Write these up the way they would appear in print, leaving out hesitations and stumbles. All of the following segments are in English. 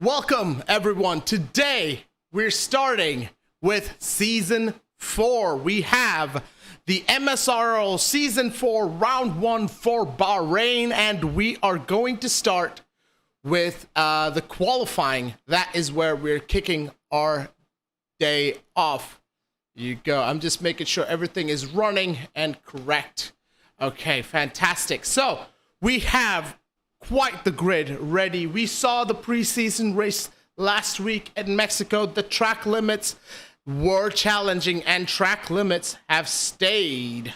Welcome, everyone. Today, we're starting with Season 4. We have the MSRL Season 4 Round 1 for Bahrain, and we are going to start with the qualifying. That is where we're kicking our day off. You go. I'm just making sure everything is running and correct. Okay, fantastic. So, we have quite the grid ready. We saw the preseason race last week in Mexico. The track limits were challenging and track limits have stayed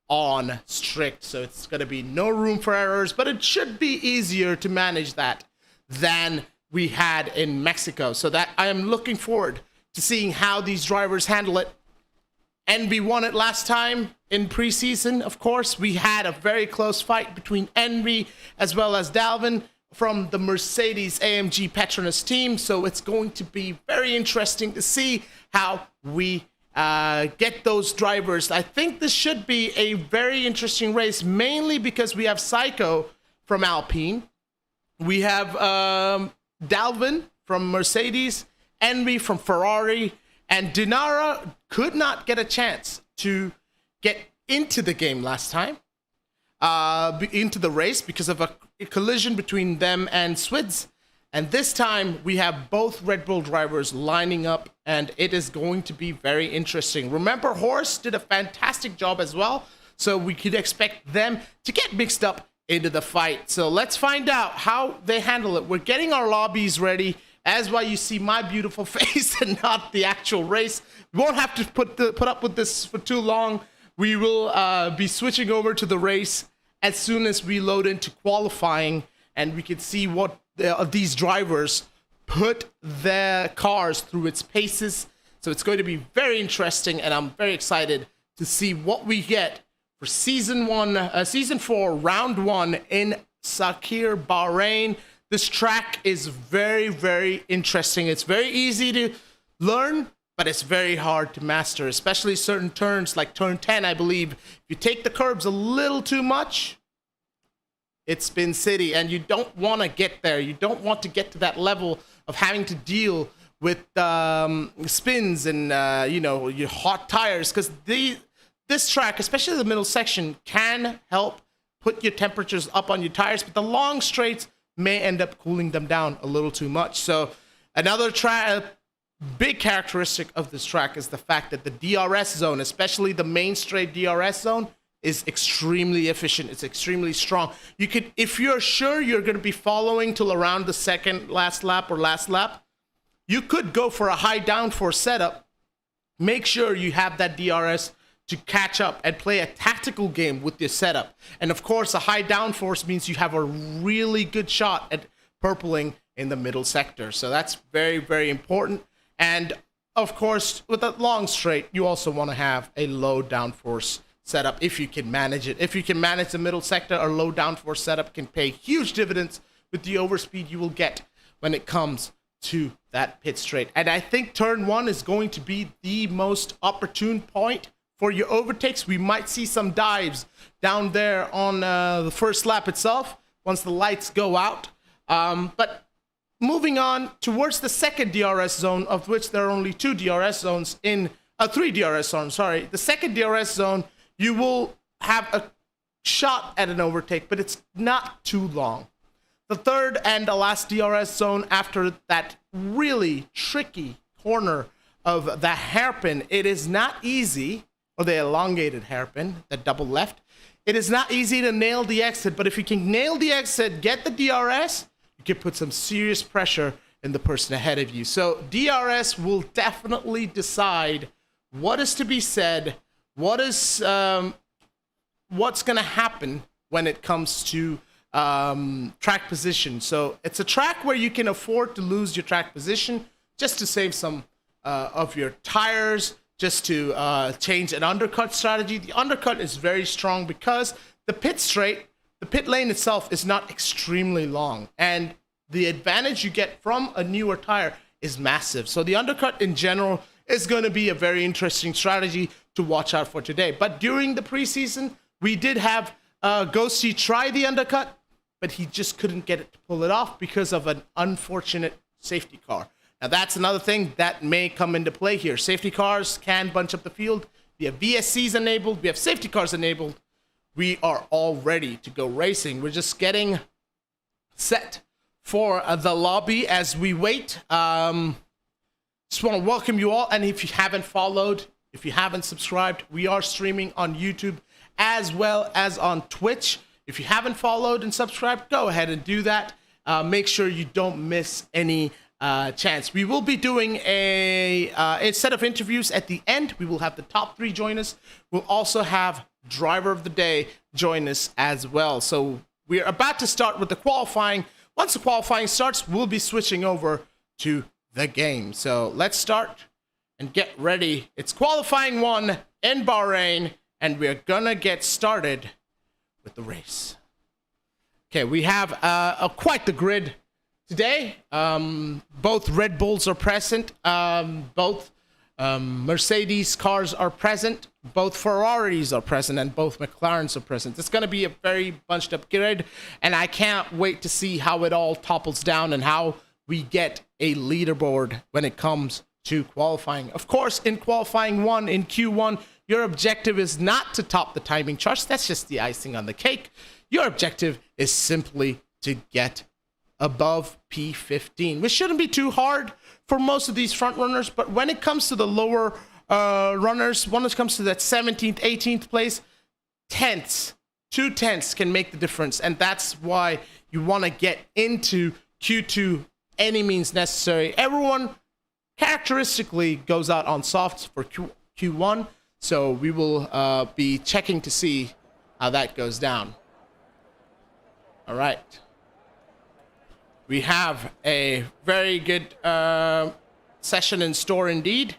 on strict. So it's going to be no room for errors, but it should be easier to manage that than we had in Mexico. So that I am looking forward to seeing how these drivers handle it. Envy won it last time in preseason, of course. We had a very close fight between Envy as well as Dalvin from the Mercedes AMG Petronas team. So it's going to be very interesting to see how we get those drivers. I think this should be a very interesting race, mainly because we have Psycho from Alpine. We have Dalvin from Mercedes, Envy from Ferrari, and Dinara could not get a chance to get into the game last time, into the race, because of a collision between them and Swids. And this time, we have both Red Bull drivers lining up, and it is going to be very interesting. Remember, Horse did a fantastic job as well, so we could expect them to get mixed up into the fight. So let's find out how they handle it. We're getting our lobbies ready. As why you see my beautiful face and not the actual race. We won't have to put up with this for too long. We will be switching over to the race as soon as we load into qualifying, and we can see what these drivers put their cars through its paces. So it's going to be very interesting, and I'm very excited to see what we get for Season 4, Round 1 in Sakhir, Bahrain. This track is very, very interesting. It's very easy to learn, but it's very hard to master, especially certain turns like turn 10, I believe. If you take the curbs a little too much, it's Spin City, and you don't want to get there. You don't want to get to that level of having to deal with spins and, your hot tires, because this track, especially the middle section, can help put your temperatures up on your tires, but the long straights may end up cooling them down a little too much. So another big characteristic of this track is the fact that the DRS zone, especially the main straight DRS zone, is extremely efficient. It's extremely strong. You could, if you're sure you're going to be following till around the second last lap or last lap, you could go for a high downforce setup. Make sure you have that DRS to catch up and play a tactical game with your setup. And of course, a high downforce means you have a really good shot at purpling in the middle sector. So that's very, very important. And of course, with a long straight, you also want to have a low downforce setup if you can manage it. If you can manage the middle sector, a low downforce setup can pay huge dividends with the overspeed you will get when it comes to that pit straight. And I think turn 1 is going to be the most opportune point for your overtakes. We might see some dives down there on the first lap itself once the lights go out. But moving on towards the second DRS zone, of which there are only 3 DRS zones, sorry. The second DRS zone, you will have a shot at an overtake, but it's not too long. The third and the last DRS zone, after that really tricky corner of the hairpin, it is not easy, or the elongated hairpin, the double left. It is not easy to nail the exit, but if you can nail the exit, get the DRS, you can put some serious pressure in the person ahead of you. So DRS will definitely decide what is to be said, what's going to happen when it comes to track position. So it's a track where you can afford to lose your track position just to save some of your tires, just to change an undercut strategy. The undercut is very strong because the pit lane itself is not extremely long, and the advantage you get from a newer tire is massive. So the undercut in general is going to be a very interesting strategy to watch out for today. But during the preseason, we did have Ghosty try the undercut. but he just couldn't get it to pull it off because of an unfortunate safety car. Now, that's another thing that may come into play here. Safety cars can bunch up the field. We have VSCs enabled. We have safety cars enabled. We are all ready to go racing. We're just getting set for the lobby as we wait. Just want to welcome you all. And if you haven't followed, if you haven't subscribed, we are streaming on YouTube as well as on Twitch. If you haven't followed and subscribed, go ahead and do that. Make sure you don't miss any chance. We will be doing a set of interviews at the end. We will have the top 3 join us. We'll also have driver of the day join us as well. So we're about to start with the qualifying. Once the qualifying starts, we'll be switching over to the game. So let's start and get ready. It's qualifying 1 in Bahrain, and we're gonna get started with the race. Okay, we have quite the grid today. Both Red Bulls are present. Both Mercedes cars are present. Both Ferraris are present, and both McLarens are present. It's going to be a very bunched up grid, and I can't wait to see how it all topples down and how we get a leaderboard when it comes to qualifying. Of course, in qualifying 1 in Q1, your objective is not to top the timing charts. That's just the icing on the cake. Your objective is simply to get above P15, which shouldn't be too hard for most of these front runners. But when it comes to the lower runners, when it comes to that 17th, 18th place, tenths, 2 tenths can make the difference. And that's why you want to get into Q2 any means necessary. Everyone characteristically goes out on softs for Q1. So we will be checking to see how that goes down. All right. We have a very good session in store indeed.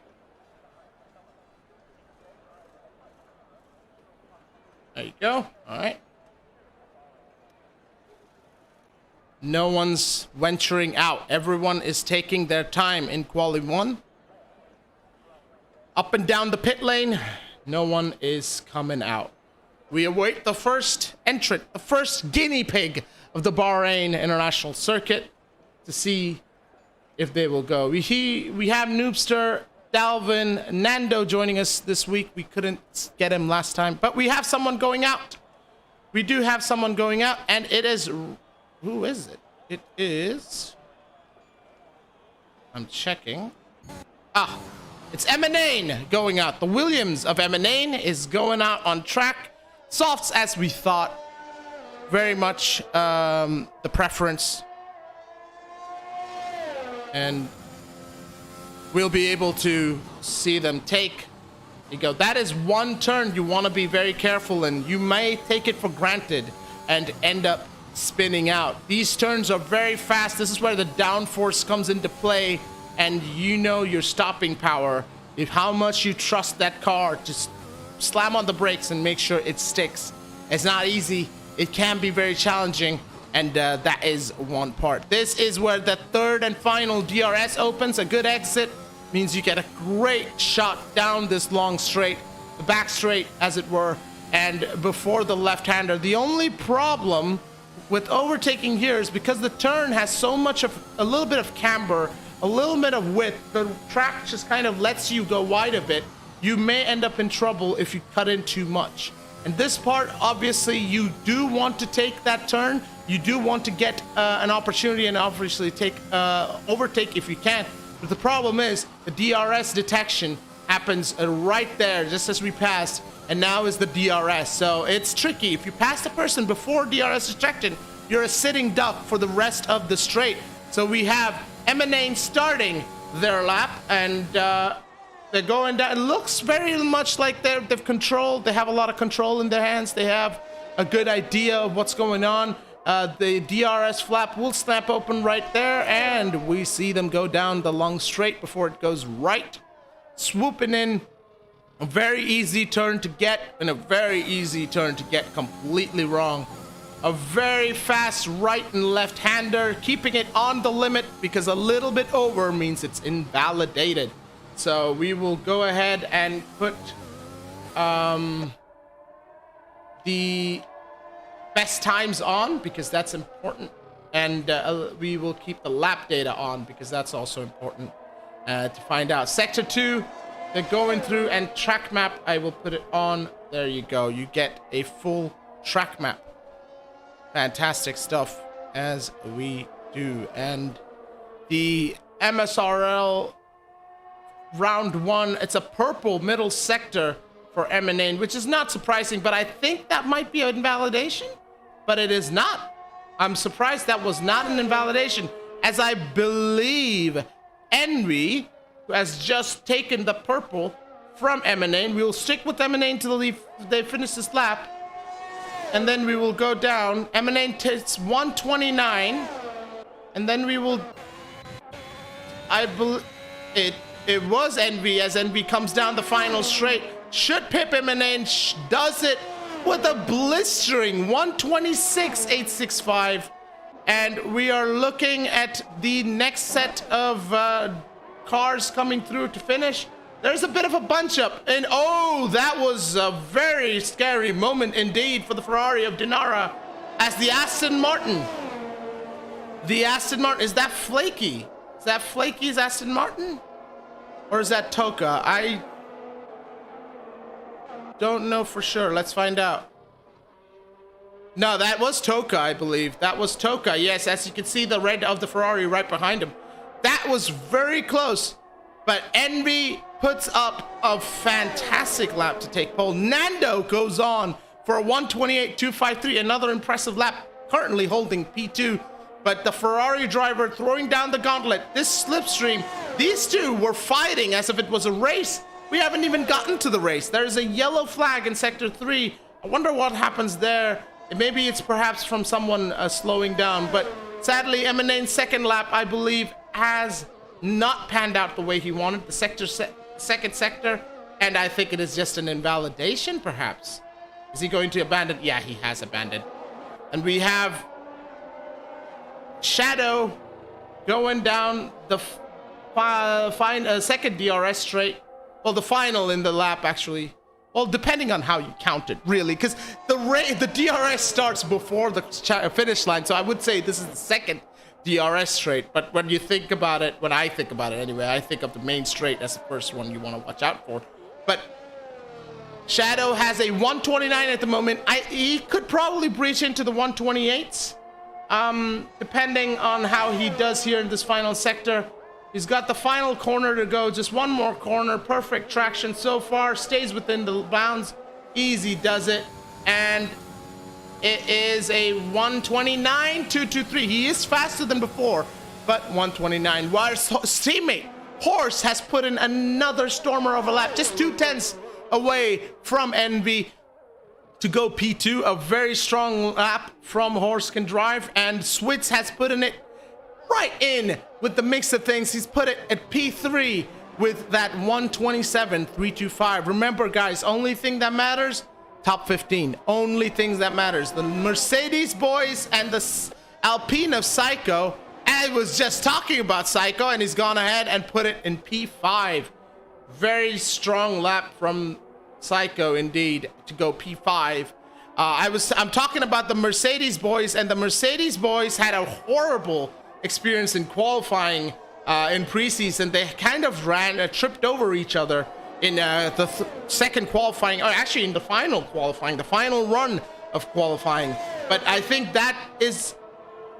There you go. All right. No one's venturing out. Everyone is taking their time in quali 1. Up and down the pit lane, no one is coming out. We await the first entrant, the first guinea pig of the Bahrain International Circuit to see if they will go. We have Noobster, Dalvin, Nando joining us this week. We couldn't get him last time, but we have someone going out. We do have someone going out, and it is... Who is it? It is... I'm checking. Ah, it's Emanane going out. The Williams of Emanane is going out on track. Softs as we thought. Very much the preference. And we'll be able to see them take. You go. That is one turn you want to be very careful, and you may take it for granted and end up spinning out. These turns are very fast. This is where the downforce comes into play, and you know your stopping power. If how much you trust that car, just slam on the brakes and make sure it sticks. It's not easy. It can be very challenging, and that is one part. This is where the third and final DRS opens. A good exit means you get a great shot down this long straight, the back straight as it were, and before the left-hander. The only problem with overtaking here is because the turn has so much of a little bit of camber, a little bit of width, the track just kind of lets you go wide a bit. You may end up in trouble if you cut in too much. And this part, obviously, you do want to take that turn. You do want to get an opportunity and obviously take overtake if you can. But the problem is the DRS detection happens right there, just as we passed, and now is the DRS. So it's tricky. If you pass the person before DRS detection, you're a sitting duck for the rest of the straight. So we have Emanane starting their lap, and they're going down. It looks very much like they've controlled. They have a lot of control in their hands. They have a good idea of what's going on. The DRS flap will snap open right there, and we see them go down the long straight before it goes right. Swooping in. A very easy turn to get, and a very easy turn to get completely wrong. A very fast right and left-hander, keeping it on the limit because a little bit over means it's invalidated. So we will go ahead and put the best times on because that's important. And we will keep the lap data on because that's also important to find out. Sector 2, they're going through, and track map, I will put it on. There you go. You get a full track map. Fantastic stuff as we do. And the MSRL round 1, it's a purple middle sector for M&N, which is not surprising, but I think that might be an invalidation, but it is not. I'm surprised that was not an invalidation, as I believe Envy has just taken the purple from M&N. We will stick with M&N until they finish this lap, and then we will go down. M&N takes 129, and then we will, I believe it was Envy, as Envy comes down the final straight. Should pip M&N, does it with a blistering 126.865. And we are looking at the next set of cars coming through to finish. There's a bit of a bunch up, and oh, that was a very scary moment indeed for the Ferrari of Dinara, as the Aston Martin, is that Flaky? Is that Flaky's Aston Martin? Or is that Toka? I don't know for sure. Let's find out. No, that was Toka, I believe. That was Toka. Yes, as you can see, the red of the Ferrari right behind him. That was very close. But Envy puts up a fantastic lap to take pole. Nando goes on for a 128.253. Another impressive lap, currently holding P2. But the Ferrari driver throwing down the gauntlet. This slipstream, these two were fighting as if it was a race. We haven't even gotten to the race. There's a yellow flag in Sector 3. I wonder what happens there. Maybe it's perhaps from someone slowing down. But sadly, M&N's second lap, I believe, has not panned out the way he wanted. The second sector. And I think it is just an invalidation, perhaps. Is he going to abandon? Yeah, he has abandoned. And we have Shadow going down the second DRS straight. Well, the final in the lap, actually. Well, depending on how you count it, really, because the DRS starts before the finish line, so I would say this is the second DRS straight. But when you think about it, when I think about it anyway, I think of the main straight as the first one you want to watch out for. But Shadow has a 129 at the moment. He could probably breach into the 128s, depending on how he does here in this final sector. He's got the final corner to go, just one more corner. Perfect traction so far, stays within the bounds. Easy does it, and it is a 129.223. He is faster than before, but 129. While his teammate Horse has put in another stormer of a lap, just 2/10 away from Envy to go P2. A very strong lap from Horse Can Drive, and Switz has put in it right in with the mix of things. He's put it at P3 with that 127.325. Remember, guys, only thing that matters, top 15. Only things that matters. The Mercedes boys and the Alpine of Psycho. I was just talking about Psycho, and he's gone ahead and put it in P5. Very strong lap from Psycho indeed to go P5. I'm talking about the Mercedes boys, and the Mercedes boys had a horrible experience in qualifying in preseason. They kind of tripped over each other in the second qualifying, or actually in the final qualifying, the final run of qualifying. But I think that is,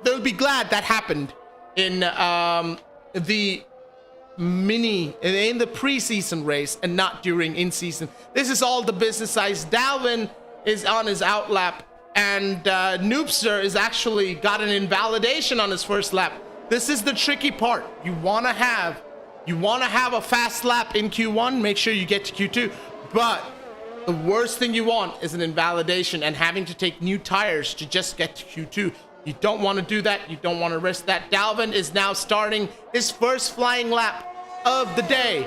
they'll be glad that happened in the preseason race and not during in-season. This is all the business size. Dalvin is on his outlap, and Noobster is actually got an invalidation on his first lap. This is the tricky part. You want to have a fast lap in Q1. Make sure you get to Q2. But the worst thing you want is an invalidation and having to take new tires to just get to Q2. You don't want to do that. You don't want to risk that. Dalvin is now starting his first flying lap of the day.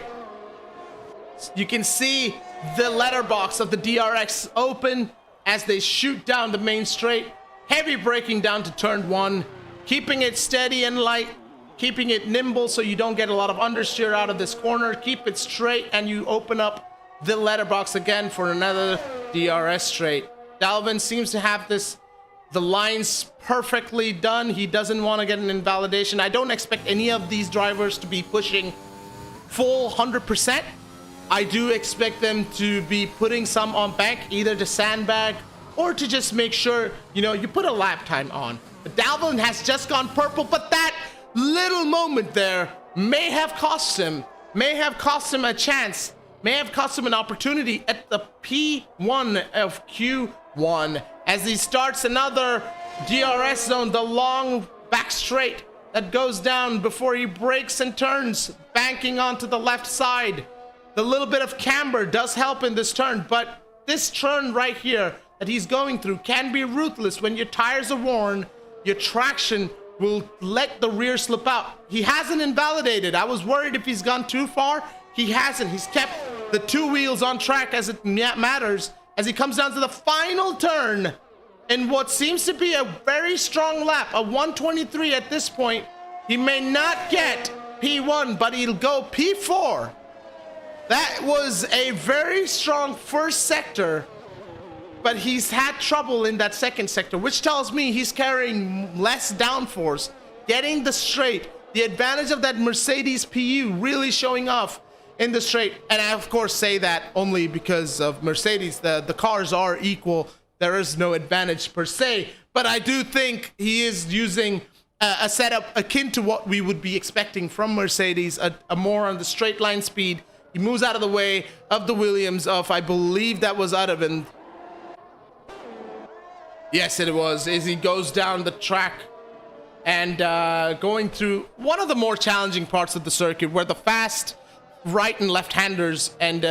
You can see the letterbox of the DRX open as they shoot down the main straight. Heavy braking down to turn 1. Keeping it steady and light. Keeping it nimble so you don't get a lot of understeer out of this corner. Keep it straight, and you open up the letterbox again for another DRS straight. Dalvin seems to have this The line's perfectly done. He doesn't want to get an invalidation. I don't expect any of these drivers to be pushing full 100%. I do expect them to be putting some on bank, either to sandbag or to just make sure, you know, you put a lap time on. But Dalvin has just gone purple, but that little moment there may have cost him a chance, may have cost him an opportunity at the P1 of Q1 as he starts another DRS zone, the long back straight that goes down before he brakes and turns, banking onto the left side. The little bit of camber does help in this turn, but this turn right here that he's going through can be ruthless. When your tires are worn, your traction will let the rear slip out. He hasn't invalidated. I was worried if he's gone too far. He hasn't. He's kept the two wheels on track as it matters as he comes down to the final turn in what seems to be a very strong lap, a 123 at this point. He may not get P1, but he'll go P4. That was a very strong first sector, but he's had trouble in that second sector, which tells me he's carrying less downforce, getting the straight, the advantage of that Mercedes PU really showing off in the straight. And I, of course, say that only because of Mercedes. The cars are equal. There is no advantage per se, but I do think he is using a setup akin to what we would be expecting from Mercedes, a more on the straight line speed. He moves out of the way of the Williams of, I believe that was Arvind. Yes, it was, as he goes down the track and going through one of the more challenging parts of the circuit where the fast right and left-handers, and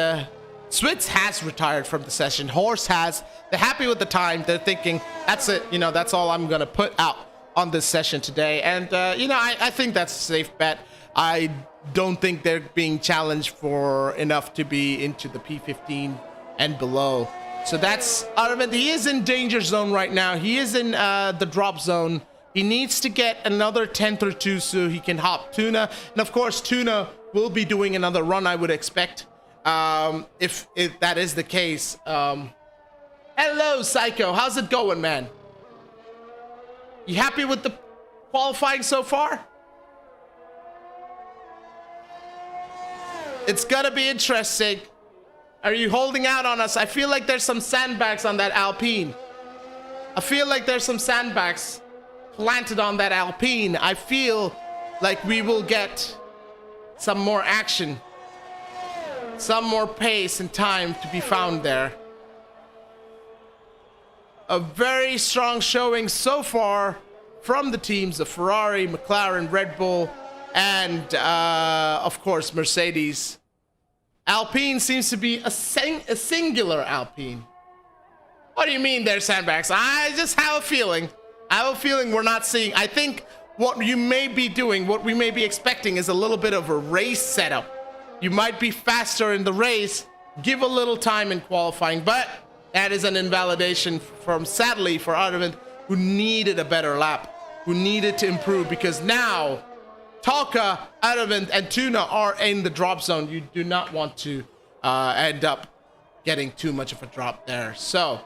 Switz has retired from the session. Horse has. They're happy with the time. They're thinking, that's it. You know, that's all I'm going to put out on this session today. And, you know, I think that's a safe bet. I don't think they're being challenged for enough to be into the P15 and below. So that's Arvind. He is in danger zone right now. He is in the drop zone. He needs to get another 10th or 2 so he can hop Tuna. And of course, Tuna will be doing another run, I would expect, if that is the case. Hello, Psycho. How's it going, man? You happy with the qualifying so far? It's gonna be interesting. Are you holding out on us? I feel like there's some sandbags on that Alpine. I feel like there's some sandbags planted on that Alpine. I feel like we will get some more action, some more pace and time to be found there. A very strong showing so far from the teams of Ferrari, McLaren, Red Bull, and of course Mercedes. Alpine seems to be a singular Alpine. What do you mean there's sandbags? I just have a feeling. I have a feeling we're not seeing. I think what you may be doing, what we may be expecting, is a little bit of a race setup. You might be faster in the race, give a little time in qualifying, but that is an invalidation from, sadly, for Arvind, who needed a better lap, who needed to improve, because now Talca, Arvind, and Tuna are in the drop zone. You do not want to end up getting too much of a drop there. So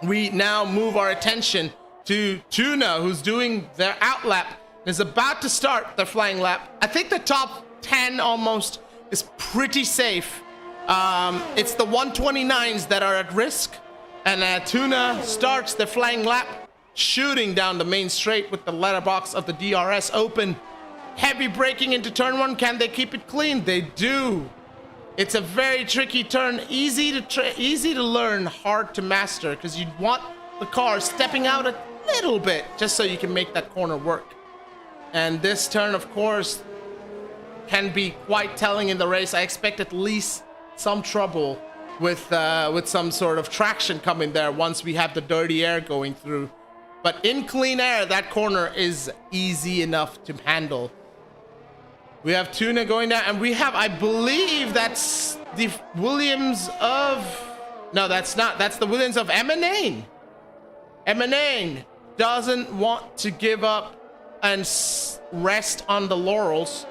we now move our attention to Tuna, who's doing their out lap, is about to start their flying lap. I think the top 10 almost is pretty safe. It's the 129s that are at risk, and Tuna starts the flying lap, shooting down the main straight with the letterbox of the DRS open. Heavy braking into turn 1. Can they keep it clean? They do. It's a very tricky turn, easy to learn, hard to master, because you want the car stepping out a little bit just so you can make that corner work. And this turn, of course, can be quite telling in the race. I expect at least some trouble with some sort of traction coming there once we have the dirty air going through. But in clean air, that corner is easy enough to handle. We have Tuna going down, and we have, I believe that's the Williams of, no, that's not, that's the Williams of Emanane. Emanane doesn't want to give up and rest on the laurels,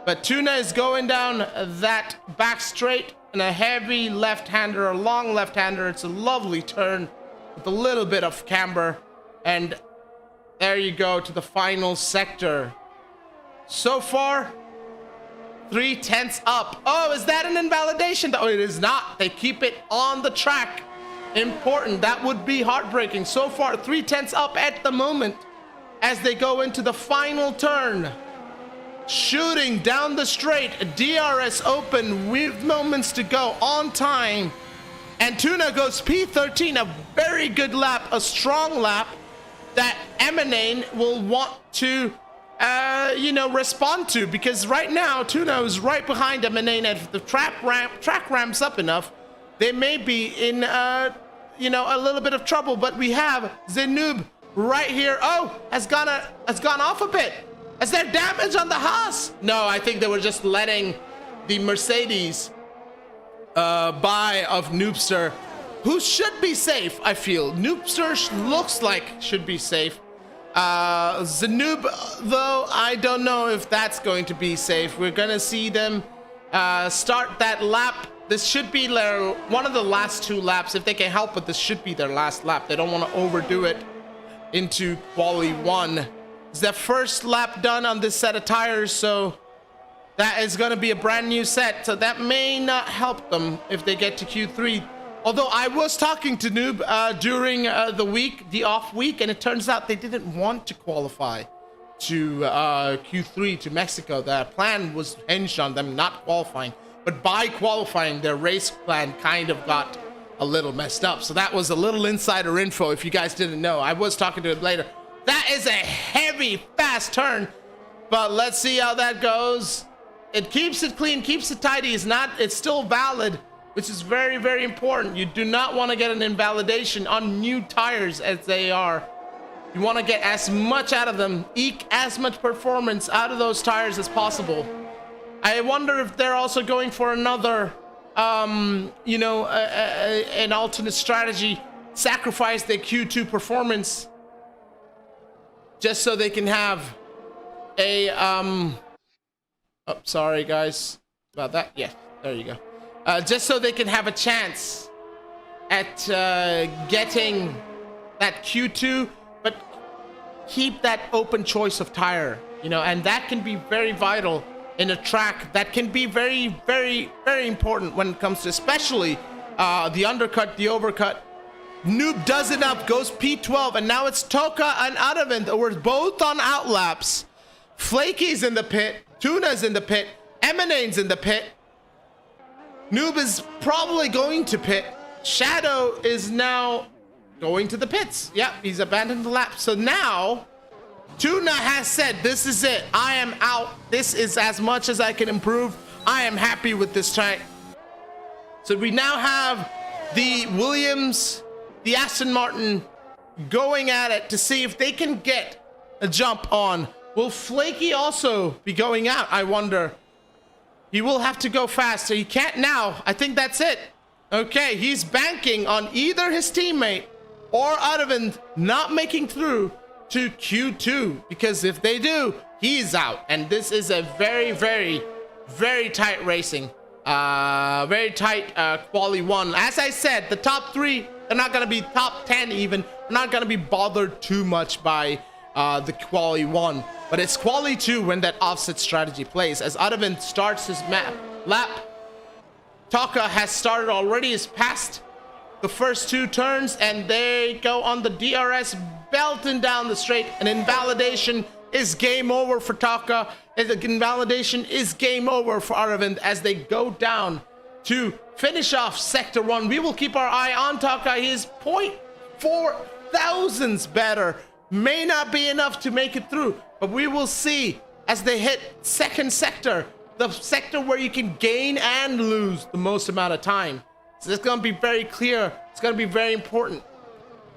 but Tuna is going down that back straight and a heavy left-hander, a long left-hander. It's a lovely turn with a little bit of camber. And there you go to the final sector. So far, 3/10 up. Oh, is that an invalidation? Oh, it is not. They keep it on the track. Important. That would be heartbreaking. So far, 3/10 up at the moment as they go into the final turn. Shooting down the straight, DRS open with moments to go on time. And Tuna goes P13, a very good lap, a strong lap that Emanane will want to, respond to, because right now Tuna is right behind Emanane, and if the track ramps up enough, they may be in, a little bit of trouble. But we have Zenoob right here. Oh, has gone off a bit. Is there damage on the Haas? No, I think they were just letting the Mercedes by of Noobster, who should be safe, I feel. Noobster looks like should be safe. Zenoob, though, I don't know if that's going to be safe. We're gonna see them start that lap. This should be one of the last 2 laps. If they can help it, this should be their last lap. They don't want to overdo it into quali 1. It's their first lap done on this set of tires, so that is going to be a brand new set. So that may not help them if they get to Q3. Although I was talking to Noob during the off week, and it turns out they didn't want to qualify to Q3 to Mexico. Their plan was hinged on them not qualifying, but by qualifying, their race plan kind of got a little messed up. So that was a little insider info if you guys didn't know. I was talking to him later. That is a heavy, fast turn, but let's see how that goes. It keeps it clean, keeps it tidy. It's still valid, which is very, very important. You do not want to get an invalidation on new tires as they are. You want to get as much out of them, eke as much performance out of those tires as possible. I wonder if they're also going for another, an alternate strategy, sacrifice their Q2 performance just so they can have a, oh, sorry guys about that. Yeah, there you go. Just so they can have a chance at getting that Q2, but keep that open choice of tire, and that can be very vital in a track. That can be very, very, very important when it comes to especially the undercut, the overcut. Noob does it up, goes P12, and now it's Toka and Aravind. We're both on outlaps. Flaky's in the pit, Tuna's in the pit, Emanane's in the pit. Noob is probably going to pit. Shadow is now going to the pits. Yep, he's abandoned the lap. So now, Tuna has said, this is it. I am out. This is as much as I can improve. I am happy with this track. So we now have the Williams, the Aston Martin going at it to see if they can get a jump on. Will Flaky also be going out, I wonder? He will have to go fast, so he can't now. I think that's it. Okay, he's banking on either his teammate or Aravind not making through to Q2, because if they do, he's out. And this is a very, very, very tight racing. Very tight quali 1. As I said, the top 3, they're not going to be top 10 even. They're not going to be bothered too much by the quali 1. But it's quali 2 when that offset strategy plays. As Aravind starts his lap, Taka has started already, is past the first 2 turns, and they go on the DRS, belting down the straight. An invalidation is game over for Taka. The invalidation is game over for Aravind as they go down to finish off Sector 1. We will keep our eye on Taka. He is 0.4 thousandths better. May not be enough to make it through, but we will see as they hit second sector, the sector where you can gain and lose the most amount of time. So it's going to be very clear. It's going to be very important.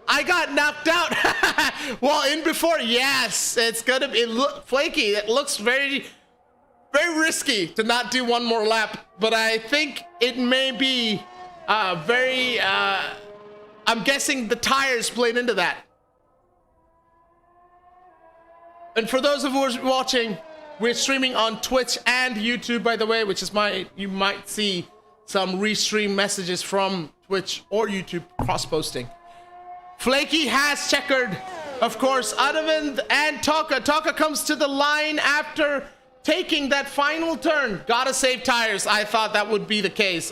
I got knocked out. Well, in before, yes, it's going to be Flaky. It looks very, very risky to not do one more lap, but I think it may be I'm guessing the tires played into that. And for those of you who are watching, we're streaming on Twitch and YouTube, by the way, which is you might see some restream messages from Twitch or YouTube cross-posting. Flaky has checkered, of course. Aravind and Taka. Taka comes to the line after taking that final turn. Gotta save tires. I thought that would be the case.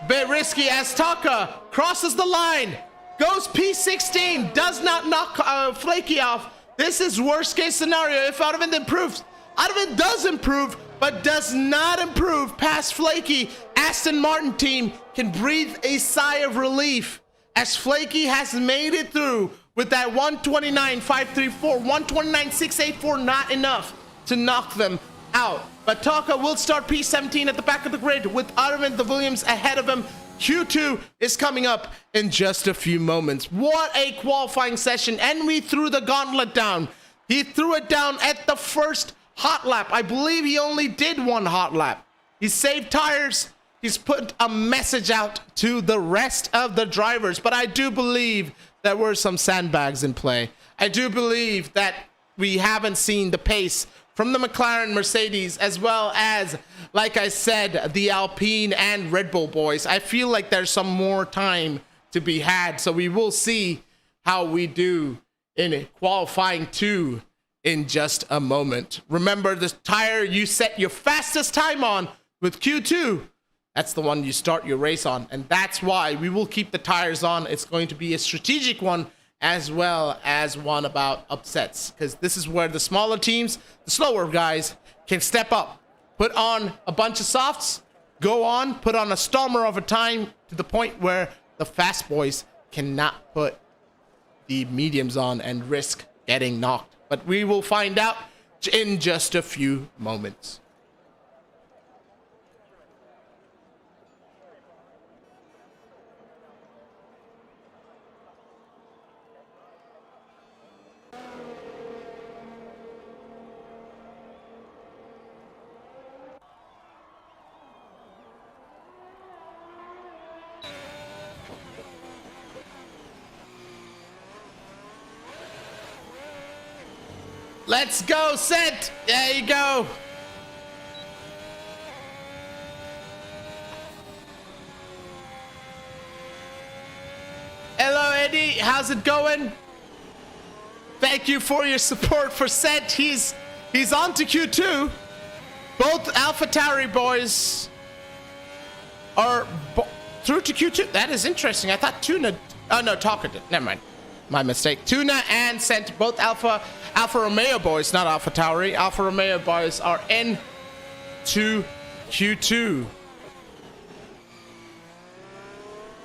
Bit risky as Taka crosses the line. Goes P16. Does not knock Flaky off. This is worst case scenario if Aravind improves. Aravind does improve, but does not improve past Flaky. Aston Martin team can breathe a sigh of relief as Flaky has made it through with that 129.534, 129.684, not enough to knock them out. But Taka will start P17 at the back of the grid with Aravind the Williams ahead of him. Q2 is coming up in just a few moments. What a qualifying session, and we threw the gauntlet down. He threw it down at the first hot lap. I believe he only did one hot lap. He saved tires. He's put a message out to the rest of the drivers, but I do believe there were some sandbags in play. I do believe that we haven't seen the pace from the McLaren, Mercedes, as well as, like I said, the Alpine and Red Bull boys. I feel like there's some more time to be had, so we will see how we do in qualifying 2 in just a moment. Remember, the tire you set your fastest time on with Q2, that's the one you start your race on, and that's why we will keep the tires on. It's going to be a strategic one as well as one about upsets, because this is where the smaller teams, the slower guys, can step up, put on a bunch of softs, go on, put on a stormer of a time to the point where the fast boys cannot put the mediums on and risk getting knocked. But we will find out in just a few moments. Let's go, set. There you go. Hello, Eddie. How's it going? Thank you for your support for set. He's on to Q2. Both AlphaTauri boys are through to Q2. That is interesting. I thought Tuna. Oh no, Taka did. Never mind. My mistake. Tuna and Sent, both Alfa Romeo boys, not AlphaTauri. Alfa Romeo boys are in to Q2.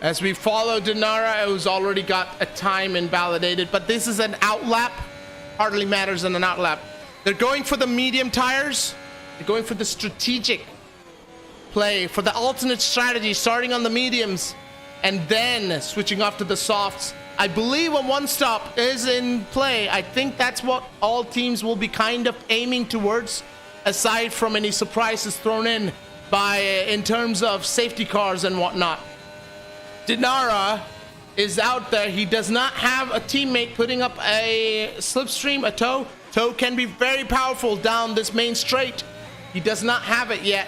As we follow Dinara, who's already got a time invalidated, but this is an outlap. Hardly matters in an outlap. They're going for the medium tires. They're going for the strategic play, for the alternate strategy, starting on the mediums and then switching off to the softs. I believe a one-stop is in play. I think that's what all teams will be kind of aiming towards, aside from any surprises thrown in terms of safety cars and whatnot. Dinara is out there. He does not have a teammate putting up a slipstream, a tow. Tow can be very powerful down this main straight. He does not have it yet.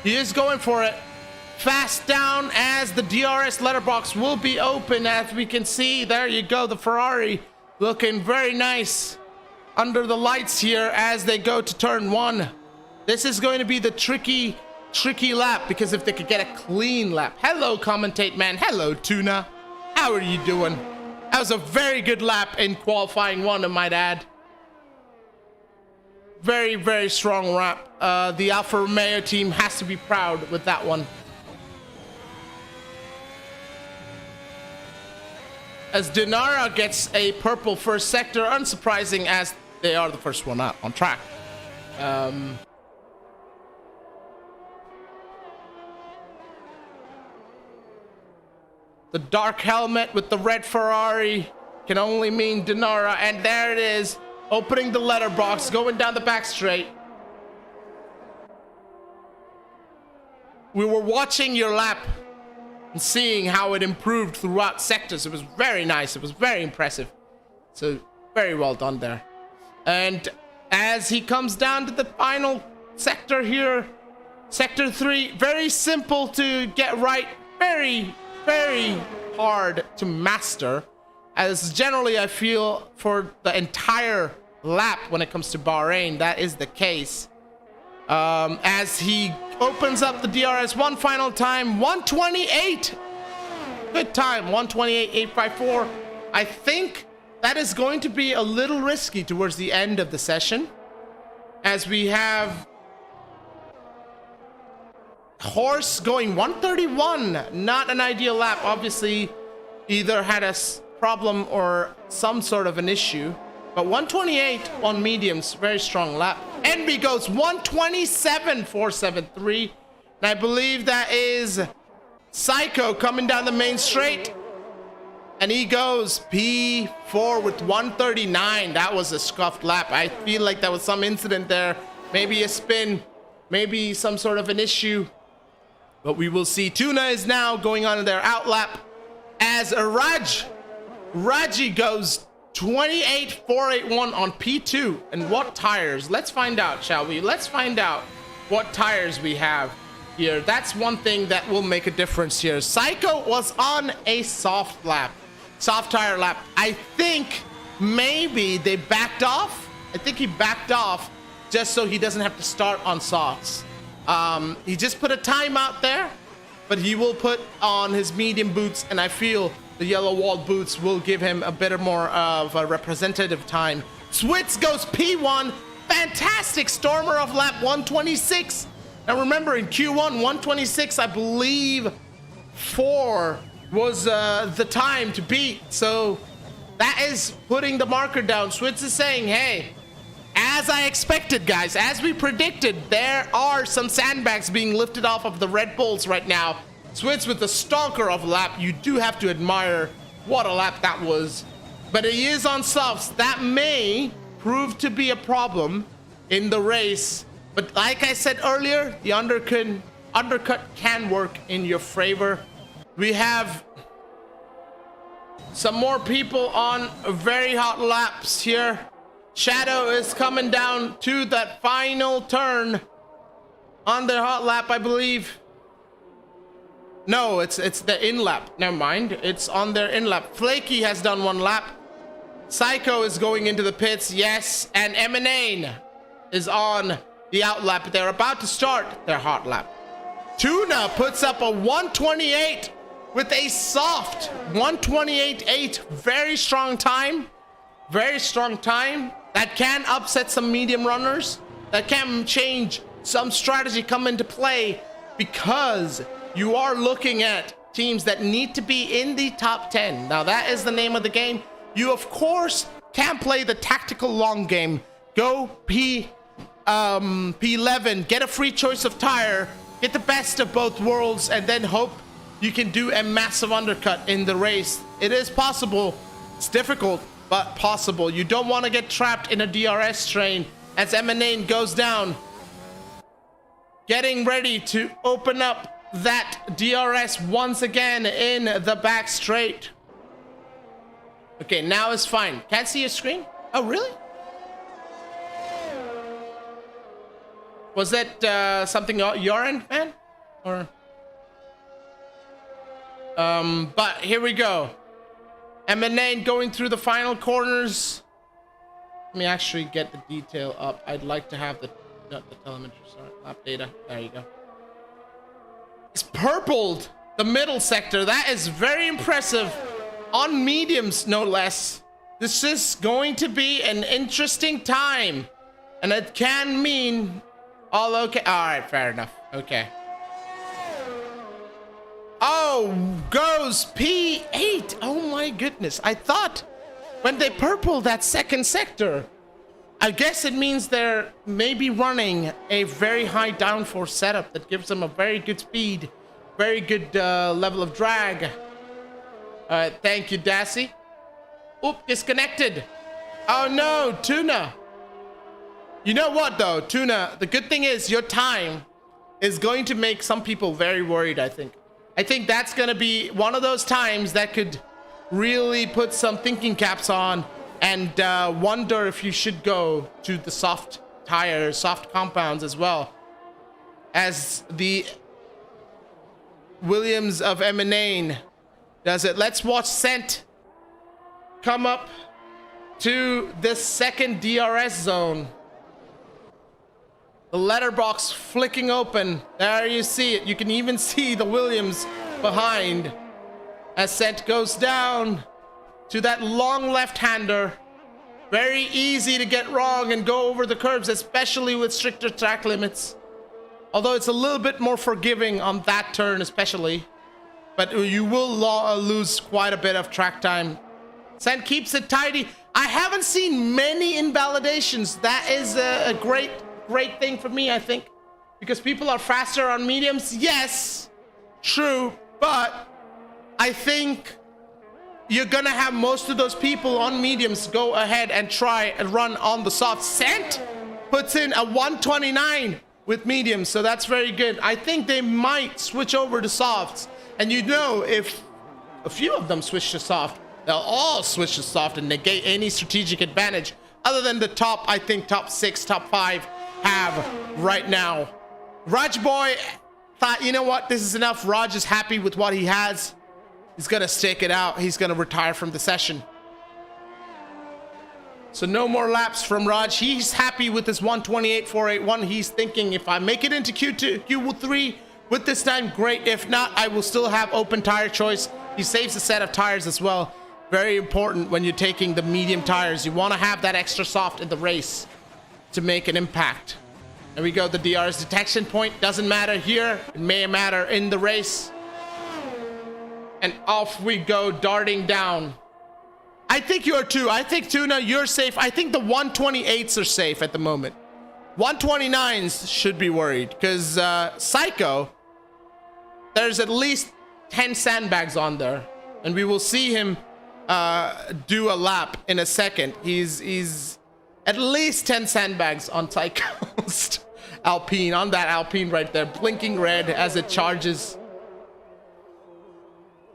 He is going for it. Fast down as the DRS letterbox will be open, as we can see. There you go, the Ferrari looking very nice under the lights here as they go to turn 1. This is going to be the tricky lap, because if they could get a clean lap. Hello, Commentate Man. Hello, Tuna. How are you doing? That was a very good lap in qualifying 1, I might add. Very, very strong lap. The Alfa Romeo team has to be proud with that one. As Dinara gets a purple first sector, unsurprising as they are the first one out on track. The dark helmet with the red Ferrari can only mean Dinara, and there it is, opening the letterbox, going down the back straight. We were watching your lap and seeing how it improved throughout sectors. It was very nice. It was very impressive. So very well done there. And as he comes down to the final sector here, sector 3, very simple to get right. Very very hard to master, as generally I feel for the entire lap when it comes to Bahrain, that is the case. As he opens up the DRS one final time, 128. Good time, 128.854. I think that is going to be a little risky towards the end of the session, as we have Horse going 131. Not an ideal lap. Obviously, either had a problem or some sort of an issue. But 128 on mediums, very strong lap. Envy goes 127.473. And I believe that is Psycho coming down the main straight. And he goes P4 with 139. That was a scuffed lap. I feel like there was some incident there. Maybe a spin, maybe some sort of an issue. But we will see. Tuna is now going on their out lap as Raji goes 28.481 on P2. And what tires? Let's find out, shall we? Let's find out what tires we have here. That's one thing that will make a difference here. Psycho was on a soft tire lap. I think maybe they backed off. I think he backed off just so he doesn't have to start on softs. He just put a time out there, but he will put on his medium boots, and I feel the yellow walled boots will give him a bit more of a representative time. Switz goes P1. Fantastic Stormer of lap 126. Now remember, in Q1 126, I believe 4 was the time to beat. So that is putting the marker down. Switz is saying, hey, as I expected, guys, as we predicted, there are some sandbags being lifted off of the Red Bulls right now. Switz with the stonker of lap. You do have to admire what a lap that was. But he is on softs. That may prove to be a problem in the race. But like I said earlier, the undercut can work in your favor. We have some more people on very hot laps here. Shadow is coming down to that final turn on their hot lap, I believe. No, it's the in lap. Never mind. It's on their in lap. Flaky has done one lap. Psycho is going into the pits, yes. And Emanane is on the out lap. They're about to start their hot lap. Tuna puts up a 128 with a soft 128.8. Very strong time. Very strong time. That can upset some medium runners. That can change some strategy come into play, because you are looking at teams that need to be in the top 10. Now that is the name of the game. You of course can play the tactical long game. Go P11, get a free choice of tire, get the best of both worlds, and then hope you can do a massive undercut in the race. It is possible. It's difficult, but possible. You don't want to get trapped in a DRS train as Emanane goes down. Getting ready to open up that DRS once again in the back straight. Okay, now it's fine. Can't see your screen? Oh, really? Was that something your end, man? Or but here we go. Emanane going through the final corners. Let me actually get the detail up. I'd like to have the telemetry, sorry, lap data. There you go. It's purpled the middle sector. That is very impressive on mediums, no less. This is going to be an interesting time, and it can mean all okay. All right, fair enough. Okay. Oh, goes P8. Oh my goodness. I thought when they purple that second sector, I guess it means they're maybe running a very high downforce setup that gives them a very good speed, very good level of drag. Thank you, Dassy. Oop, disconnected. Oh no, Tuna. You know what though, Tuna, the good thing is your time is going to make some people very worried, I think. I think that's going to be one of those times that could really put some thinking caps on and wonder if you should go to the soft tires, soft compounds as well. As the Williams of Emanane does it. Let's watch Scent come up to this second DRS zone. The letterbox flicking open. There you see it. You can even see the Williams behind as Scent goes down to that long left-hander. Very easy to get wrong and go over the curbs, especially with stricter track limits. Although it's a little bit more forgiving on that turn especially. But you will lose quite a bit of track time. Scent keeps it tidy. I haven't seen many invalidations. That is a great thing for me, I think. Because people are faster on mediums. Yes, true. But I think you're gonna have most of those people on mediums go ahead and try and run on the soft. Scent puts in a 129 with mediums, so that's very good. I think they might switch over to softs. And you know, if a few of them switch to soft, they'll all switch to soft and negate any strategic advantage other than the top, I think top 6, top 5 have right now. Raj Boy thought, you know what, this is enough. Raj is happy with what he has. He's gonna stick it out. He's gonna retire from the session. So no more laps from Raj. He's happy with his 128.481. He's thinking, if I make it into Q2, Q3 with this time, great. If not, I will still have open tire choice. He saves a set of tires as well. Very important when you're taking the medium tires. You want to have that extra soft in the race to make an impact. There we go. The DRS detection point doesn't matter here. It may matter in the race. And off we go, darting down. I think you're too. I think Tuna, you're safe. I think the 128s are safe at the moment. 129s should be worried because Psycho, there's at least 10 sandbags on there, and we will see him do a lap in a second. He's at least 10 sandbags on Psycho's Alpine, on that Alpine right there, blinking red as it charges.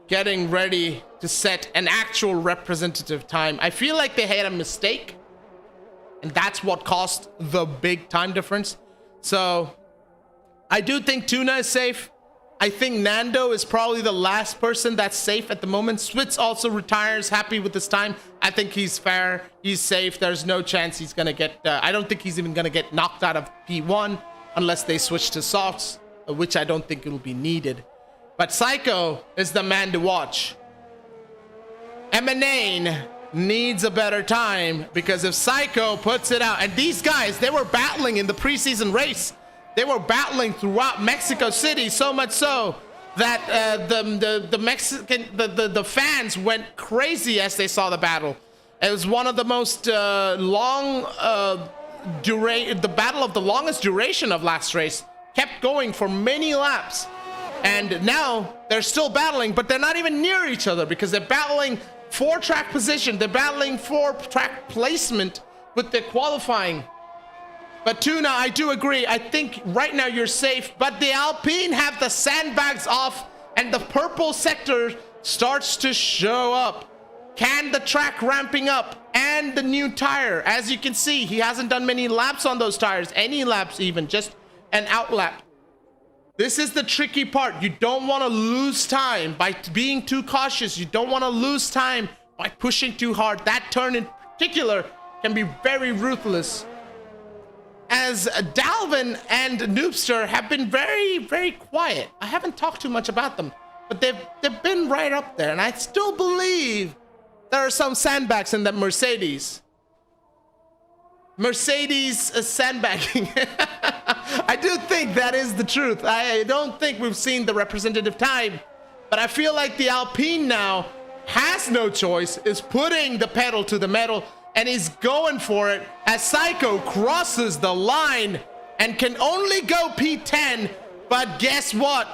Getting ready to set an actual representative time. I feel like they had a mistake, and that's what caused the big time difference. So I do think Tuna is safe. I think Nando is probably the last person that's safe at the moment. Switz also retires, happy with his time. I think he's fair. He's safe. There's no chance he's going to get... I don't think he's even going to get knocked out of P1 unless they switch to softs, which I don't think will be needed. But Psycho is the man to watch. Emanane needs a better time because if Psycho puts it out, and these guys, they were battling in the preseason race. They were battling throughout Mexico City, so much so that the fans went crazy as they saw the battle. It was one of the most the battle of the longest duration of last race. Kept going for many laps. And now they're still battling, but they're not even near each other because they're battling for track position. They're battling for track placement with their qualifying. But Tuna, I do agree. I think right now you're safe, but the Alpine have the sandbags off and the purple sector starts to show up. Can the track ramping up and the new tire? As you can see, he hasn't done many laps on those tires, any laps even, just an out lap. This is the tricky part. You don't want to lose time by being too cautious. You don't want to lose time by pushing too hard. That turn in particular can be very ruthless. As Dalvin and Noobster have been very, very quiet. I haven't talked too much about them, but they've been right up there. And I still believe there are some sandbags in that Mercedes. Mercedes sandbagging. I do think that is the truth. I don't think we've seen the representative time, but I feel like the Alpine now has no choice, is putting the pedal to the metal, and is going for it as Psycho crosses the line and can only go P10. But guess what?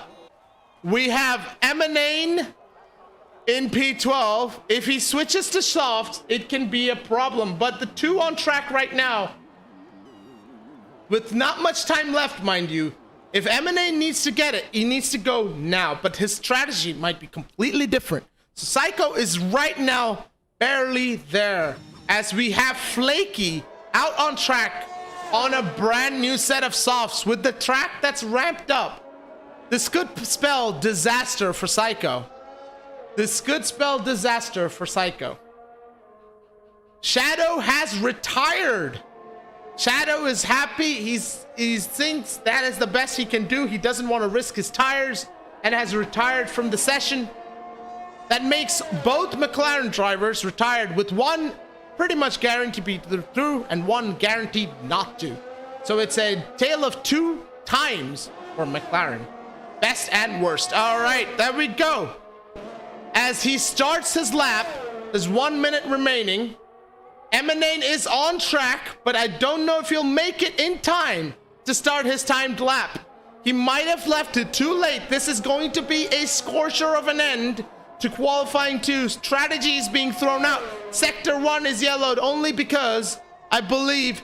We have Emanane in P12. If he switches to soft, it can be a problem. But the two on track right now, with not much time left, mind you, if Emanane needs to get it, he needs to go now. But his strategy might be completely different. So Psycho is right now barely there, as we have Flaky out on track on a brand new set of softs with the track that's ramped up. This could spell disaster for Psycho. This could spell disaster for Psycho. Shadow has retired. Shadow is happy. He thinks that is the best he can do. He doesn't want to risk his tires and has retired from the session. That makes both McLaren drivers retired, with one pretty much guaranteed to be through and one guaranteed not to. So it's a tale of two times for McLaren. Best and worst. All right, there we go. As he starts his lap, there's 1 minute remaining. Eminane is on track, but I don't know if he'll make it in time to start his timed lap. He might have left it too late. This is going to be a scorcher of an end to qualifying 2. Strategy is being thrown out. Sector 1 is yellowed only because I believe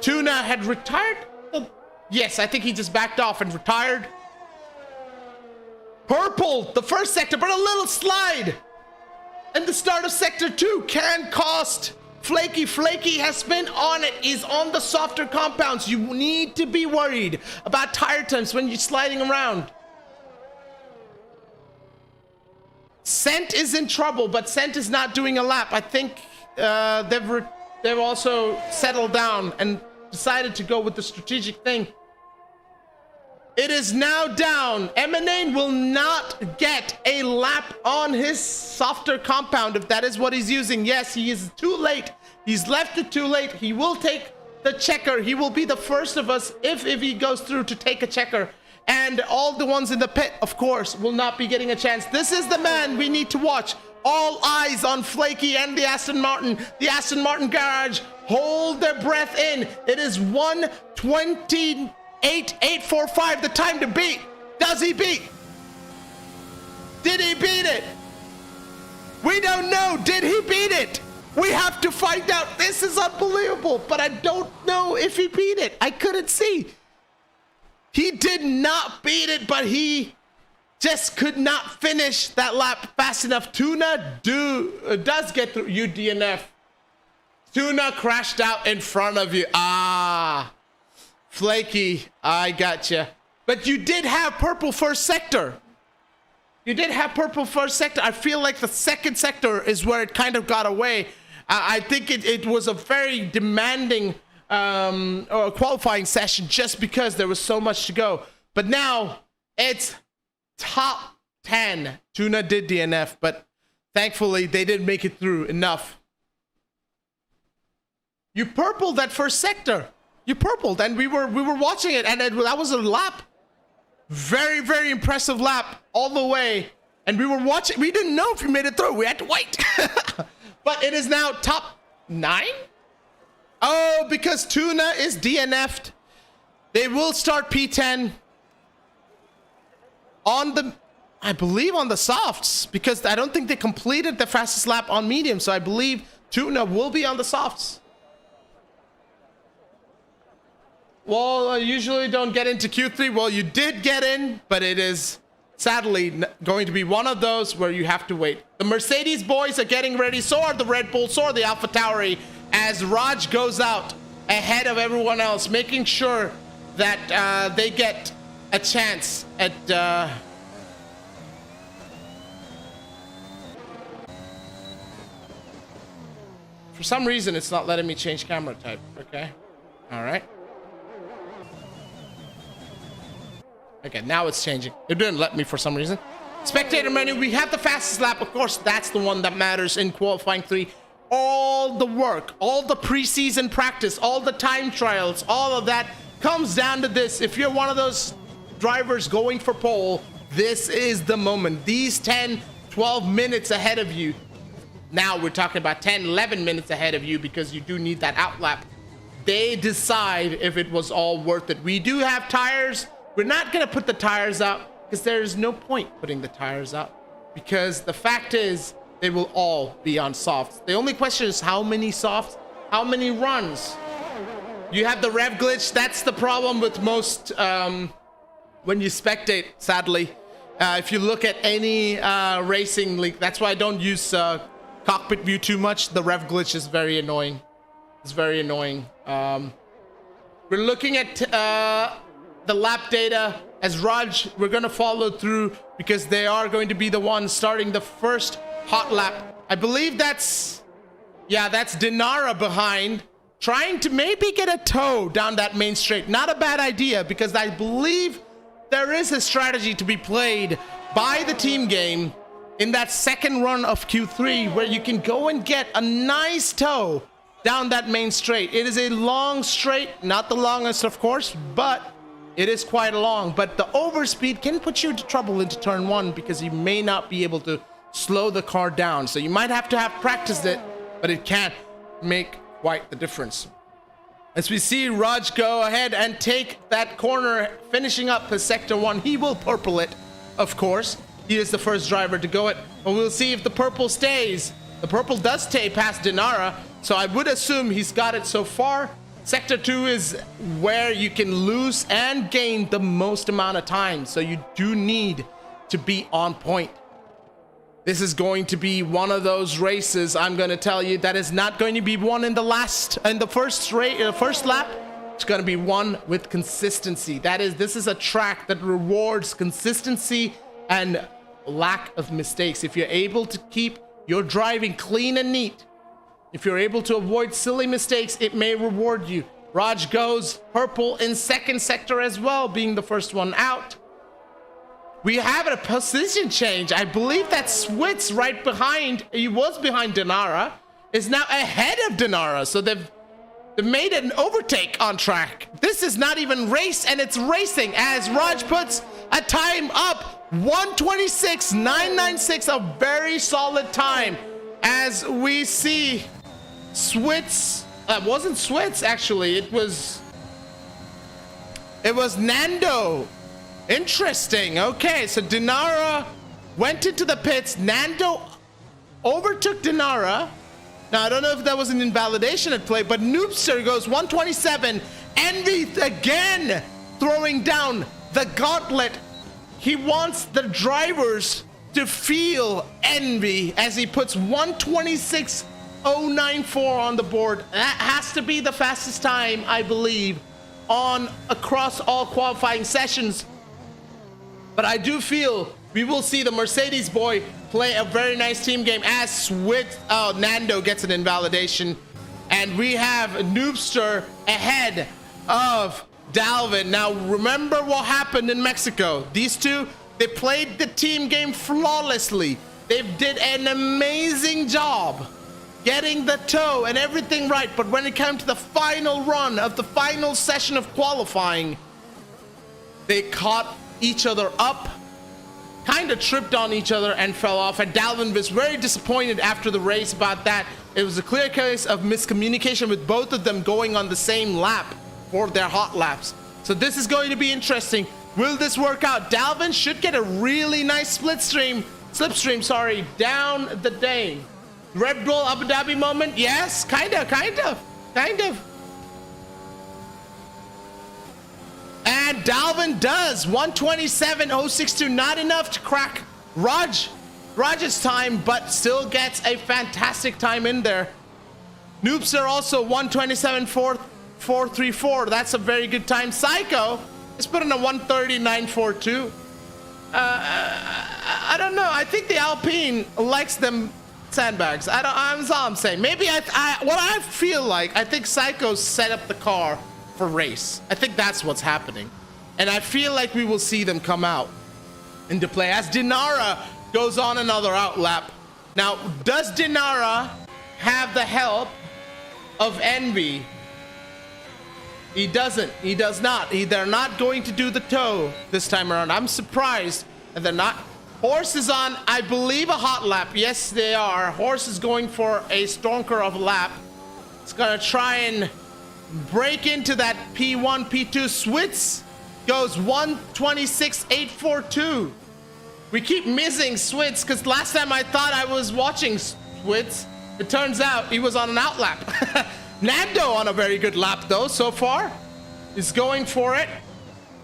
Tuna had retired. Oh, yes, I think he just backed off and retired. Purple, the first sector, but a little slide. And the start of sector 2 can cost Flaky. Flaky has been on it. He's on the softer compounds. You need to be worried about tire times when you're sliding around. Scent is in trouble, but Scent is not doing a lap. I think they've also settled down and decided to go with the strategic thing. It is now down. Eminane will not get a lap on his softer compound if that is what he's using. Yes, he is too late. He's left it too late. He will take the checker. He will be the first of us if he goes through to take a checker. And all the ones in the pit, of course, will not be getting a chance. This is the man we need to watch. All eyes on Flaky and the Aston Martin. The Aston Martin garage. Hold their breath in. It is 1:28.845, the time to beat. Does he beat? Did he beat it? We don't know. Did he beat it? We have to find out. This is unbelievable, but I don't know if he beat it. I couldn't see. He did not beat it, but he just could not finish that lap fast enough. Tuna does get through you, DNF. Tuna crashed out in front of you. Ah, Flaky, I gotcha. But you did have purple first sector. You did have purple first sector. I feel like the second sector is where it kind of got away. I think it was a very demanding qualifying session just because there was so much to go. But now it's top 10. Tuna did DNF, but thankfully they did make it through enough. You purpled that first sector. You purpled, and we were watching it, and that was a lap. Very, very impressive lap all the way. And we were watching. We didn't know if you made it through. We had to wait. But it is now top 9. Oh, because Tuna is DNF'd. They will start P10 on the, I believe, on the softs, because I don't think they completed the fastest lap on medium. So I believe Tuna will be on the softs. Well, I usually don't get into Q3. Well, you did get in, but it is sadly going to be one of those where you have to wait. The Mercedes boys are getting ready. So are the Red Bull. So are the AlphaTauri. As Raj goes out ahead of everyone else, making sure that they get a chance at... For some reason, it's not letting me change camera type. Okay. All right. Okay, now it's changing. It didn't let me for some reason. Spectator menu, we have the fastest lap. Of course, that's the one that matters in qualifying 3. All the work, all the preseason practice, all the time trials, all of that comes down to this. If you're one of those drivers going for pole, this is the moment. These 10, 12 minutes ahead of you. Now we're talking about 10, 11 minutes ahead of you because you do need that outlap. They decide if it was all worth it. We do have tires. We're not going to put the tires out because there is no point putting the tires out, because the fact is they will all be on softs. The only question is how many softs, how many runs. You have the rev glitch. That's the problem with most when you spectate, sadly. If you look at any racing league, that's why I don't use cockpit view too much. The rev glitch is very annoying. It's very annoying. We're looking at the lap data. As Raj, we're going to follow through because they are going to be the ones starting the first hot lap. I believe that's Dinara behind, trying to maybe get a toe down that main straight. Not a bad idea, because I believe there is a strategy to be played by the team game in that second run of Q3 where you can go and get a nice toe down that main straight. It is a long straight, not the longest of course, but it is quite long. But the overspeed can put you into trouble into turn 1 because you may not be able to slow the car down. So you might have to have practiced it, but it can't make quite the difference. As we see Raj go ahead and take that corner, finishing up his sector 1, he will purple it, of course. He is the first driver to go it, but we'll see if the purple stays. The purple does stay past Dinara, so I would assume he's got it so far. Sector 2 is where you can lose and gain the most amount of time, so you do need to be on point. This is going to be one of those races, I'm going to tell you, that is not going to be won in the first lap. It's going to be won with consistency. This is a track that rewards consistency and lack of mistakes. If you're able to keep your driving clean and neat, if you're able to avoid silly mistakes, it may reward you. Raj goes purple in second sector as well, being the first one out. We have a position change. I believe that Switz right behind, he was behind Dinara, is now ahead of Dinara. So they've made an overtake on track. This is not even race, and it's racing as Raj puts a time up. 1:26.996, a very solid time. As we see Switz, wasn't Switz actually, it was Nando. Interesting. Okay, so Dinara went into the pits. Nando overtook Dinara. Now, I don't know if that was an invalidation at play, but Noobster goes 127. Envy again throwing down the gauntlet. He wants the drivers to feel envy as he puts 126.094 on the board. That has to be the fastest time, I believe, across all qualifying sessions. But I do feel we will see the Mercedes boy play a very nice team game as Nando gets an invalidation. And we have Noobster ahead of Dalvin. Now, remember what happened in Mexico. These two, they played the team game flawlessly. They did an amazing job getting the toe and everything right. But when it came to the final run of the final session of qualifying, they caught each other up, kind of tripped on each other and fell off. And Dalvin was very disappointed after the race about that. It was a clear case of miscommunication with both of them going on the same lap for their hot laps. So this is going to be interesting. Will this work out? Dalvin should get a really nice slipstream, down the day. Red Bull Abu Dhabi moment? Yes, kind of. And Dalvin does 127.062, not enough to crack Raj's time, but still gets a fantastic time in there. Noobs are also 127.434. That's a very good time. Psycho is putting a 130.942. I don't know. I think the Alpine likes them sandbags. That's all I'm saying. Maybe what I feel like, I think Psycho set up the car for race. I think that's what's happening. And I feel like we will see them come out into play as Dinara goes on another out lap. Now, does Dinara have the help of Envy? He doesn't. He does not. They're not going to do the toe this time around. I'm surprised that they're not. Horse is on, I believe, a hot lap. Yes, they are. Horse is going for a stonker of a lap. It's going to try and break into that P1, P2. Switz goes 126.842. We keep missing Switz because last time I thought I was watching Switz. It turns out he was on an out lap. Nando on a very good lap though so far. He's going for it.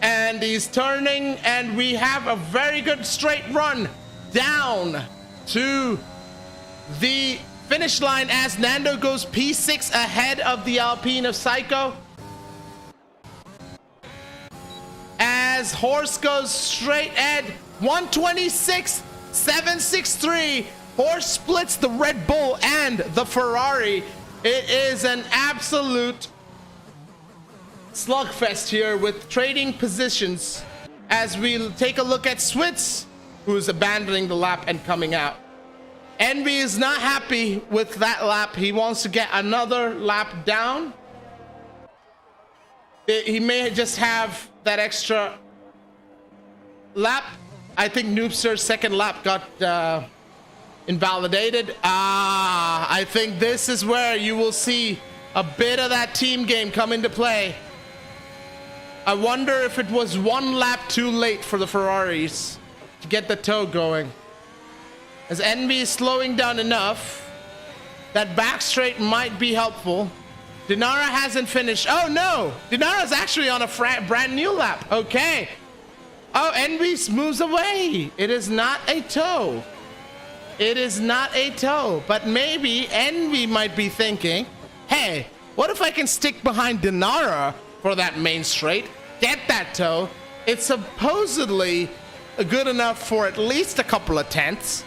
And he's turning, and we have a very good straight run down to the finish line as Nando goes P6 ahead of the Alpine of Psycho. As Horse goes straight ahead, 126.763. Horse splits the Red Bull and the Ferrari. It is an absolute slugfest here with trading positions as we take a look at Switz, who's abandoning the lap and coming out. Envy is not happy with that lap. He wants to get another lap down. He may just have that extra lap. I think Noobster's second lap got invalidated. I think this is where you will see a bit of that team game come into play. I wonder if it was one lap too late for the Ferraris to get the tow going. As Envy is slowing down enough, that back straight might be helpful. Dinara hasn't finished. Oh no, Dinara's actually on a brand new lap. Okay. Oh, Envy moves away. It is not a tow. It is not a tow, but maybe Envy might be thinking, hey, what if I can stick behind Dinara for that main straight, get that tow? It's supposedly good enough for at least a couple of tenths.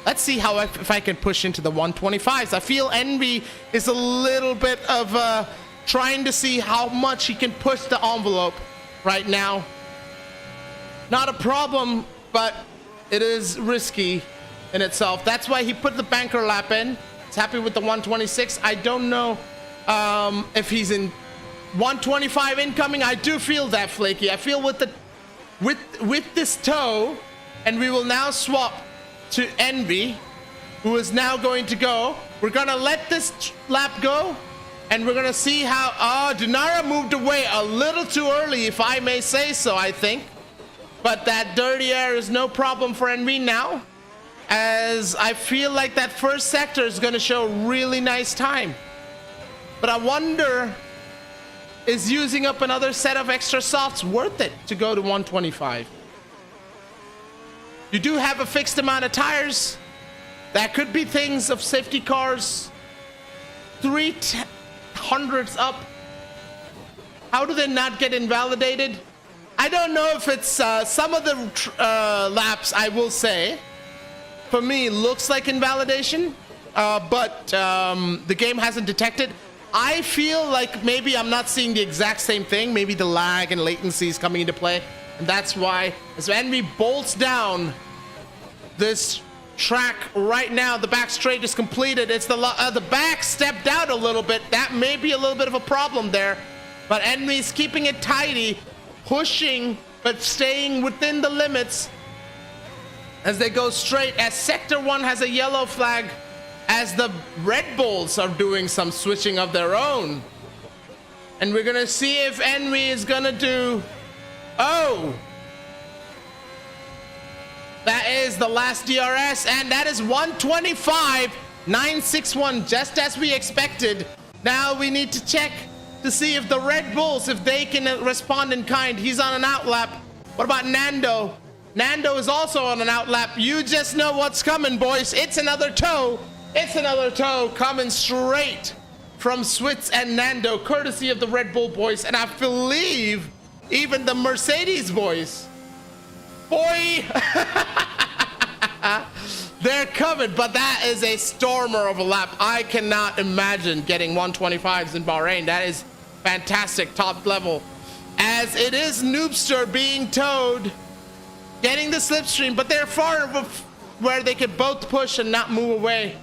Let's see how if I can push into the 125s. I feel Envy is a little bit of trying to see how much he can push the envelope right now. Not a problem, but it is risky in itself. That's why he put the banker lap in. He's happy with the 126. I don't know if he's in 125 incoming. I do feel that, Flaky. I feel with this tow, and we will now swap to Envy, who is now going to go. We're gonna let this lap go, and we're gonna see how Dinara moved away a little too early, if I may say so, I think. But that dirty air is no problem for Envy now, as I feel like that first sector is gonna show really nice time. But I wonder, is using up another set of extra softs worth it to go to 125? You do have a fixed amount of tires. That could be things of safety cars. 300s up. How do they not get invalidated? I don't know if it's some of the laps, I will say, for me, looks like invalidation, but the game hasn't detected. I feel like maybe I'm not seeing the exact same thing. Maybe the lag and latency is coming into play. And that's why, as Envy bolts down this track right now, the back straight is completed. It's the back stepped out a little bit. That may be a little bit of a problem there. But Envy's keeping it tidy, pushing, but staying within the limits as they go straight. As Sector 1 has a yellow flag, as the Red Bulls are doing some switching of their own. And we're gonna see if Envy is gonna do... Oh! That is the last DRS, and that is 125.961, just as we expected. Now we need to check to see if the Red Bulls, if they can respond in kind. He's on an outlap. What about Nando? Nando is also on an outlap. You just know what's coming, boys. It's another tow. It's another tow coming straight from Switz and Nando, courtesy of the Red Bull boys, and I believe even the Mercedes boys. Boy, they're coming, but that is a stormer of a lap. I cannot imagine getting 125s in Bahrain. That is fantastic, top level. As it is Noobster being towed, getting the slipstream, but they're far enough where they could both push and not move away.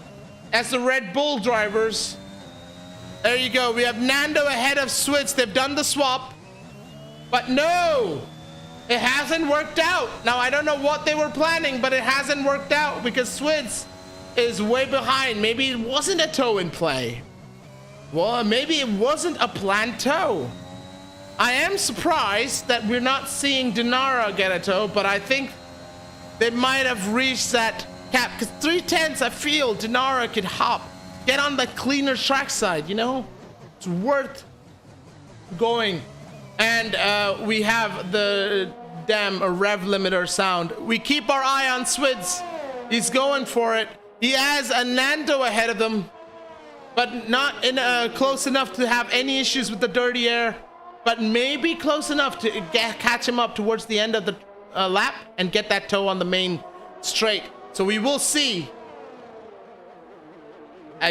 As the Red Bull drivers, there you go. We have Nando ahead of Switz. They've done the swap, but no, it hasn't worked out. Now, I don't know what they were planning, but it hasn't worked out because Switz is way behind. Maybe it wasn't a tow in play. Well, maybe it wasn't a planned tow. I am surprised that we're not seeing Dinara get a tow, but I think they might have reached that cap, because 3/10, I feel Dinara could hop, get on the cleaner track side, you know? It's worth going. And we have the damn rev limiter sound. We keep our eye on Switz. He's going for it. He has a Nando ahead of them, but not in close enough to have any issues with the dirty air, but maybe close enough to catch him up towards the end of the lap and get that toe on the main straight. So we will see.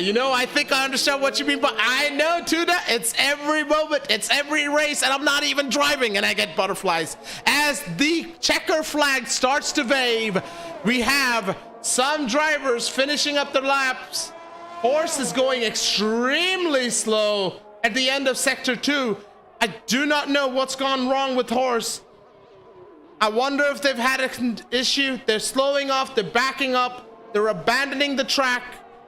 You know, I think I understand what you mean, but I know, Tuna, it's every moment, it's every race, and I'm not even driving, and I get butterflies. As the checker flag starts to wave, we have some drivers finishing up their laps. Horse is going extremely slow at the end of Sector 2. I do not know what's gone wrong with Horse. I wonder if they've had an issue. They're slowing off, they're backing up, they're abandoning the track.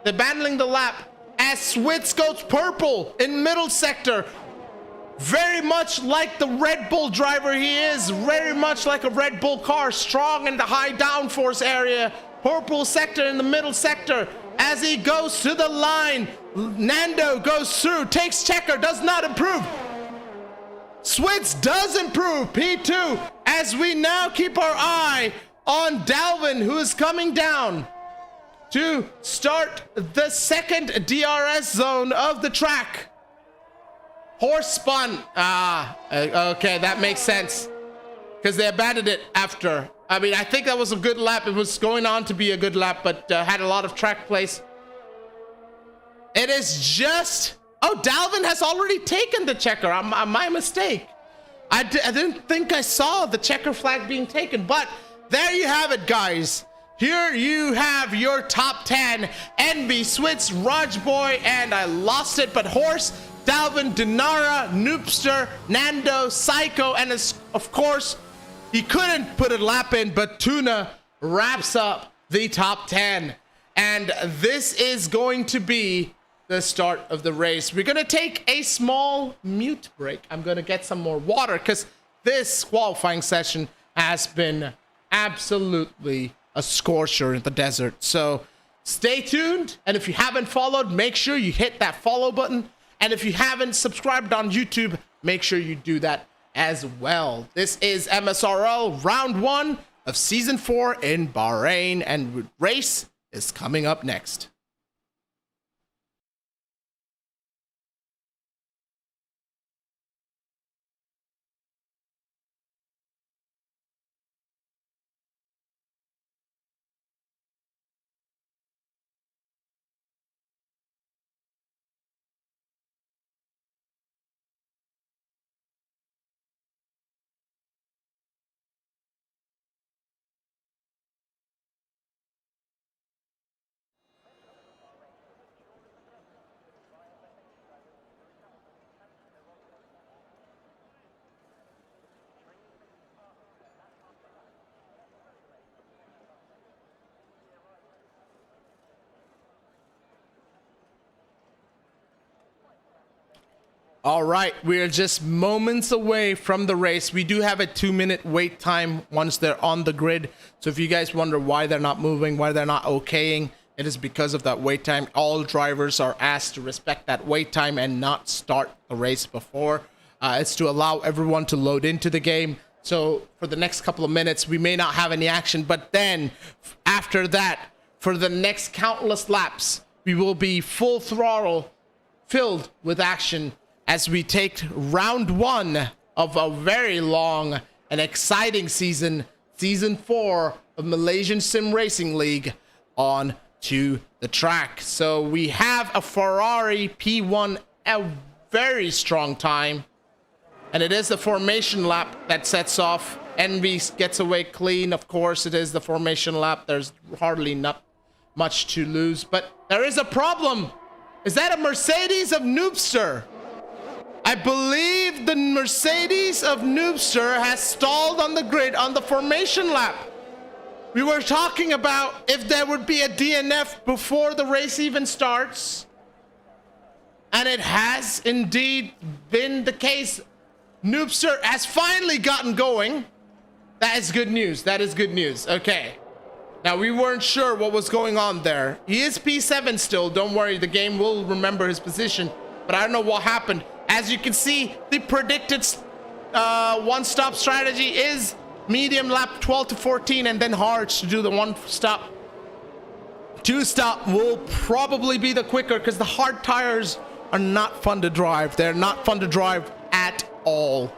They're abandoning the lap as Switz goes purple in middle sector. Very much like the Red Bull driver he is. Very much like a Red Bull car. Strong in the high downforce area. Purple sector in the middle sector. As he goes to the line, Nando goes through, takes checker, does not improve. Switz does improve, P2. As we now keep our eye on Dalvin, who is coming down to start the second DRS zone of the track. Horse spun. Okay, that makes sense. Because they abandoned it after. I mean, I think that was a good lap. It was going on to be a good lap, but had a lot of track place. It is just... Oh, Dalvin has already taken the checker. My mistake. I didn't think I saw the checker flag being taken, but there you have it, guys. Here you have your top 10. Envy, Switz, Rajboy, and I lost it, but Horse, Dalvin, Dinara, Noobster, Nando, Psycho, and of course, he couldn't put a lap in, but Tuna wraps up the top 10. And this is going to be the start of the race. We're going to take a small mute break. I'm going to get some more water because this qualifying session has been absolutely a scorcher in the desert. So stay tuned, and if you haven't followed, make sure you hit that follow button, and if you haven't subscribed on YouTube, make sure you do that as well. This is MSRL round 1 of season 4 in Bahrain, and race is coming up next. All right, we're just moments away from the race. We do have a 2-minute wait time once they're on the grid. So if you guys wonder why they're not moving, why they're not okaying, it is because of that wait time. All drivers are asked to respect that wait time and not start the race before. It's to allow everyone to load into the game. So for the next couple of minutes, we may not have any action, but then after that, for the next countless laps, we will be full throttle, filled with action as we take round 1 of a very long and exciting season, season 4 of Malaysian Sim Racing League, on to the track. So we have a Ferrari P1, a very strong time, and it is the formation lap that sets off. Envy gets away clean. Of course, it is the formation lap. There's hardly not much to lose, but there is a problem. Is that a Mercedes of Noobster? I believe the Mercedes of Noobster has stalled on the grid on the formation lap. We were talking about if there would be a DNF before the race even starts. And it has indeed been the case. Noobster has finally gotten going. That is good news. That is good news. Okay. Now, we weren't sure what was going on there. He is P7 still. Don't worry. The game will remember his position. But I don't know what happened. As you can see, the predicted one-stop strategy is medium lap 12 to 14 and then hards to do the one-stop. Two-stop will probably be the quicker because the hard tires are not fun to drive. They're not fun to drive at all.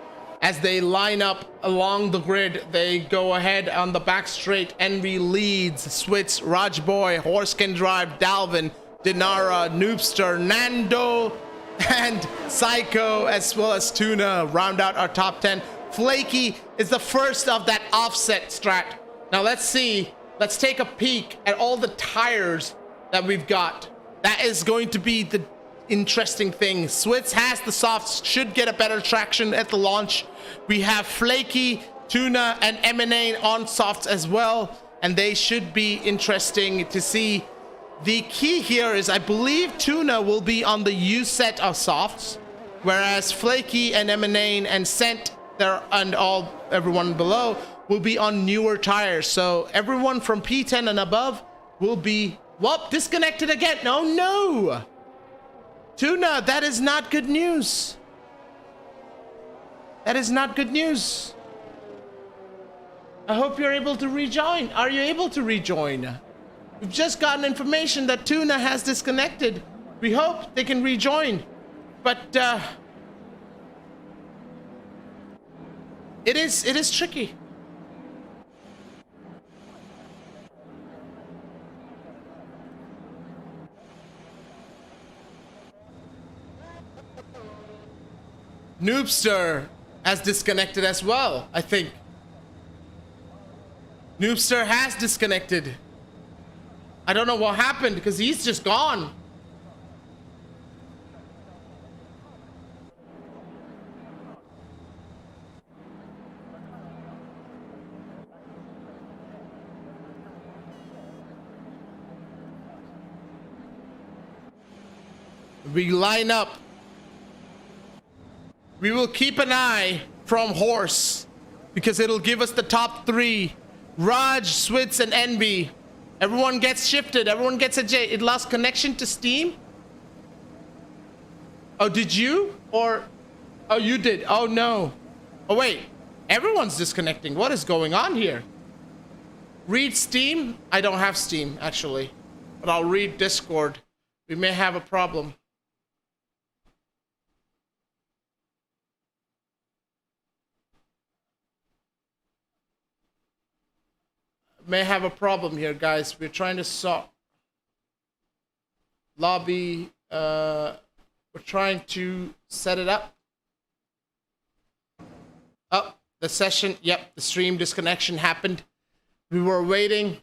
as they line up along the grid. They go ahead on the back straight. Envy leads. Switz, Rajboy, Horse Can Drive, Dalvin, Dinara, Noobster, Nando, and Psycho, as well as Tuna, round out our top 10. Flaky is the first of that offset strat. Now let's see. Let's take a peek at all the tires that we've got. That is going to be the interesting thing. Switz has the softs, should get a better traction at the launch. We have Flaky, Tuna, and M&A on softs as well, and they should be interesting to see. The key here is I believe Tuna will be on the U set of softs, whereas Flaky and M&A and Scent there and everyone below will be on newer tires. So everyone from P10 and above will be disconnected again. No. Tuna, that is not good news. That is not good news. I hope you're able to rejoin. Are you able to rejoin? We've just gotten information that Tuna has disconnected. We hope they can rejoin. But it is tricky. Noobster has disconnected as well, I think. Noobster has disconnected. I don't know what happened because he's just gone. We line up. We will keep an eye from Horse because it'll give us the top 3. Raj, Switz, and Envy. Everyone gets shifted. Everyone gets a J. It lost connection to Steam. Oh, did you? Or, oh, you did. Oh, no. Oh, wait. Everyone's disconnecting. What is going on here? Read Steam. I don't have Steam, actually. But I'll read Discord. We may have a problem. May have a problem here, guys. We're trying to solve lobby. We're trying to set it up. Oh, the session. Yep, the stream disconnection happened. We were waiting.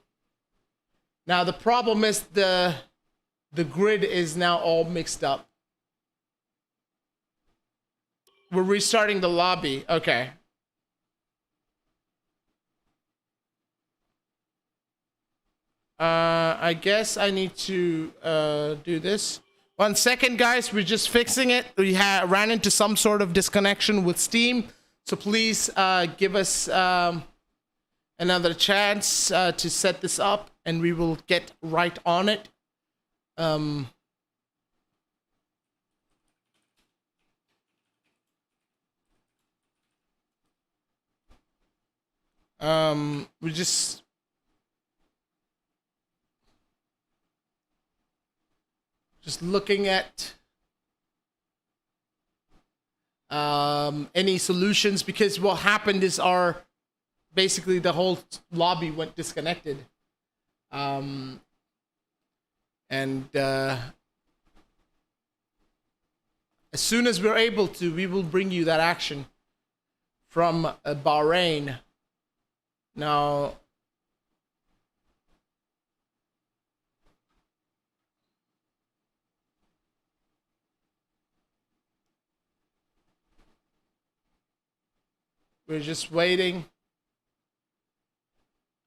Now the problem is the grid is now all mixed up. We're restarting the lobby. Okay. I guess I need to do this. 1 second, guys. We're just fixing it. We ran into some sort of disconnection with Steam. So please give us another chance to set this up, and we will get right on it. We just looking at any solutions, because what happened is basically the whole lobby went disconnected. And as soon as we're able to, we will bring you that action from Bahrain. Now, we're just waiting.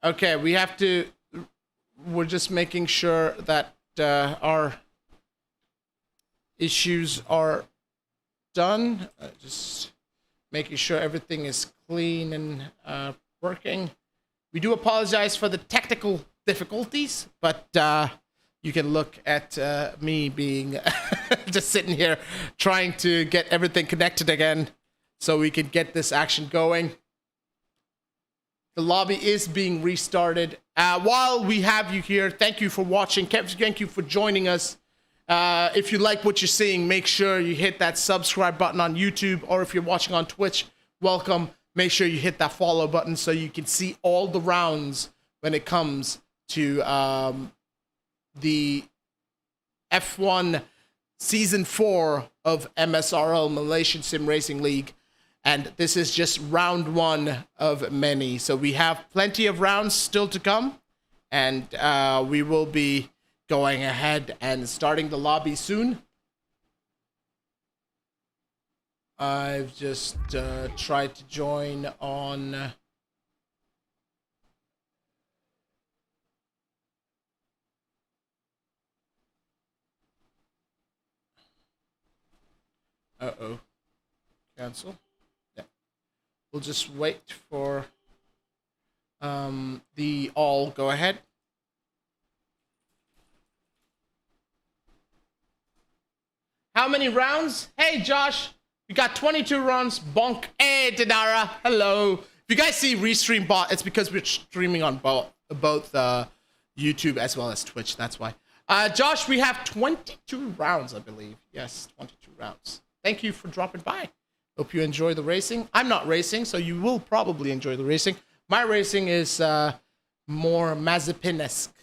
Okay, we're just making sure that our issues are done. Just making sure everything is clean and working. We do apologize for the technical difficulties, but you can look at me being just sitting here trying to get everything connected again so we can get this action going. The lobby is being restarted. While we have you here, thank you for watching. Thank you for joining us. If you like what you're seeing, make sure you hit that subscribe button on YouTube, or if you're watching on Twitch, welcome. Make sure you hit that follow button so you can see all the rounds when it comes to the F1 Season 4 of MSRL, Malaysian Sim Racing League. And this is just round 1 of many. So we have plenty of rounds still to come. And we will be going ahead and starting the lobby soon. I've just tried to join on... Uh-oh. Cancel. Yeah. We'll just wait for the all go ahead. How many rounds? Hey, Josh. We got 22 rounds. Bonk. Hey, Dinara. Hello. If you guys see Restream Bot, it's because we're streaming on both YouTube as well as Twitch. That's why. Josh, we have 22 rounds, I believe. Yes, 22 rounds. Thank you for dropping by. Hope you enjoy the racing. I'm not racing, so you will probably enjoy the racing. My racing is more Mazepin-esque,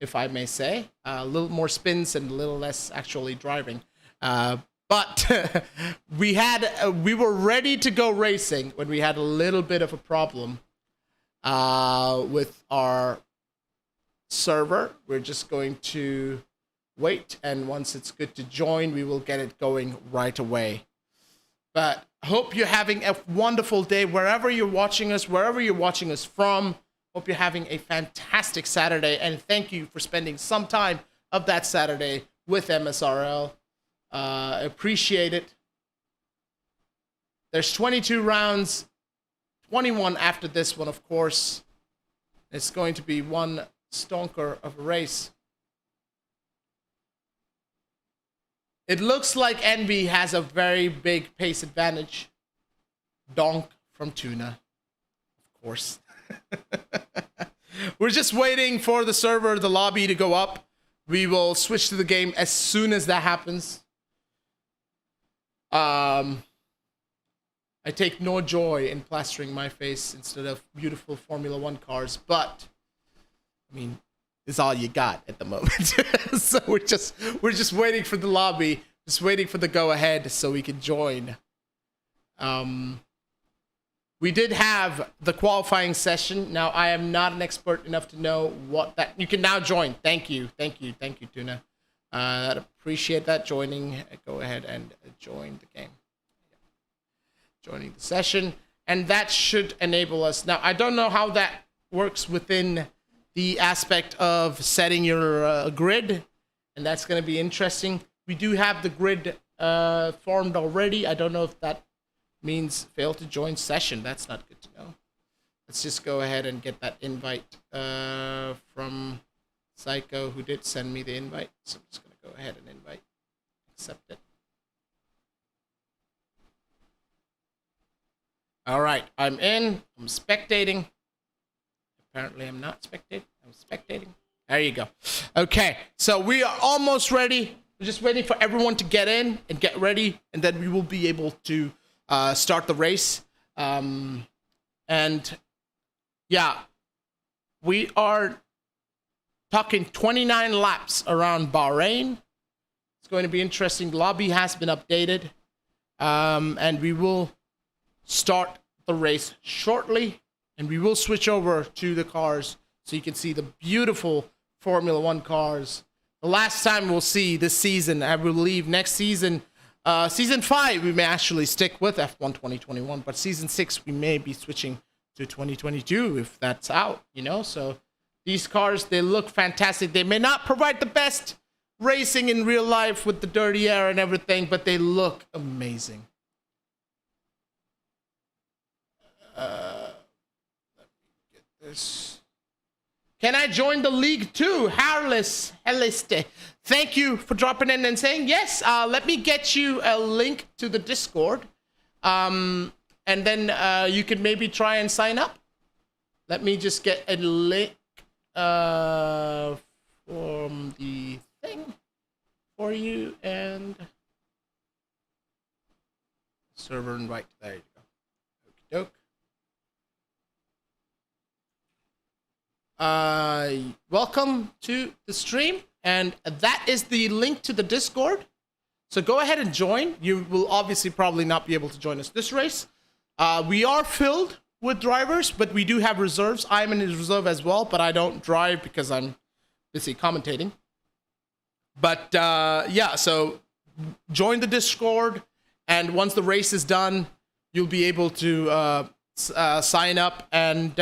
if I may say. A little more spins and a little less actually driving. But we were ready to go racing when we had a little bit of a problem with our server. We're just going to wait, and once it's good to join, we will get it going right away. But hope you're having a wonderful day wherever you're watching us, wherever you're watching us from. Hope you're having a fantastic Saturday, and thank you for spending some time of that Saturday with MSRL. Appreciate it. There's 22 rounds, 21 after this one, of course. It's going to be one stonker of a race. It looks like Envy has a very big pace advantage. Donk from Tuna, of course. We're just waiting for the server, the lobby to go up. We will switch to the game as soon as that happens. I take no joy in plastering my face instead of beautiful Formula 1 cars, but I mean, it's all you got at the moment. So we're just waiting for the lobby, just waiting for the go ahead so we can join. We did have the qualifying session. Now I am not an expert enough to know what that. You can now join. Thank you, Tuna. I'd appreciate that joining. Go ahead and join the game. Joining the session, and that should enable us. Now I don't know how that works within the aspect of setting your grid, and that's going to be interesting. We do have the grid formed already. I don't know if that means fail to join session. That's not good to know. Let's just go ahead and get that invite from Psycho, who did send me the invite. So I'm just going to go ahead and invite, accept it. All right, I'm in. I'm spectating. Apparently, I'm not spectating. I'm spectating. There you go. Okay, so we are almost ready. We're just waiting for everyone to get in and get ready, and then we will be able to start the race. And yeah, we are talking 29 laps around Bahrain. It's going to be interesting. The lobby has been updated, and we will start the race shortly, and we will switch over to the cars so you can see the beautiful Formula 1 cars. The last time we'll see this season, I believe next season, season 5, we may actually stick with F1 2021, but season 6, we may be switching to 2022 if that's out, you know? So these cars, they look fantastic. They may not provide the best racing in real life with the dirty air and everything, but they look amazing. Let me get this. Can I join the league too? Hairless, Heliste. Thank you for dropping in and saying yes. Let me get you a link to the Discord. And then you can maybe try and sign up. Let me just get a link from the thing for you, and server invite. There you go. doke. Welcome to the stream, and that is the link to the Discord. So go ahead and join. You will obviously probably not be able to join us this race. We are filled with drivers, but we do have reserves. I'm in his reserve as well, but I don't drive because I'm busy commentating. But yeah, so join the Discord, and once the race is done, you'll be able to sign up, and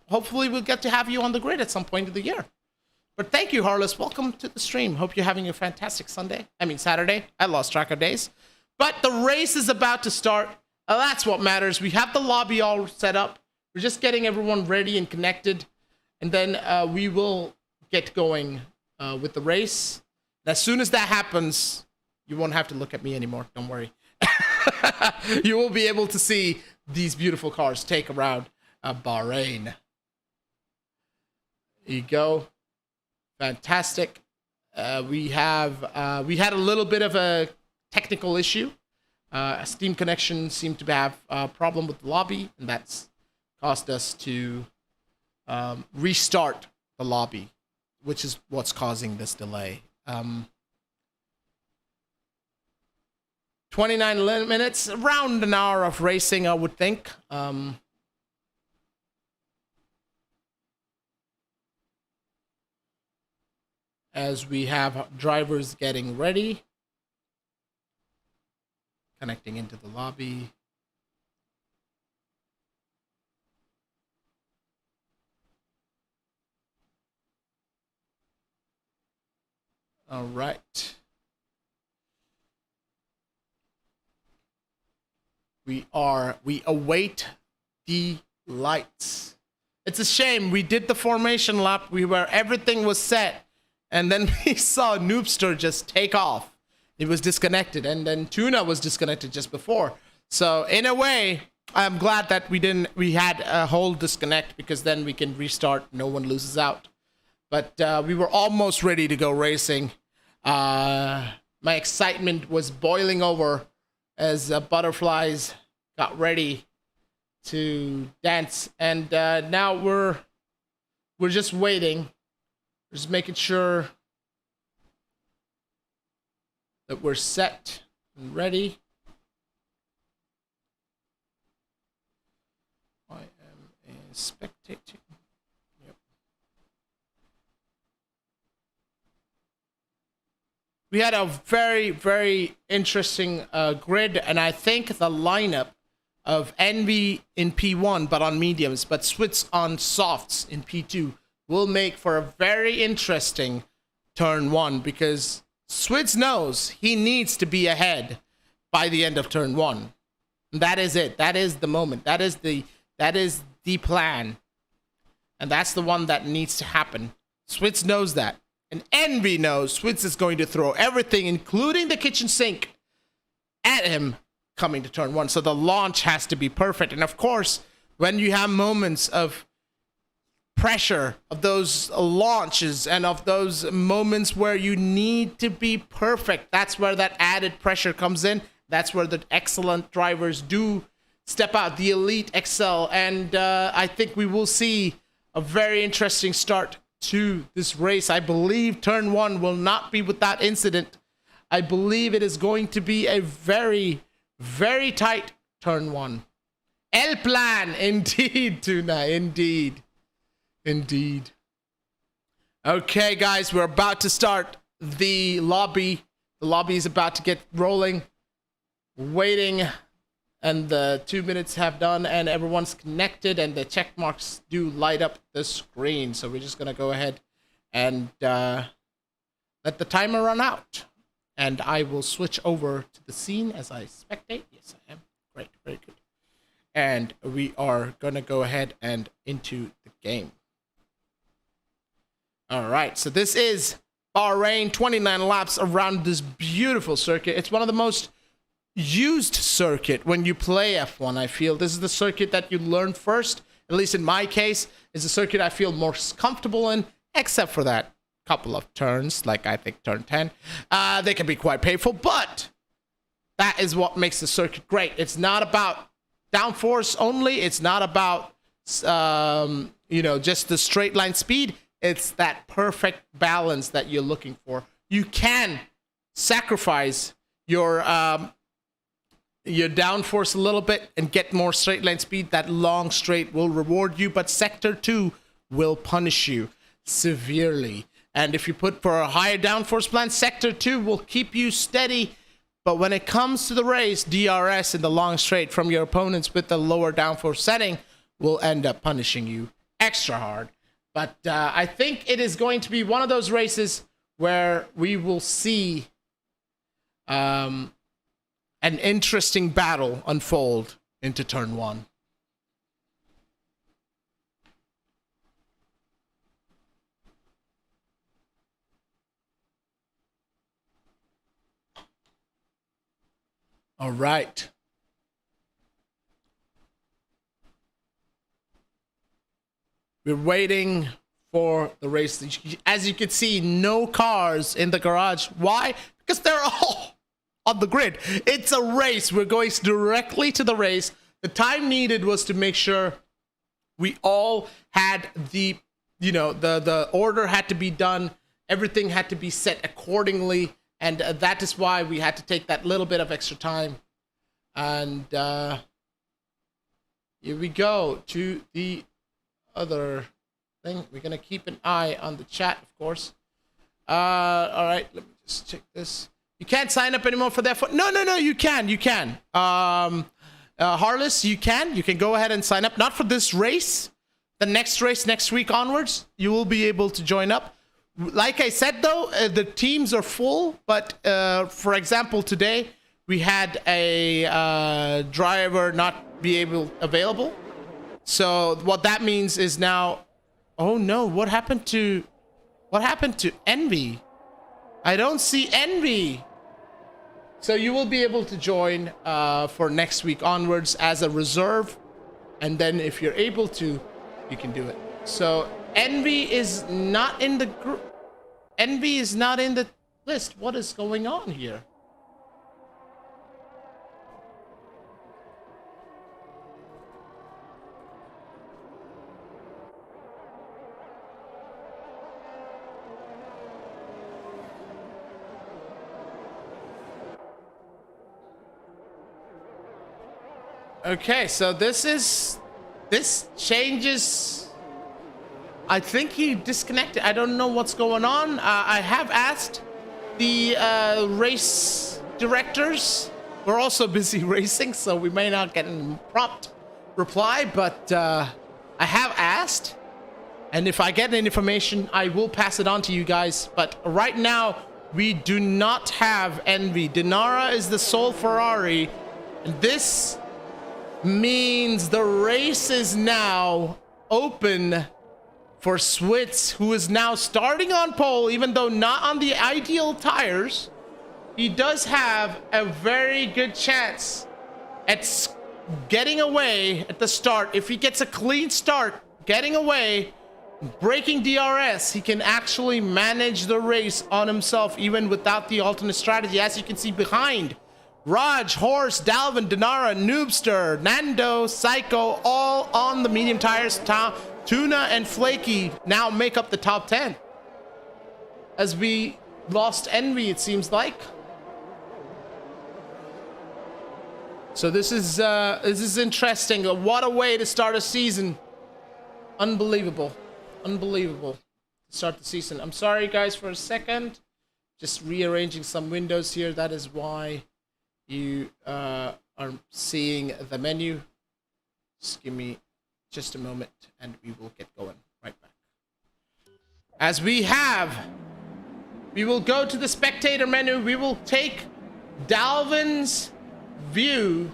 hopefully we'll get to have you on the grid at some point of the year. But thank you, Harless. Welcome to the stream. Hope you're having a fantastic Saturday. I lost track of days. But the race is about to start. That's what matters. We have the lobby all set up. We're just getting everyone ready and connected. And then we will get going with the race. And as soon as that happens, you won't have to look at me anymore. Don't worry. You will be able to see these beautiful cars take around Bahrain. There you go. Fantastic. We had a little bit of a technical issue. A Steam connection seemed to have a problem with the lobby, and that's caused us to restart the lobby, which is what's causing this delay. 29 minutes, around an hour of racing, I would think. As we have drivers getting ready, connecting into the lobby. All right. We await the lights. It's a shame we did the formation lap where everything was set, and then we saw Noobster just take off. It was disconnected, and then Tuna was disconnected just before. So in a way, I'm glad that we had a whole disconnect, because then we can restart. No one loses out. But we were almost ready to go racing. My excitement was boiling over as butterflies got ready to dance, and now we're just waiting. We're just making sure that we're set and ready. I am spectating. Yep. We had a very, very interesting grid, and I think the lineup of Envy in P1, but on mediums, but Switz on softs in P2 will make for a very interesting turn one, because Switz knows he needs to be ahead by the end of turn one. And that is it. That is the moment. That is the plan. And that's the one that needs to happen. Switz knows that. And Envy knows Switz is going to throw everything, including the kitchen sink, at him coming to turn one. So the launch has to be perfect. And of course, when you have moments of pressure, of those launches, and of those moments where you need to be perfect, that's where that added pressure comes in. That's where the excellent drivers do step out, the elite excel. And I think we will see a very interesting start to this race. I believe turn one will not be without incident. I believe it is going to be a very, very tight turn one. El plan, indeed, Tuna, indeed. Indeed. Okay, guys, we're about to start the lobby. The lobby is about to get rolling. Waiting, and the 2 minutes have done, and everyone's connected, and the check marks do light up the screen. So we're just gonna go ahead and let the timer run out, and I will switch over to the scene as I spectate. Yes, I am. Great, very good. And we are gonna go ahead and into the game. All right, so this is Bahrain, 29 laps around this beautiful circuit. It's one of the most used circuit when you play F1, I feel. This is the circuit that you learn first, at least in my case, is the circuit I feel most comfortable in, except for that couple of turns, like I think turn 10. They can be quite painful, but that is what makes the circuit great. It's not about downforce only. It's not about, just the straight line speed. It's that perfect balance that you're looking for. You can sacrifice your downforce a little bit and get more straight line speed. That long straight will reward you, but Sector 2 will punish you severely. And if you put for a higher downforce plan, Sector 2 will keep you steady. But when it comes to the race, DRS in the long straight from your opponents with the lower downforce setting will end up punishing you extra hard. But I think it is going to be one of those races where we will see an interesting battle unfold into turn 1. All right. We're waiting for the race. As you can see, no cars in the garage. Why? Because they're all on the grid. It's a race. We're going directly to the race. The time needed was to make sure we all had the order had to be done. Everything had to be set accordingly. And that is why we had to take that little bit of extra time. And here we go to the other thing. We're going to keep an eye on the chat, of course. All right, let me just check this. You can't sign up anymore for that. No, you can. You can. Harless, you can. You can go ahead and sign up. Not for this race. The next race, next week onwards, you will be able to join up. Like I said, though, the teams are full. But for example, today we had a driver not be available. So what that means is now, oh no, what happened to Envy? I don't see Envy. So you will be able to join for next week onwards as a reserve, and then if you're able to, you can do it. So Envy is not in the group. Envy is not in the list. What is going on here? Okay, so this changes. I think he disconnected. I don't know what's going on. I have asked the race directors. We're also busy racing, so we may not get a prompt reply, but I have asked. And if I get any information, I will pass it on to you guys. But right now, we do not have Envy. Dinara is the sole Ferrari. And this means the race is now open for Switz, who is now starting on pole, even though not on the ideal tires. He does have a very good chance at getting away at the start. If he gets a clean start, getting away, breaking DRS, he can actually manage the race on himself, even without the alternate strategy. As you can see behind, Raj, Horse, Dalvin, Dinara, Noobster, Nando, Psycho, all on the medium tires. Tuna and Flaky now make up the top 10. As we lost Envy, it seems like. So this is interesting. What a way to start a season. Unbelievable. Unbelievable to start the season. I'm sorry, guys, for a second. Just rearranging some windows here. That is why you are seeing the menu. Just give me just a moment and we will get going right back. As we will go to the spectator menu. We will take Dalvin's view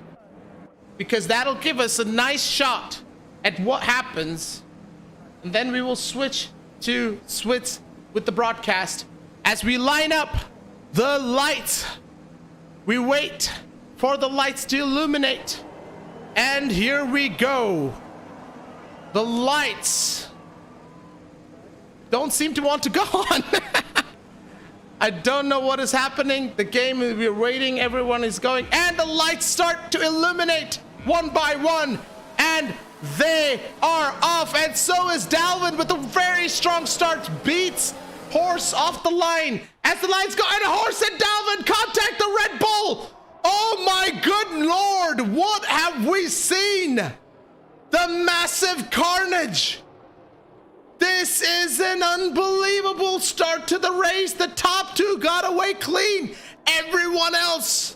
because that'll give us a nice shot at what happens, and then we will switch to Switz with the broadcast as we line up the lights. We wait for the lights to illuminate, and here we go. The lights don't seem to want to go on. I don't know what is happening. The game, we're waiting, everyone is going, and the lights start to illuminate. one by one, and they are off. And so is Dalvin with a very strong start. Beats Horse off the line as the lines go, and Horse and Dalvin contact the Red Bull. Oh my good lord, what have we seen? The massive carnage. This is an unbelievable start to the race. The top two got away clean. Everyone else,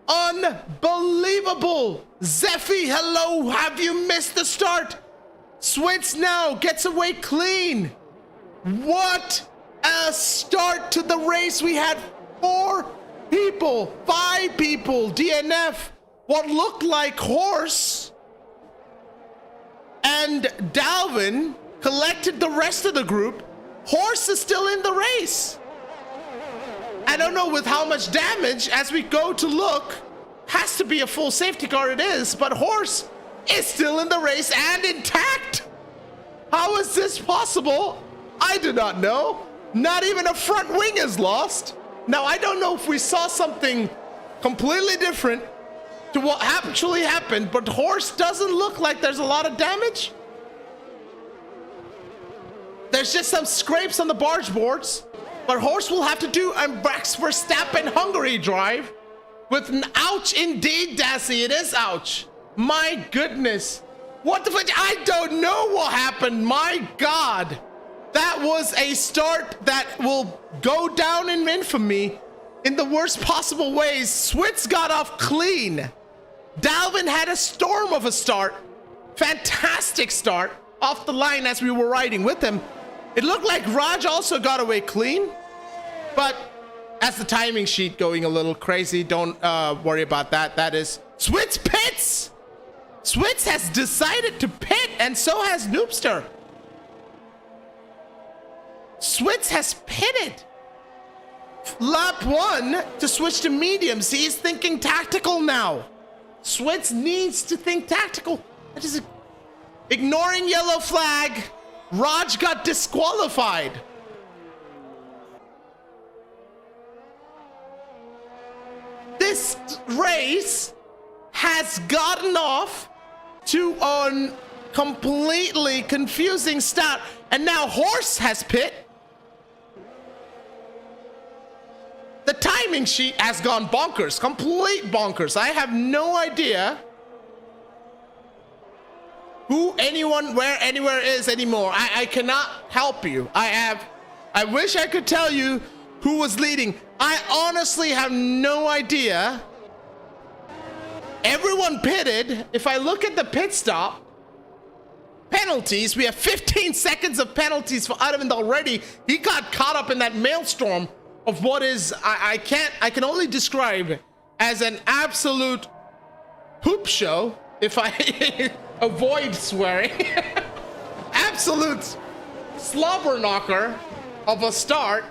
unbelievable. Zeffy, hello, have you missed the start? Switz now gets away clean. What a start to the race. We had 5 people, DNF, what looked like Horse and Dalvin collected the rest of the group. Horse is still in the race. I don't know with how much damage. As we go to look, has to be a full safety car, it is, but Horse is still in the race and intact. How is this possible? I do not know. Not even a front wing is lost. Now, I don't know if we saw something completely different to what actually happened, but Horse doesn't look like there's a lot of damage. There's just some scrapes on the barge boards, but Horse will have to do a Max Verstappen Hungary drive with an ouch indeed, Dassy. It is ouch. My goodness. What the fuck? I don't know what happened. My God. That was a start that will go down in infamy in the worst possible ways. Switz got off clean. Dalvin had a storm of a start. Fantastic start off the line as we were riding with him. It looked like Raj also got away clean, but as the timing sheet going a little crazy, don't worry about that. That is Switz pits. Switz has decided to pit, and so has Noobster. Switz has pitted. Lap 1 to switch to mediums. He's thinking tactical now. Switz needs to think tactical. That is ignoring yellow flag. Raj got disqualified. This race has gotten off to a completely confusing start, and now Horse has pit. The timing sheet has gone bonkers, complete bonkers. I have no idea who anyone, where anywhere is anymore. I cannot help you. I wish I could tell you who was leading. I honestly have no idea. Everyone pitted. If I look at the pit stop, penalties, we have 15 seconds of penalties for Aravind already. He got caught up in that maelstrom of what is, I can only describe as an absolute poop show, if I avoid swearing. Absolute slobber knocker of a start.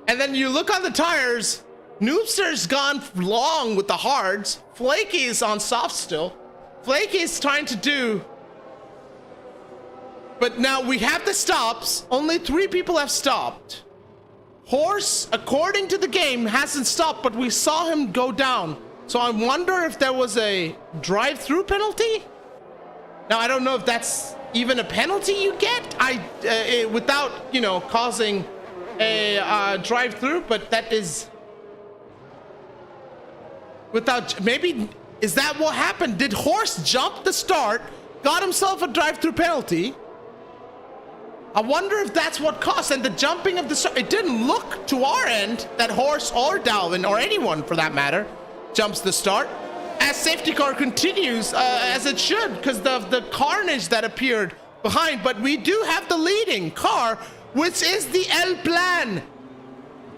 And then you look on the tires, Noobster's gone long with the hards. Flaky is on soft still. Flaky is trying to do, but now we have the stops. Only 3 people have stopped. Horse, according to the game, hasn't stopped, but we saw him go down. So I wonder if there was a drive-through penalty. Now, I don't know if that's even a penalty you get without, you know, causing a drive-through, but that is without, maybe, is that what happened? Did Horse jump the start, got himself a drive-through penalty? I wonder if that's what cost, and the jumping of the start, it didn't look to our end that Horse or Dalvin, or anyone for that matter, jumps the start. As safety car continues, as it should, because of the carnage that appeared behind. But we do have the leading car, which is the El Plan,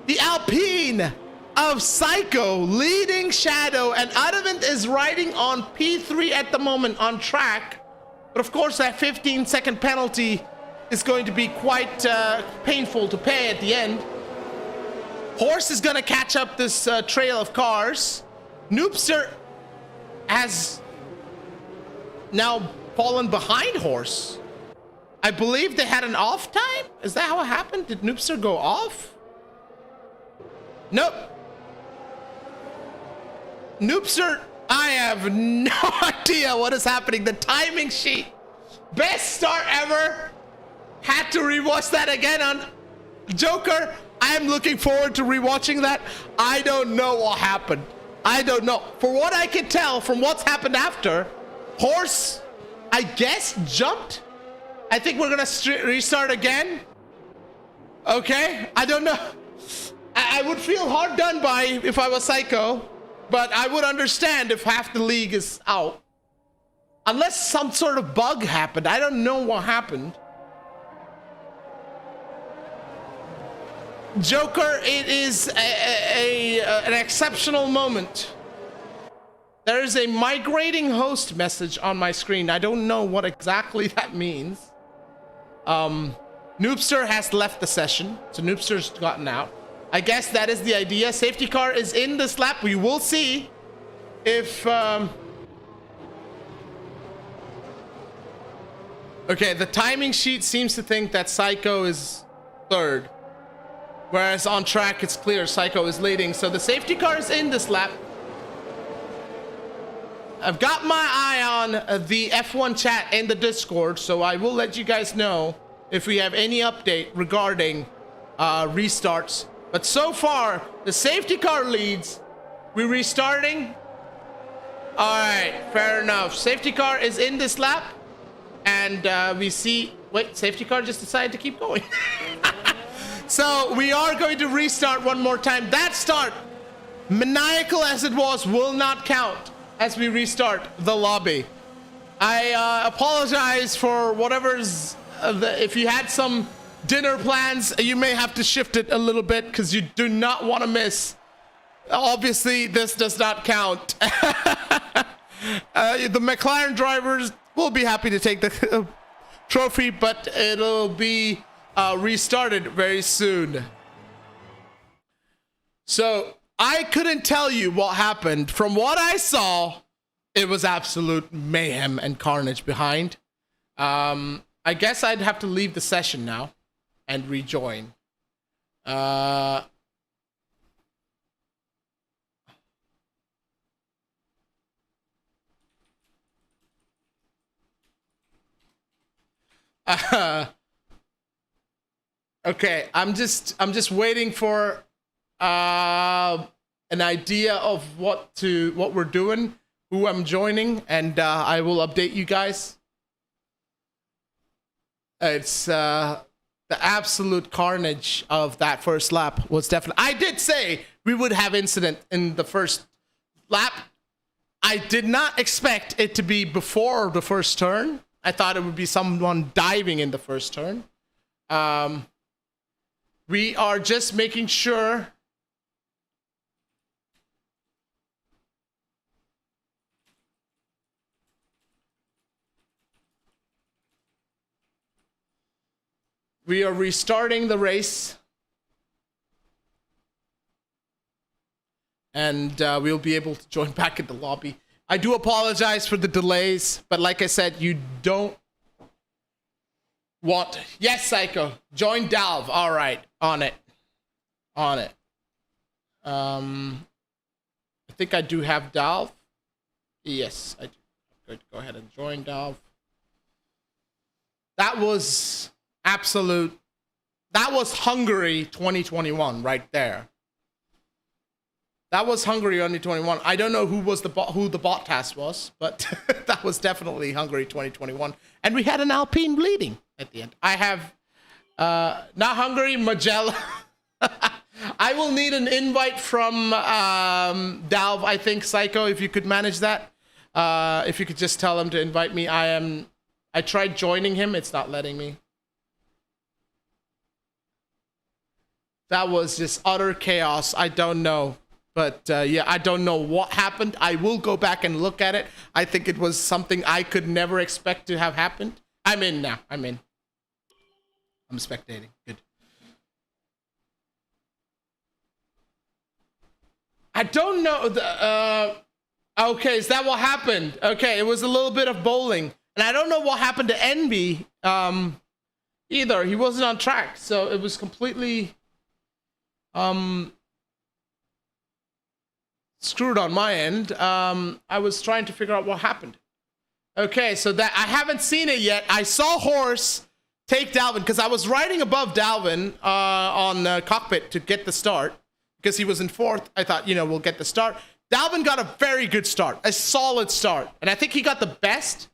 the Alpine of Psycho, leading Shadow, and Aravind is riding on P3 at the moment on track. But of course, that 15-second penalty is going to be quite painful to pay at the end. Horse is going to catch up this trail of cars. Noobster has now fallen behind Horse. I believe they had an off time. Is that how it happened? Did Noobster go off? Nope. Noobster I have no idea what is happening. The timing sheet, best start ever. Had to rewatch that again on Joker. I am looking forward to rewatching that. I don't know what happened. I don't know. For what I can tell from what's happened after, horse, I guess, jumped. I think we're gonna restart again. Okay, I don't know. I would feel hard done by if I was Psycho, but I would understand if half the league is out. Unless some sort of bug happened. I don't know what happened. Joker, it is an exceptional moment. There is a migrating host message on my screen. I don't know what exactly that means. Noobster has left the session, so Noobster's gotten out. I guess that is the idea. Safety car is in this lap. We will see if... Okay, the timing sheet seems to think that Psycho is third. Whereas on track, it's clear Psycho is leading. So the safety car is in this lap. I've got my eye on the F1 chat in the Discord, so I will let you guys know if we have any update regarding restarts. But so far, the safety car leads. We're restarting. All right, fair enough. Safety car is in this lap. And we see... Wait, safety car just decided to keep going. So we are going to restart one more time. That start, maniacal as it was, will not count as we restart the lobby. I apologize for whatever's... if you had some dinner plans, you may have to shift it a little bit because you do not want to miss. Obviously, this does not count. The McLaren drivers will be happy to take the trophy, but it'll be restarted very soon. So I couldn't tell you what happened. From what I saw, it was absolute mayhem and carnage behind. I guess I'd have to leave the session now and rejoin. Okay, I'm just waiting for an idea of what we're doing, who I'm joining, and I will update you guys. It's the absolute carnage of that first lap was definitely... I did say we would have incident in the first lap. I did not expect it to be before the first turn. I thought it would be someone diving in the first turn. We are just making sure... We are restarting the race. And we'll be able to join back in the lobby. I do apologize for the delays, but like I said, you don't want... Yes, Psycho. Join Dalv. All right. On it. On it. I think I do have Dalv. Yes, I do. Good. Go ahead and join Dalv. That was absolute... That was Hungary 2021 right there. That was Hungary 2021. I don't know who the bot task was, but that was definitely Hungary 2021. And we had an Alpine bleeding at the end. I have not Hungary, Magellan. I will need an invite from Dalv, I think, Psycho, if you could manage that. If you could just tell him to invite me. I tried joining him. It's not letting me. That was just utter chaos. I don't know. But yeah, I don't know what happened. I will go back and look at it. I think it was something I could never expect to have happened. I'm in now. I'm in. I'm spectating. Good. I don't know. Okay, is that what happened? Okay, it was a little bit of bowling. And I don't know what happened to Envy either. He wasn't on track. So it was completely... screwed on my end. I was trying to figure out what happened. Okay, so that I haven't seen it yet. I saw Horse take Dalvin because I was riding above Dalvin on cockpit to get the start because he was in fourth. I thought, we'll get the start. Dalvin got a very good start, a solid start, and I think he got the best.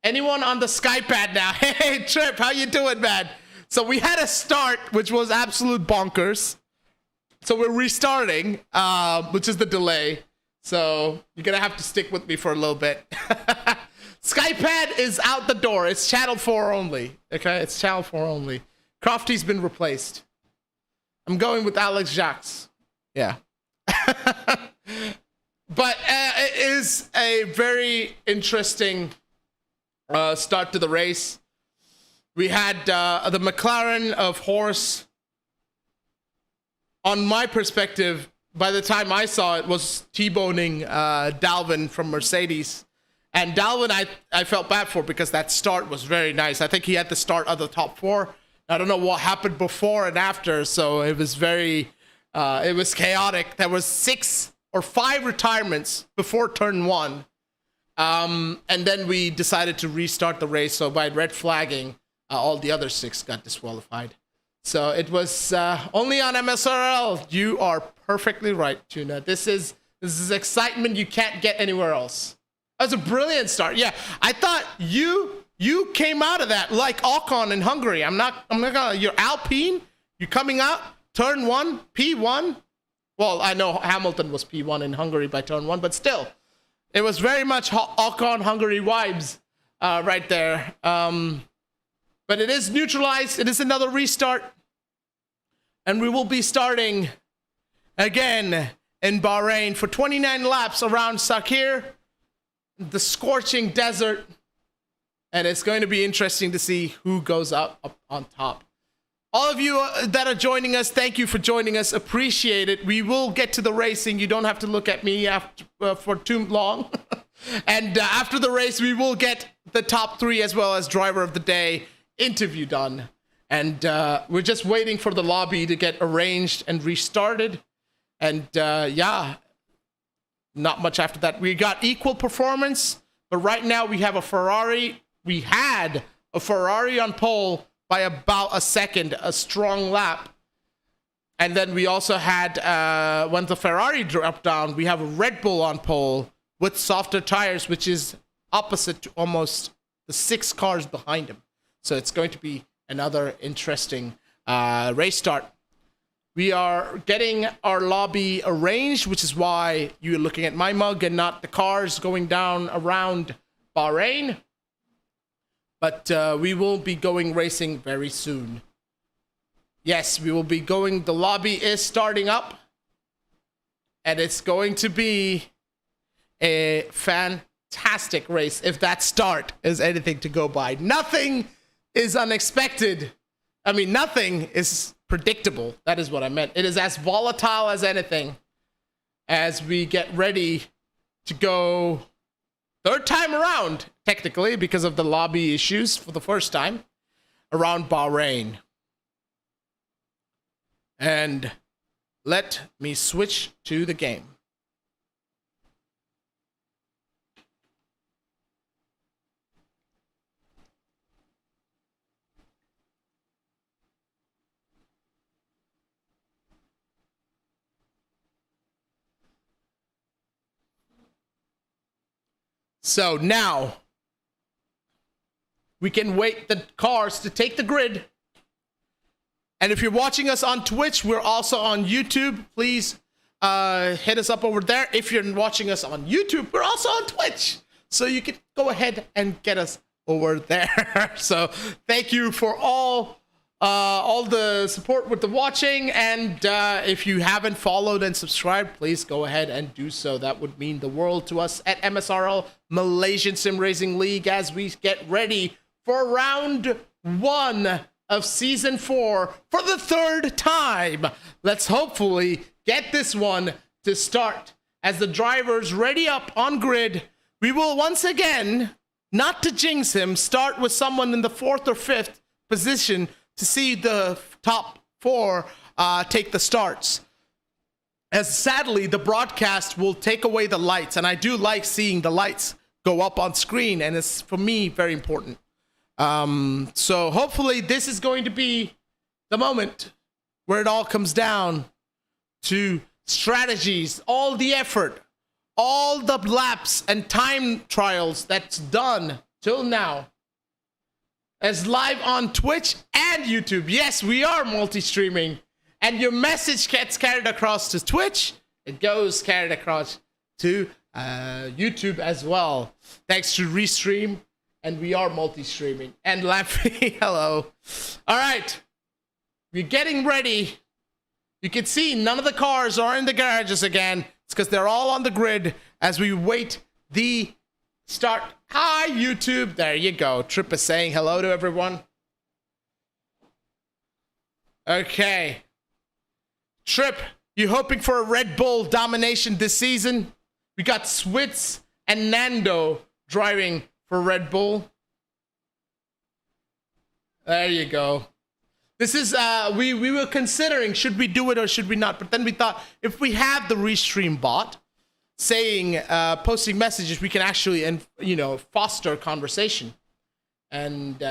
Anyone on the Skypad now? Hey, Trip, how you doing, man? So we had a start, which was absolute bonkers. So we're restarting, which is the delay. So you're going to have to stick with me for a little bit. Skypad is out the door. It's channel 4 only. Okay, it's channel 4 only. Crofty's been replaced. I'm going with Alex Jacques. Yeah. But it is a very interesting start to the race. We had the McLaren of Horse. On my perspective, by the time I saw it, was T-boning Dalvin from Mercedes. And Dalvin, I felt bad for because that start was very nice. I think he had the start of the top 4. I don't know what happened before and after, so it was very, it was chaotic. There was 6 or 5 retirements before turn 1. And then we decided to restart the race, so by red flagging, all the other 6 got disqualified. So it was only on MSRL. You are perfectly right, Tuna. This is excitement you can't get anywhere else. That was a brilliant start. Yeah, I thought you came out of that like Ocon in Hungary. I'm not gonna. You're Alpine. You're coming out turn 1, P1. Well, I know Hamilton was P1 in Hungary by turn 1, but still, it was very much Ocon Hungary vibes right there. But it is neutralized. It is another restart. And we will be starting again in Bahrain for 29 laps around Sakir, the scorching desert. And it's going to be interesting to see who goes up on top. All of you that are joining us, thank you for joining us. Appreciate it. We will get to the racing. You don't have to look at me for too long. And after the race, we will get the top 3 as well as driver of the day interview done. And we're just waiting for the lobby to get arranged and restarted. And yeah, not much after that. We got equal performance, but right now we have a Ferrari. We had a Ferrari on pole by about a second, a strong lap. And then we also had, when the Ferrari dropped down, we have a Red Bull on pole with softer tires, which is opposite to almost the 6 cars behind him. So it's going to be another interesting race start. We are getting our lobby arranged, which is why you're looking at my mug and not the cars going down around Bahrain. But we will be going racing very soon. Yes, we will be going. The lobby is starting up. And it's going to be a fantastic race if that start is anything to go by. Nothing is unexpected. I mean, nothing is predictable. That is what I meant. It is as volatile as anything as we get ready to go 3rd time around, technically, because of the lobby issues for the first time around Bahrain. And let me switch to the game. So now we can wait the cars to take the grid. And if you're watching us on Twitch, we're also on YouTube. Please hit us up over there. If you're watching us on YouTube, we're also on Twitch. So you can go ahead and get us over there. So thank you for all the support with the watching. And if you haven't followed and subscribed, please go ahead and do so. That would mean the world to us at MSRL Malaysian Sim Racing League as we get ready for round 1 of season 4 for the 3rd time. Let's hopefully get this one to start. As the drivers ready up on grid, we will once again, not to jinx him, start with someone in the 4th or 5th position to see the top 4 take the starts. as sadly the broadcast will take away the lights, and I do like seeing the lights go up on screen, and it's for me very important. So hopefully this is going to be the moment where it all comes down to strategies, all the effort, all the laps and time trials that's done till now, as live on Twitch and YouTube. Yes, we are multi-streaming, and your message gets carried across to Twitch. It goes carried across to YouTube as well, thanks to Restream, and we are multi-streaming. And Lampy, hello. All right, we're getting ready. You can see none of the cars are in the garages again. It's because they're all on the grid as we wait the start. Hi, YouTube. There you go. Trip is saying hello to everyone. Okay. Trip, you hoping for a Red Bull domination this season? We got Switz and Nando driving for Red Bull. There you go. This is, we were considering, should we do it or should we not? But then we thought, if we have the Restream bot saying, posting messages, we can actually, foster conversation. And,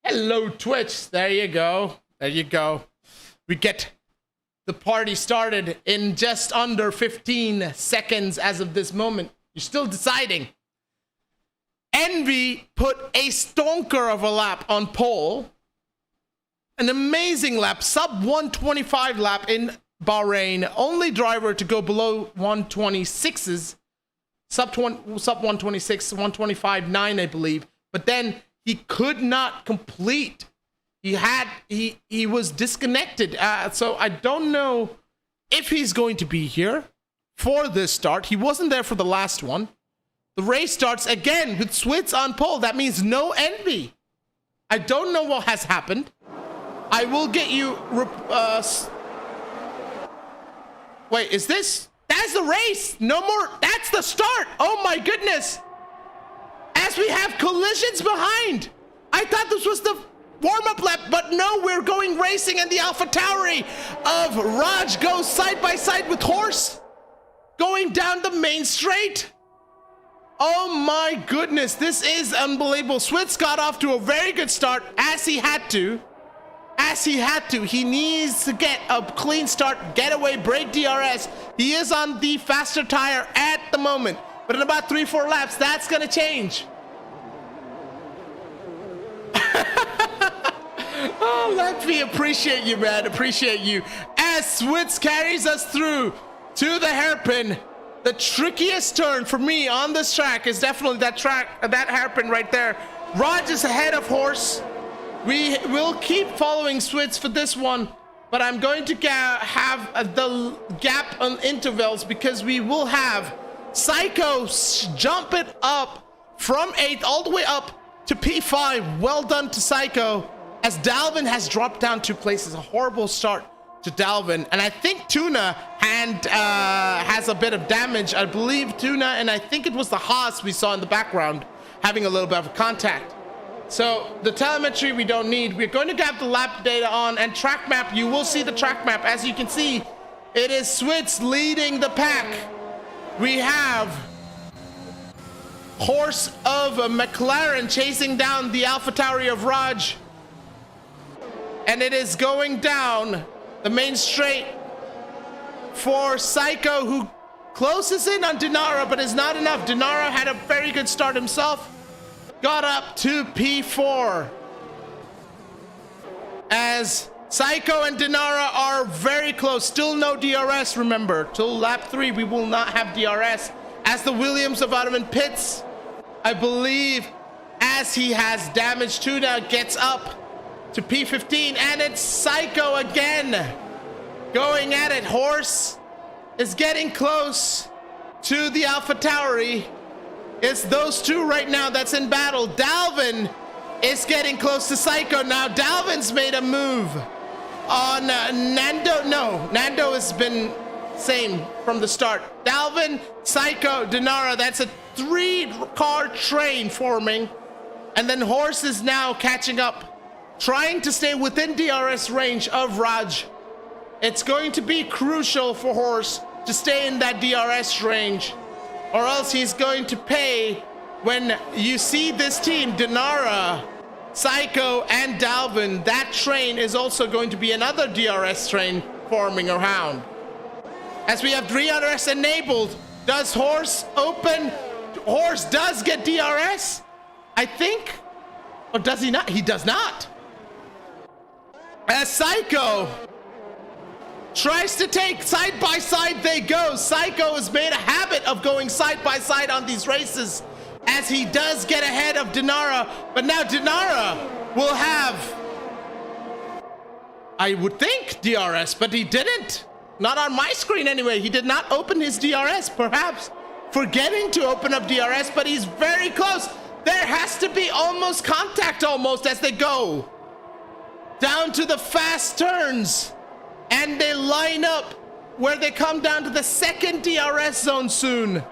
hello, Twitch. There you go. There you go. We get the party started in just under 15 seconds as of this moment. You're still deciding. Envy put a stonker of a lap on pole. An amazing lap, sub 125 lap in Bahrain. Only driver to go below 126's, sub 126, 125.9, I believe. But then he could not complete. He was disconnected. So I don't know if he's going to be here for this start. He wasn't there for the last one. The race starts again with Switz on pole. That means no Envy. I don't know what has happened. I will get you. Wait, is this? That's the race. No more. That's the start. Oh my goodness. As we have collisions behind. I thought this was the warm-up lap, but no, we're going racing, and the AlphaTauri of Raj goes side by side with Horse going down the main straight. Oh my goodness, this is unbelievable. Switz got off to a very good start, as he had to. He needs to get a clean start, getaway, break DRS. He is on the faster tire at the moment, but in about 3-4 laps, that's gonna change. Oh, Lampy, appreciate you, man, appreciate you. As Switz carries us through to the hairpin, the trickiest turn for me on this track is definitely that hairpin right there. Raj is ahead of Horse. We will keep following Switz for this one, but I'm going to have the gap on intervals because we will have Psycho jump it up from 8th all the way up to P5. Well done to Psycho, as Dalvin has dropped down 2 places. A horrible start to Dalvin, and I think Tuna has a bit of damage. I believe Tuna, and I think it was the Haas we saw in the background having a little bit of contact. So the telemetry we don't need. We're going to have the lap data on, and track map. You will see the track map. As you can see, it is Switz leading the pack. We have Horse of McLaren chasing down the AlphaTauri of Raj, and it is going down the main straight for Psycho, who closes in on Dinara, but is not enough. Dinara had a very good start himself. Got up to P4 as Psycho and Dinara are very close. Still no DRS, remember. Till lap 3, we will not have DRS. As the Williams of Ottoman pits, I believe, as he has damage, Tuna gets up to P15, and it's Psycho again going at it. Horse is getting close to the AlphaTauri. It's those two right now that's in battle. Dalvin is getting close to Psycho now. Dalvin's made a move on Nando. No, Nando has been same from the start. Dalvin, Psycho, Dinara. That's a 3-car train forming. And then Horse is now catching up, trying to stay within DRS range of Raj It's going to be crucial for Horse to stay in that DRS range, or else he's going to pay when you see this team, Dinara, Psycho, and Dalvin. That train is also going to be another DRS train forming around. As we have DRS enabled, does Horse open? Horse does get DRS, I think. Or does he not? He does not. As Psycho tries to take side by side, they go. Psycho has made a habit of going side by side on these races, as he does get ahead of Dinara. But now Dinara will have, I would think, DRS, but he didn't. Not on my screen anyway. He did not open his DRS, perhaps forgetting to open up DRS, but he's very close. There has to be almost contact as they go down to the fast turns, and they line up where they come down to the second DRS zone soon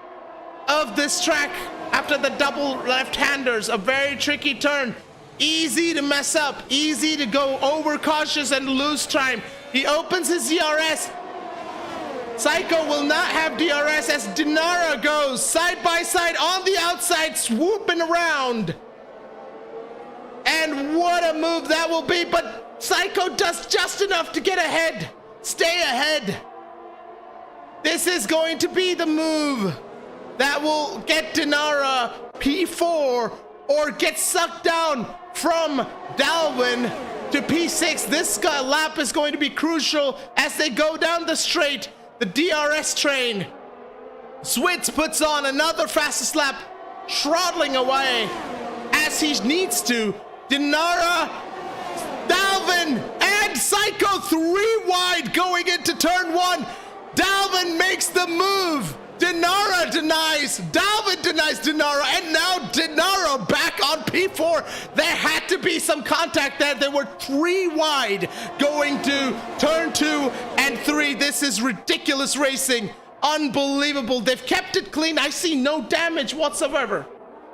of this track after the double left-handers. A very tricky turn, easy to mess up, easy to go over cautious and lose time. He opens his DRS. Psycho will not have DRS as Dinara goes side by side on the outside, swooping around. And what a move that will be, but Psycho does just enough to get ahead, stay ahead. This is going to be the move that will get Dinara P4 or get sucked down from Dalvin to P6. This lap is going to be crucial as they go down the straight. The DRS train. Switz puts on another fastest lap, throttling away as he needs to. Dinara, Dalvin, and Psycho 3 wide going into turn 1. Dalvin makes the move. Dinara denies. Dalvin denies Dinara, and now Dinara back on P4. There had to be some contact there. There were 3 wide going to turn 2 and 3. This is ridiculous racing. Unbelievable. They've kept it clean. I see no damage whatsoever.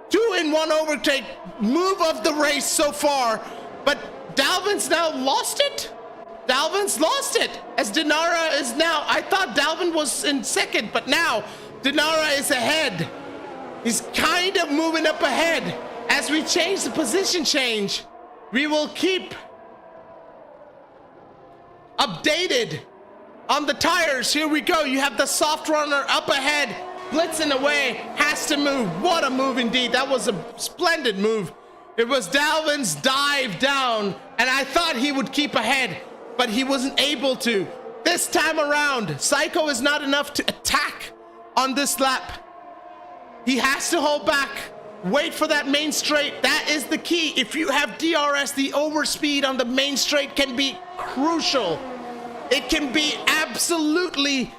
2-in-1 overtake move of the race so far, but Dalvin's now lost it. Dalvin's lost it as Dinara is now, I thought Dalvin was in second, but now Dinara is ahead. He's kind of moving up ahead. As we change the position change, we will keep updated on the tires. Here we go. You have the soft runner up ahead, blitzing away, has to move. What a move indeed. That was a splendid move. It was Dalvin's dive down, and I thought he would keep ahead, but he wasn't able to. This time around, Psycho is not enough to attack on this lap. He has to hold back, wait for that main straight. That is the key. If you have DRS, the overspeed on the main straight can be crucial. It can be absolutely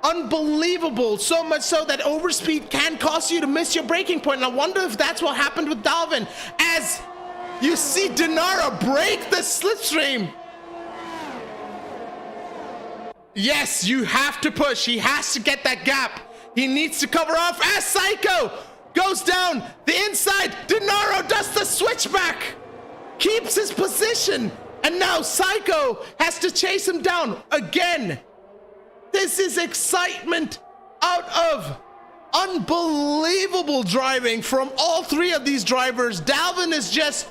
unbelievable, so much so that overspeed can cause you to miss your braking point. And I wonder if that's what happened with Dalvin, as you see Dinara break the slipstream. Yes, you have to push. He has to get that gap. He needs to cover off as Psycho goes down the inside. Dinara does the switchback, keeps his position, and now Psycho has to chase him down again. This is excitement out of unbelievable driving from all 3 of these drivers. Dalvin is just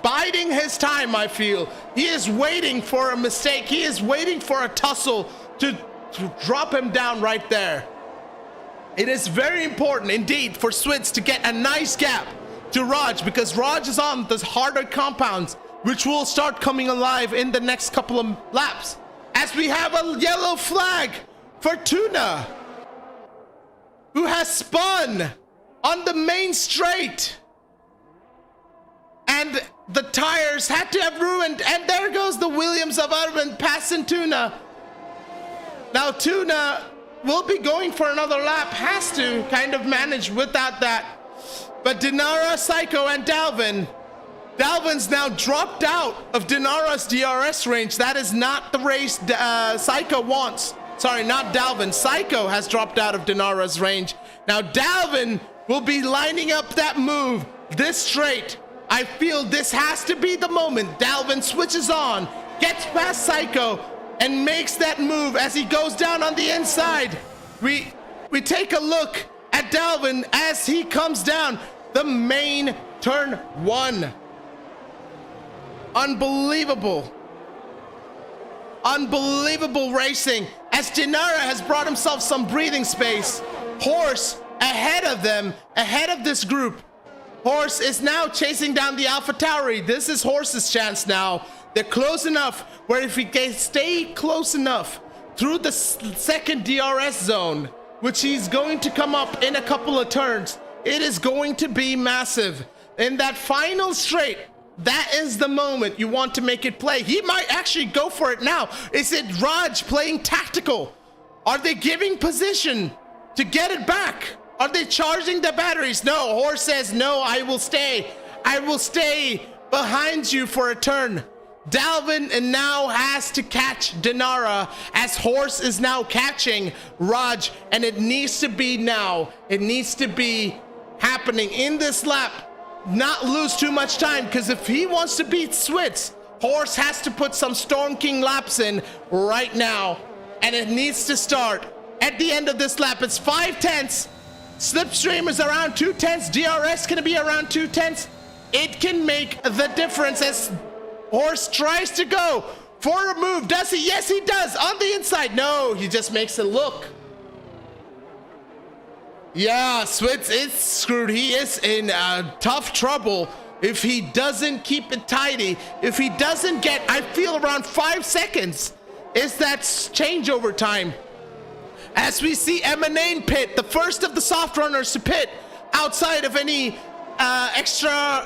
biding his time, I feel. He is waiting for a mistake. He is waiting for a tussle to drop him down right there. It is very important indeed for Switz to get a nice gap to Raj, because Raj is on the harder compounds, which will start coming alive in the next couple of laps. As we have a yellow flag for Tuna, who has spun on the main straight, and the tires had to have ruined, and there goes the Williams of Urban passing Tuna. Now Tuna will be going for another lap, has to kind of manage without that. But Dinara, Psycho, and Dalvin's now dropped out of Dinara's DRS range. That is not the race Psycho wants. Sorry, not Dalvin. Psycho has dropped out of Dinara's range. Now Dalvin will be lining up that move this straight. I feel this has to be the moment. Dalvin switches on, gets past Psycho, and makes that move as he goes down on the inside. We take a look at Dalvin as he comes down the main turn 1. Unbelievable racing as Dinara has brought himself some breathing space. Horse ahead of them, ahead of this group. Horse is now chasing down the AlphaTauri. This is Horse's chance now. They're close enough where if he can stay close enough through the second DRS zone, which he's going to come up in a couple of turns, it is going to be massive. In that final straight, that is the moment you want to make it play. He might actually go for it now. Is it Raj playing tactical? Are they giving position to get it back? Are they charging the batteries? No, Horse says, no, I will stay. I will stay behind you for a turn. Dalvin now has to catch Dinara as Horse is now catching Raj, and it needs to be now. It needs to be happening in this lap. Not lose too much time, because if he wants to beat Switz, Horse has to put some Storm King laps in right now, and it needs to start at the end of this lap. It's 5/10. Slipstream is around 2/10. DRS gonna be around 2/10. It can make the difference as Horse tries to go for a move. Does he? Yes, he does. On the inside. No, he just makes it look. Yeah, Switz is screwed. He is in tough trouble if he doesn't keep it tidy. If he doesn't get, I feel around 5 seconds is that changeover time. As we see Emanane pit, the first of the soft runners to pit outside of any extra,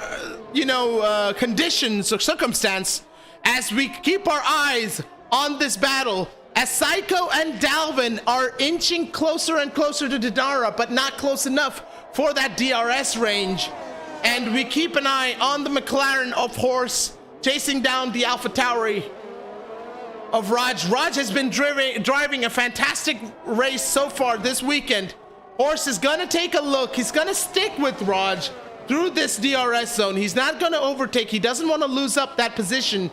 conditions or circumstance, as we keep our eyes on this battle, as Psycho and Dalvin are inching closer and closer to Dinara, but not close enough for that DRS range. And we keep an eye on the McLaren of Horse chasing down the AlphaTauri of Raj. Raj has been driving a fantastic race so far this weekend. Horse is gonna take a look. He's gonna stick with Raj through this DRS zone. He's not gonna overtake. He doesn't want to lose up that position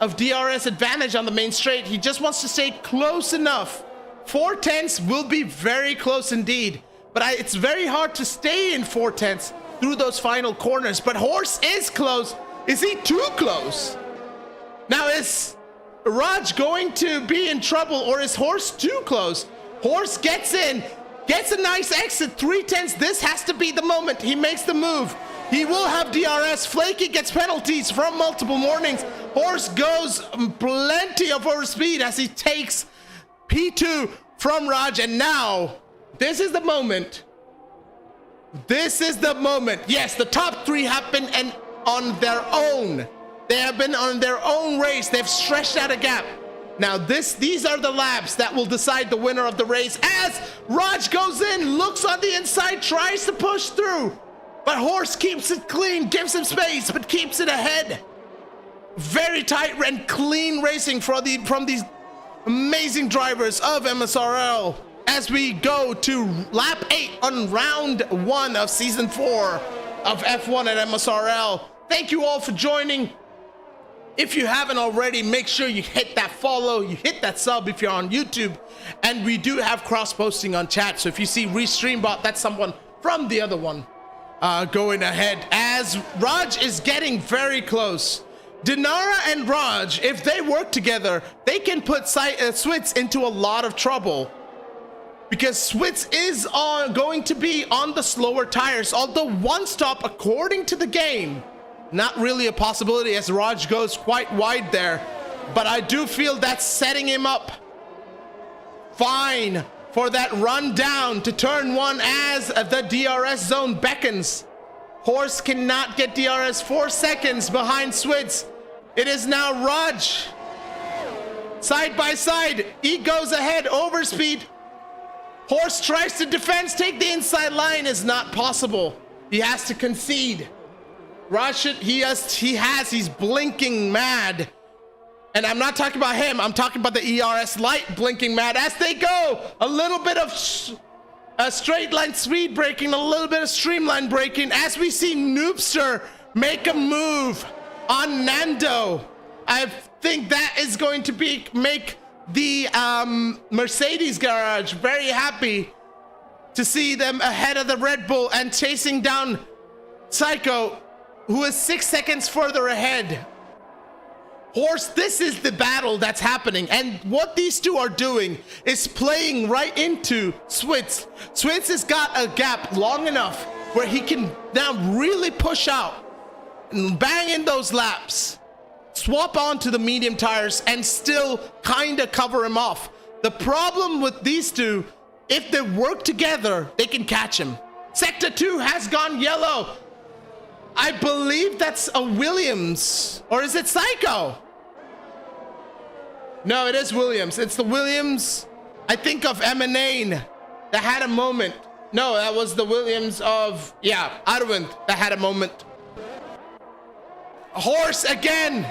of DRS advantage on the main straight. He just wants to stay close enough. 4/10 will be very close indeed, but it's very hard to stay in 4/10 through those final corners. But Horse is close. Is he too close? Now is Raj going to be in trouble, or is Horse too close? Horse gets in, gets a nice exit, 3/10. This has to be the moment he makes the move. He will have DRS. Flaky gets penalties from multiple warnings. Horse goes plenty of overspeed as he takes P2 from Raj. And now, this is the moment. This is the moment. Yes, the top 3 have been on their own. They have been on their own race. They've stretched out a gap. Now these are the laps that will decide the winner of the race, as Raj goes in, looks on the inside, tries to push through, but Horse keeps it clean, gives him space, but keeps it ahead. Very tight and clean racing from these amazing drivers of MSRL as we go to lap 8 on round 1 of season 4 of F1 at MSRL. Thank you all for joining. If you haven't already, make sure you hit that follow, you hit that sub if you're on YouTube, and we do have cross-posting on chat. So if you see Restreambot, that's someone from the other one going ahead, as Raj is getting very close. Dinara and Raj, if they work together, they can put Switz into a lot of trouble, because Switz is going to be on the slower tires, although one stop according to the game, not really a possibility as Raj goes quite wide there, but I do feel that's setting him up fine for that run down to turn 1 as the DRS zone beckons. Horse cannot get DRS, 4 seconds behind Switz. It is now Raj. Side by side, he goes ahead, overspeed. Horse tries to defend, take the inside line, is not possible. He has to concede. Raj, he's blinking mad. And I'm not talking about him, I'm talking about the ERS light blinking mad as they go. A little bit of a straight line speed braking, a little bit of streamline braking, as we see Noobster make a move on Nando. I think that is going to make the Mercedes garage very happy to see them ahead of the Red Bull and chasing down Psycho, who is 6 seconds further ahead. Horse, this is the battle that's happening, and what these two are doing is playing right into Switz. Switz has got a gap long enough where he can now really push out and bang in those laps, swap onto the medium tires, and still kind of cover him off. The problem with these two, if they work together, they can catch him. Sector 2 has gone yellow. I believe that's a Williams, or is it Psycho? No, it is Williams. It's the Williams, I think, of Emanane that had a moment. No, that was the Williams of, yeah, Arvind that had a moment. Horse again,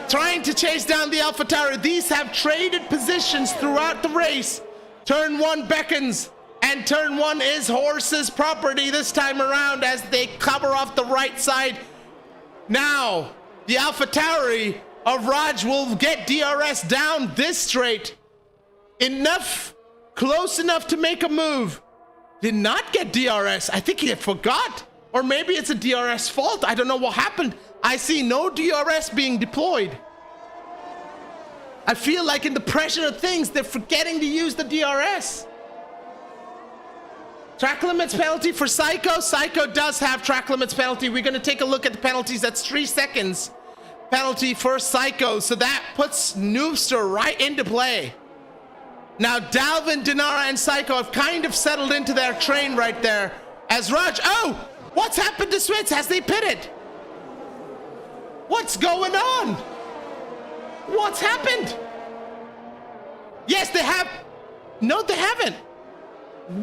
trying to chase down the AlphaTauri. These have traded positions throughout the race. Turn 1 beckons, and turn 1 is Horse's property this time around as they cover off the right side. Now, the AlphaTauri of Raj will get DRS down this straight. Enough, close enough to make a move. Did not get DRS. I think he forgot. Or maybe it's a DRS fault. I don't know what happened. I see no DRS being deployed. I feel like in the pressure of things, they're forgetting to use the DRS. Track limits penalty for Psycho. Psycho does have track limits penalty. We're going to take a look at the penalties. That's 3 seconds penalty for Psycho. So that puts Noobster right into play. Now, Dalvin, Dinara, and Psycho have kind of settled into their train right there. As Raj, oh, what's happened to Switz? Has they pitted? What's going on? What's happened? Yes, they have. No, they haven't.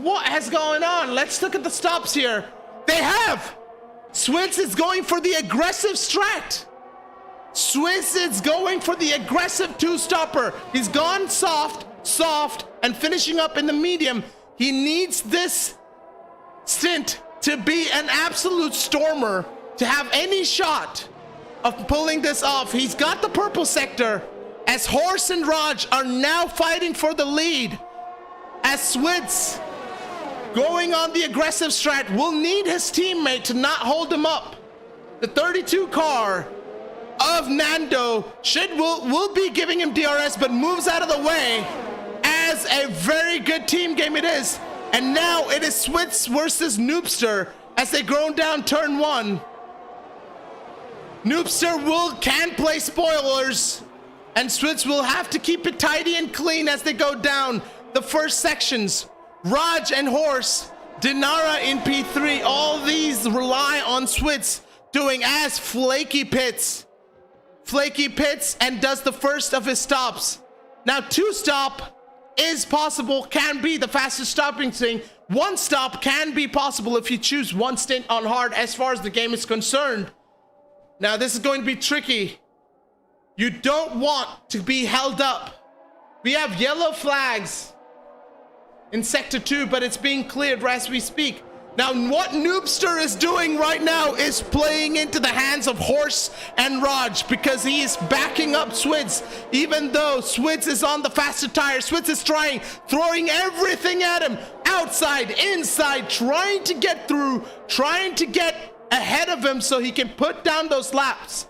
What has going on? Let's look at the stops here. They have. Switz is going for the aggressive strat. Switz is going for the aggressive two-stopper. He's gone soft, and finishing up in the medium. He needs this stint to be an absolute stormer to have any shot of pulling this off. He's got the purple sector as Horse and Raj are now fighting for the lead. As Switz, going on the aggressive strat, will need his teammate to not hold him up. The 32 car of Nando will be giving him DRS, but moves out of the way as a very good team game it is. And now it is Switz versus Noobster as they go down turn 1. Noobster can play spoilers, and Switz will have to keep it tidy and clean as they go down the first sections. Raj and Horse, Dinara in P3, all these rely on Switz doing as Flaky pits and does the first of his stops. Now 2 stop is possible, can be the fastest stopping thing. 1 stop can be possible if you choose 1 stint on hard as far as the game is concerned. Now this is going to be tricky. You don't want to be held up. We have yellow flags in sector 2, but it's being cleared as we speak. Now what Noobster is doing right now is playing into the hands of Horse and Raj because he is backing up Switz. Even though Switz is on the faster tire, Switz is throwing everything at him. Outside, inside, trying to get through, trying to get ahead of him so he can put down those laps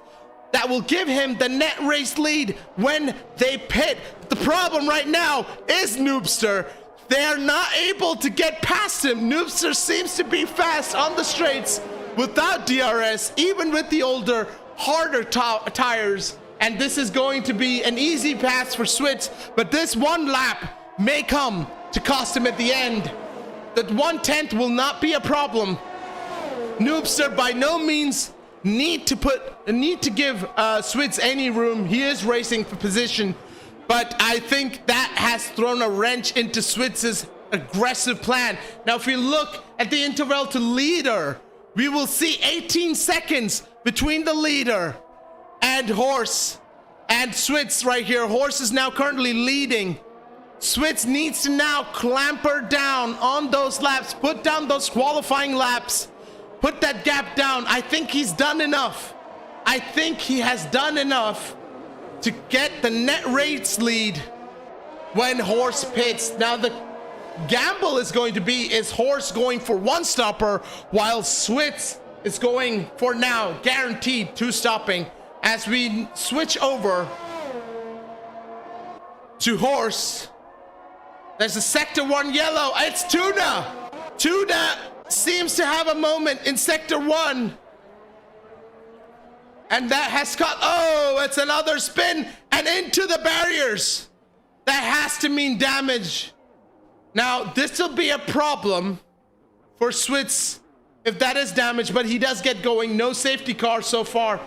that will give him the net race lead when they pit. The problem right now is Noobster. They are not able to get past him. Noobster seems to be fast on the straights without DRS, even with the older, harder tires. And this is going to be an easy pass for Switz, but this 1 lap may come to cost him at the end. That 1/10 will not be a problem. Noobster by no means need to give Switz any room. He is racing for position. But I think that has thrown a wrench into Switz's aggressive plan. Now, if we look at the interval to leader, we will see 18 seconds between the leader and Horse and Switz right here. Horse is now currently leading. Switz needs to now clamper down on those laps, put down those qualifying laps, put that gap down. I think he's done enough. I think he has done enough to get the net race lead when horse pits. Now the gamble is going to be, is horse going for one stopper while Switz is going for now guaranteed two stopping. As we switch over to horse, there's a sector 1 yellow. It's Tuna. Tuna seems to have a moment in sector 1, and that has got, oh, it's another spin and into the barriers. That has to mean damage. Now this will be a problem for Switz if that is damage, but he does get going. No safety car so far.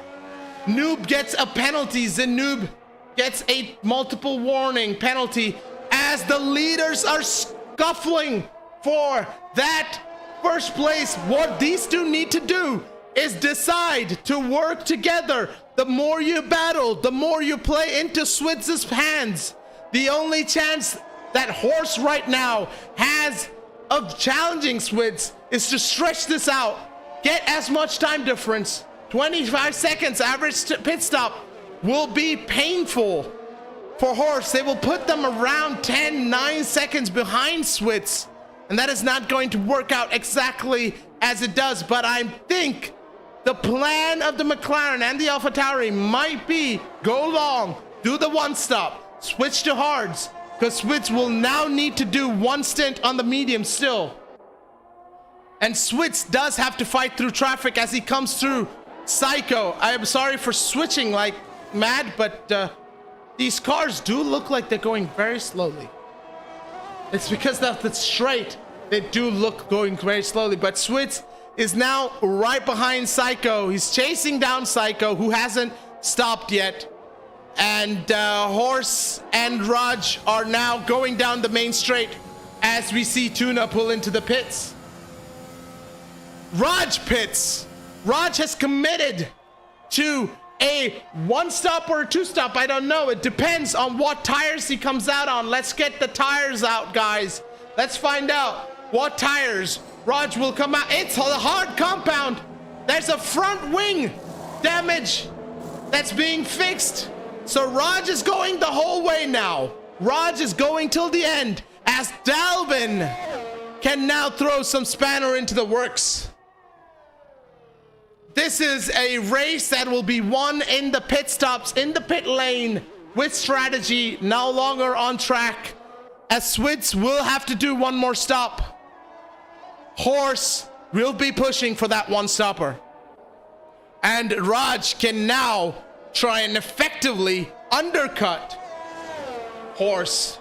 Noob gets a penalty. Noob gets a multiple warning penalty as the leaders are scuffling for that first place. What these two need to do is decide to work together. The more you battle, the more you play into Switz's hands. The only chance that horse right now has of challenging Switz is to stretch this out, get as much time difference. 25 seconds average pit stop will be painful for horse. They will put them around 9 seconds behind Switz, and that is not going to work out exactly as it does. But I think the plan of the McLaren and the AlphaTauri might be go long, do the one stop, switch to hards, because Switz will now need to do one stint on the medium still. And Switz does have to fight through traffic as he comes through Psycho. I am sorry for switching like mad, but these cars do look like they're going very slowly. It's because of the straight. They do look going very slowly, but Switz is now right behind Psycho. He's chasing down Psycho, who hasn't stopped yet. And Horse and Raj are now going down the main straight as we see Tuna pull into the pits. Raj pits. Raj has committed to a one stop or a two stop. I don't know. It depends on what tires he comes out on. Let's get the tires out, guys. Let's find out what tires Raj will come out. It's a hard compound. There's a front wing damage that's being fixed. So Raj is going the whole way now. Raj is going till the end as Dalvin can now throw some spanner into the works. This is a race that will be won in the pit stops, in the pit lane, with strategy, no longer on track, as Switz will have to do one more stop. Horse will be pushing for that one stopper. And Raj can now try and effectively undercut Horse.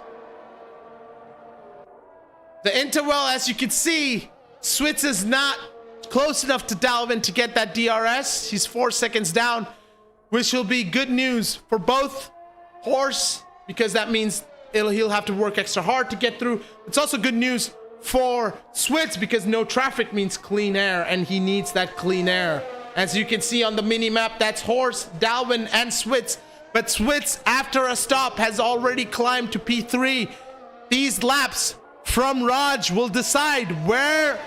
The interval, as you can see, Switz is not close enough to Dalvin to get that DRS. He's 4 seconds down, which will be good news for both Horse, because that means he'll have to work extra hard to get through. It's also good news for Switz because no traffic means clean air, and he needs that clean air. As you can see on the mini map, that's Horse, Dalvin, and Switz. But Switz, after a stop, has already climbed to P3. These laps from Raj will decide where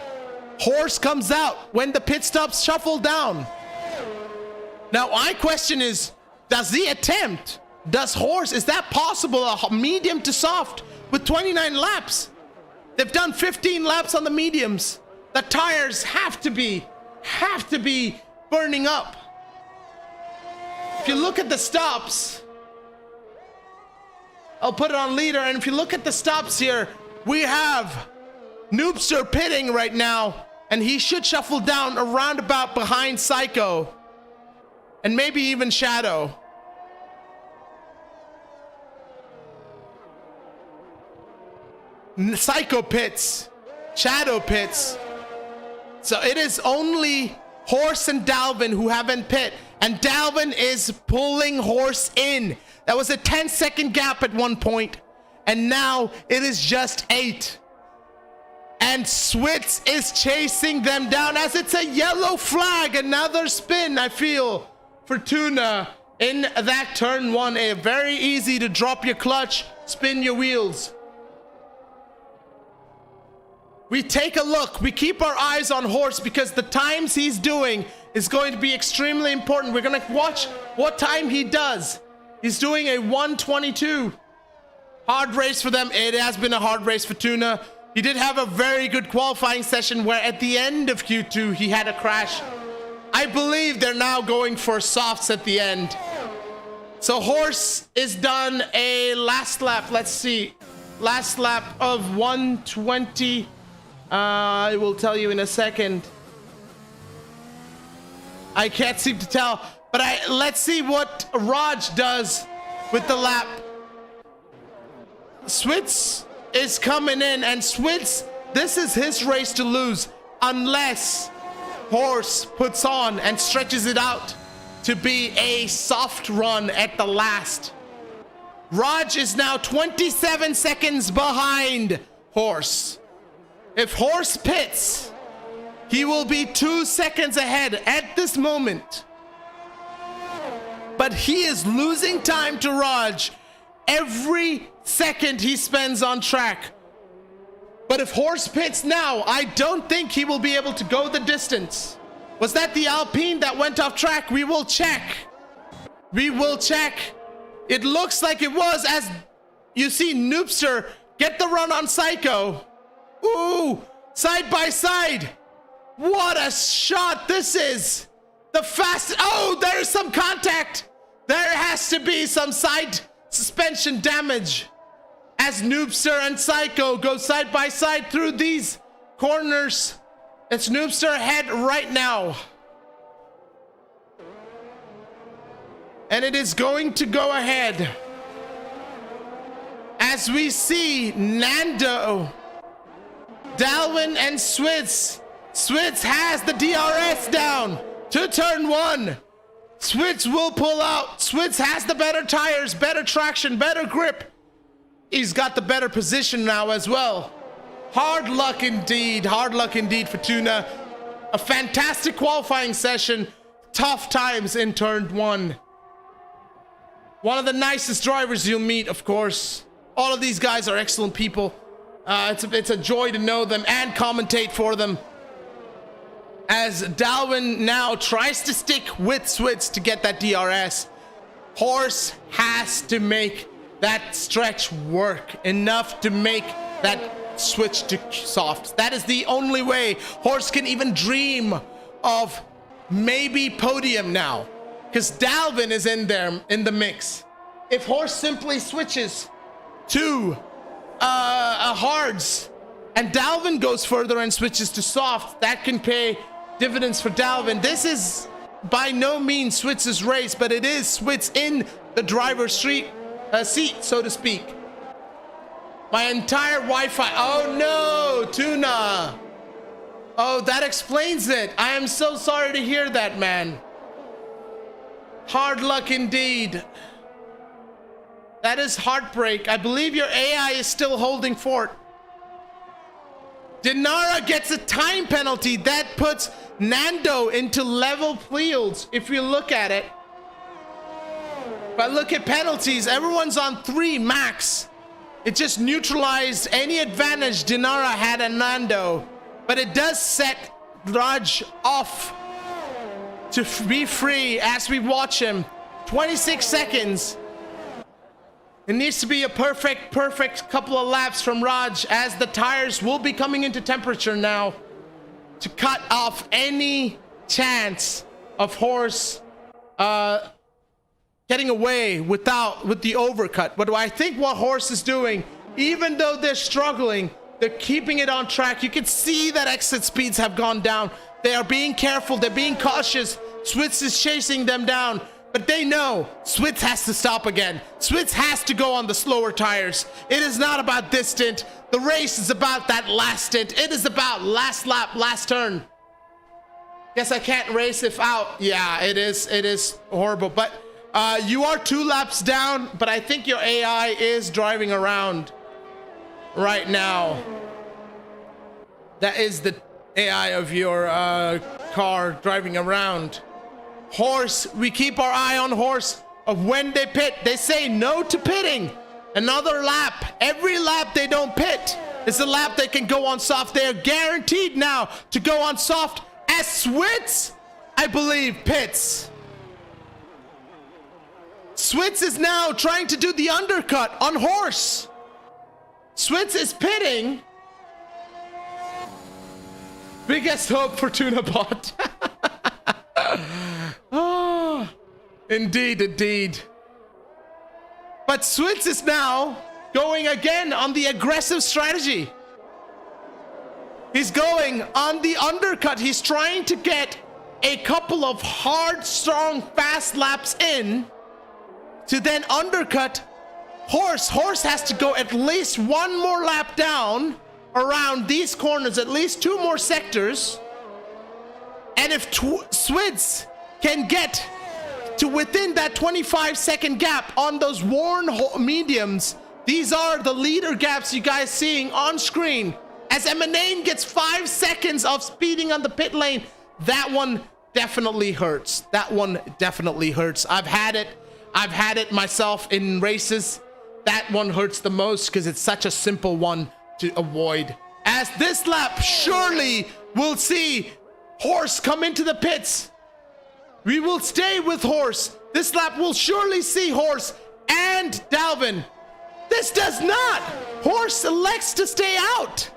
Horse comes out when the pit stops shuffle down. Now, my question is, does he attempt? Does Horse, is that possible? A medium to soft with 29 laps? They've done 15 laps on the mediums. The tires have to be burning up. If you look at the stops, I'll put it on leader, and if you look at the stops here, we have Noobster pitting right now, and he should shuffle down around about behind Psycho, and maybe even Shadow. Psycho pits, Shadow pits. So it is only Horse and Dalvin who haven't pit, and Dalvin is pulling Horse in. That was a 10-second gap at one point, and now it is just 8. And Switz is chasing them down as it's a yellow flag. Another spin, I feel, for Tuna in that turn 1. A very easy to drop your clutch, spin your wheels. We take a look, we keep our eyes on Horse because the times he's doing is going to be extremely important. We're gonna watch what time he does. He's doing a 1:22. Hard race for them. It has been a hard race for Tuna. He did have a very good qualifying session where at the end of Q2 he had a crash. I believe they're now going for softs at the end. So Horse is done a last lap. Let's see. Last lap of 120. I will tell you in a second. I can't seem to tell, but let's see what Raj does with the lap. Switz is coming in, and Switz, this is his race to lose unless Horse puts on and stretches it out to be a soft run at the last. Raj is now 27 seconds behind Horse. If Horse pits, he will be 2 seconds ahead at this moment. But he is losing time to Raj every second he spends on track. But if Horse pits now, I don't think he will be able to go the distance. Was that the Alpine that went off track? We will check. We will check. It looks like it was, as you see Noobster get the run on Psycho. Ooh, side by side. What a shot this is. The fast. Oh, there's some contact. There has to be some side suspension damage as Noobster and Psycho go side by side through these corners. It's Noobster ahead right now. And it is going to go ahead as we see Nando, Dalwin, and Switz. Switz has the DRS down to turn 1. Switz will pull out. Switz has the better tires, better traction, better grip. He's got the better position now as well. Hard luck indeed. Hard luck indeed for Tuna. A fantastic qualifying session. Tough times in turn 1. One of the nicest drivers you'll meet, of course. All of these guys are excellent people. It's a joy to know them and commentate for them. As Dalwin now tries to stick with Switz to get that DRS. Horse has to make that stretch work enough to make that switch to soft. That is the only way Horse can even dream of maybe podium now, because Dalvin is in there in the mix. If Horse simply switches to hards and Dalvin goes further and switches to soft, that can pay dividends for Dalvin. This is by no means Switz's race, but it is Switz in the driver's seat, so to speak. My entire Wi-Fi. Oh no, Tuna. Oh, that explains it. I am so sorry to hear that, man. Hard luck indeed. That is heartbreak. I believe your AI is still holding fort. Dinara gets a time penalty that puts Nando into level fields. If you look at it, if I look at penalties, everyone's on 3 max. It just neutralized any advantage Dinara had on Nando, but it does set Raj off to be free as we watch him. 26 seconds. It needs to be a perfect couple of laps from Raj, as the tires will be coming into temperature now to cut off any chance of Horse getting away with the overcut. But I think what Horse is doing, even though they're struggling, they're keeping it on track. You can see that exit speeds have gone down. They are being careful. They're being cautious. Switz is chasing them down. But they know Switz has to stop again. Switz has to go on the slower tires. It is not about this stint. The race is about that last stint. It is about last lap, last turn. Guess I can't race if out. Yeah, it is horrible. But you are 2 laps down, but I think your AI is driving around right now. That is the AI of your car driving around. Horse, we keep our eye on Horse of when they pit. They say no to pitting. Another lap. Every lap they don't pit is a lap they can go on soft. They are guaranteed now to go on soft as Switz, I believe, pits. Switz is now trying to do the undercut on Horse. Switz is pitting. Biggest hope for Tuna Bot. Oh, indeed, indeed. But Switz is now going again on the aggressive strategy. He's going on the undercut. He's trying to get a couple of hard, strong, fast laps in to then undercut Horse. Horse has to go at least one more lap down around these corners, at least 2 more sectors. And if Switz can get to within that 25-second gap on those worn mediums, these are the leader gaps you guys seeing on screen. As Emanane gets 5 seconds of speeding on the pit lane, that one definitely hurts. That one definitely hurts. I've had it myself in races. That one hurts the most because it's such a simple one to avoid. As this lap, surely we'll see Horse come into the pits. We will stay with Horse. This lap will surely see Horse and Dalvin. This does not. Horse elects to stay out.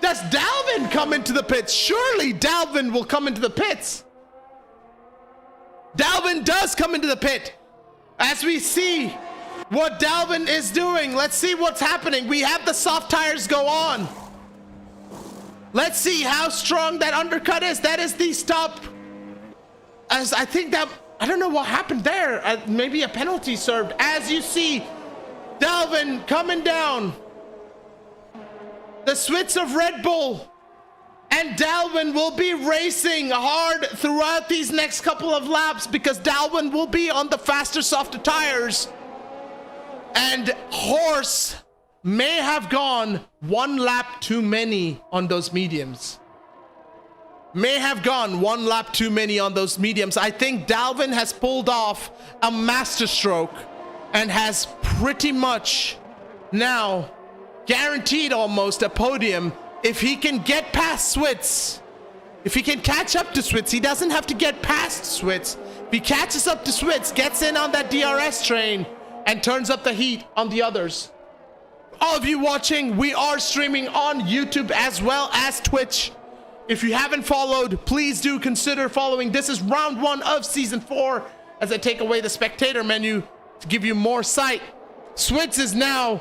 Does Dalvin come into the pits? Surely Dalvin will come into the pits. Dalvin does come into the pit. As we see what Dalvin is doing, let's see what's happening. We have the soft tires go on. Let's see how strong that undercut is. That is the stop. As I think that, I don't know what happened there. Maybe a penalty served. As you see Dalvin coming down. The Switz of Red Bull and Dalvin will be racing hard throughout these next couple of laps because Dalvin will be on the faster, softer tires. And Horse may have gone 1 lap too many on those mediums. May have gone 1 lap too many on those mediums. I think Dalvin has pulled off a masterstroke and has pretty much now guaranteed almost a podium if he can get past Switz. If he can catch up to Switz, he doesn't have to get past Switz. If he catches up to Switz, gets in on that DRS train, and turns up the heat on the others. All of you watching, we are streaming on YouTube as well as Twitch. If you haven't followed, please do consider following. This is round 1 of season 4 as I take away the spectator menu to give you more sight. Switz is now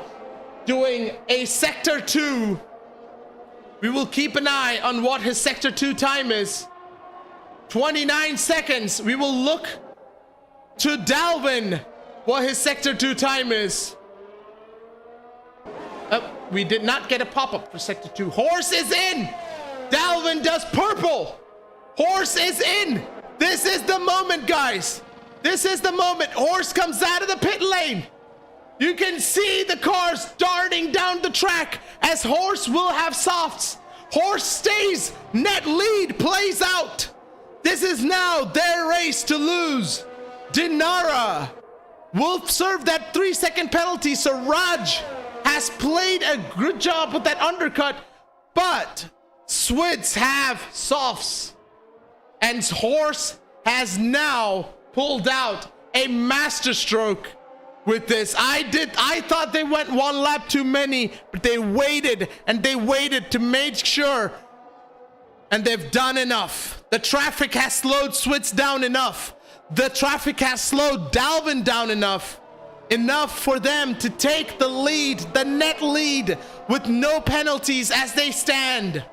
doing a sector 2. We will keep an eye on what his sector 2 time is. 29 seconds. We will look to Dalvin what his sector 2 time is. We did not get a pop-up for sector 2. Horse is in. Dalvin does purple. Horse is in. This is the moment, guys. This is the moment. Horse comes out of the pit lane. You can see the cars darting down the track as Horse will have softs. Horse stays. Net lead plays out. This is now their race to lose. Dinara will serve that 3-second penalty. So Raj has played a good job with that undercut, but Switz have softs. And Horse has now pulled out a masterstroke with this. I thought they went 1 lap too many, but they waited and they waited to make sure, and they've done enough. The traffic has slowed Switz down enough. The traffic has slowed Dalvin down enough for them to take the lead, the net lead, with no penalties as they stand.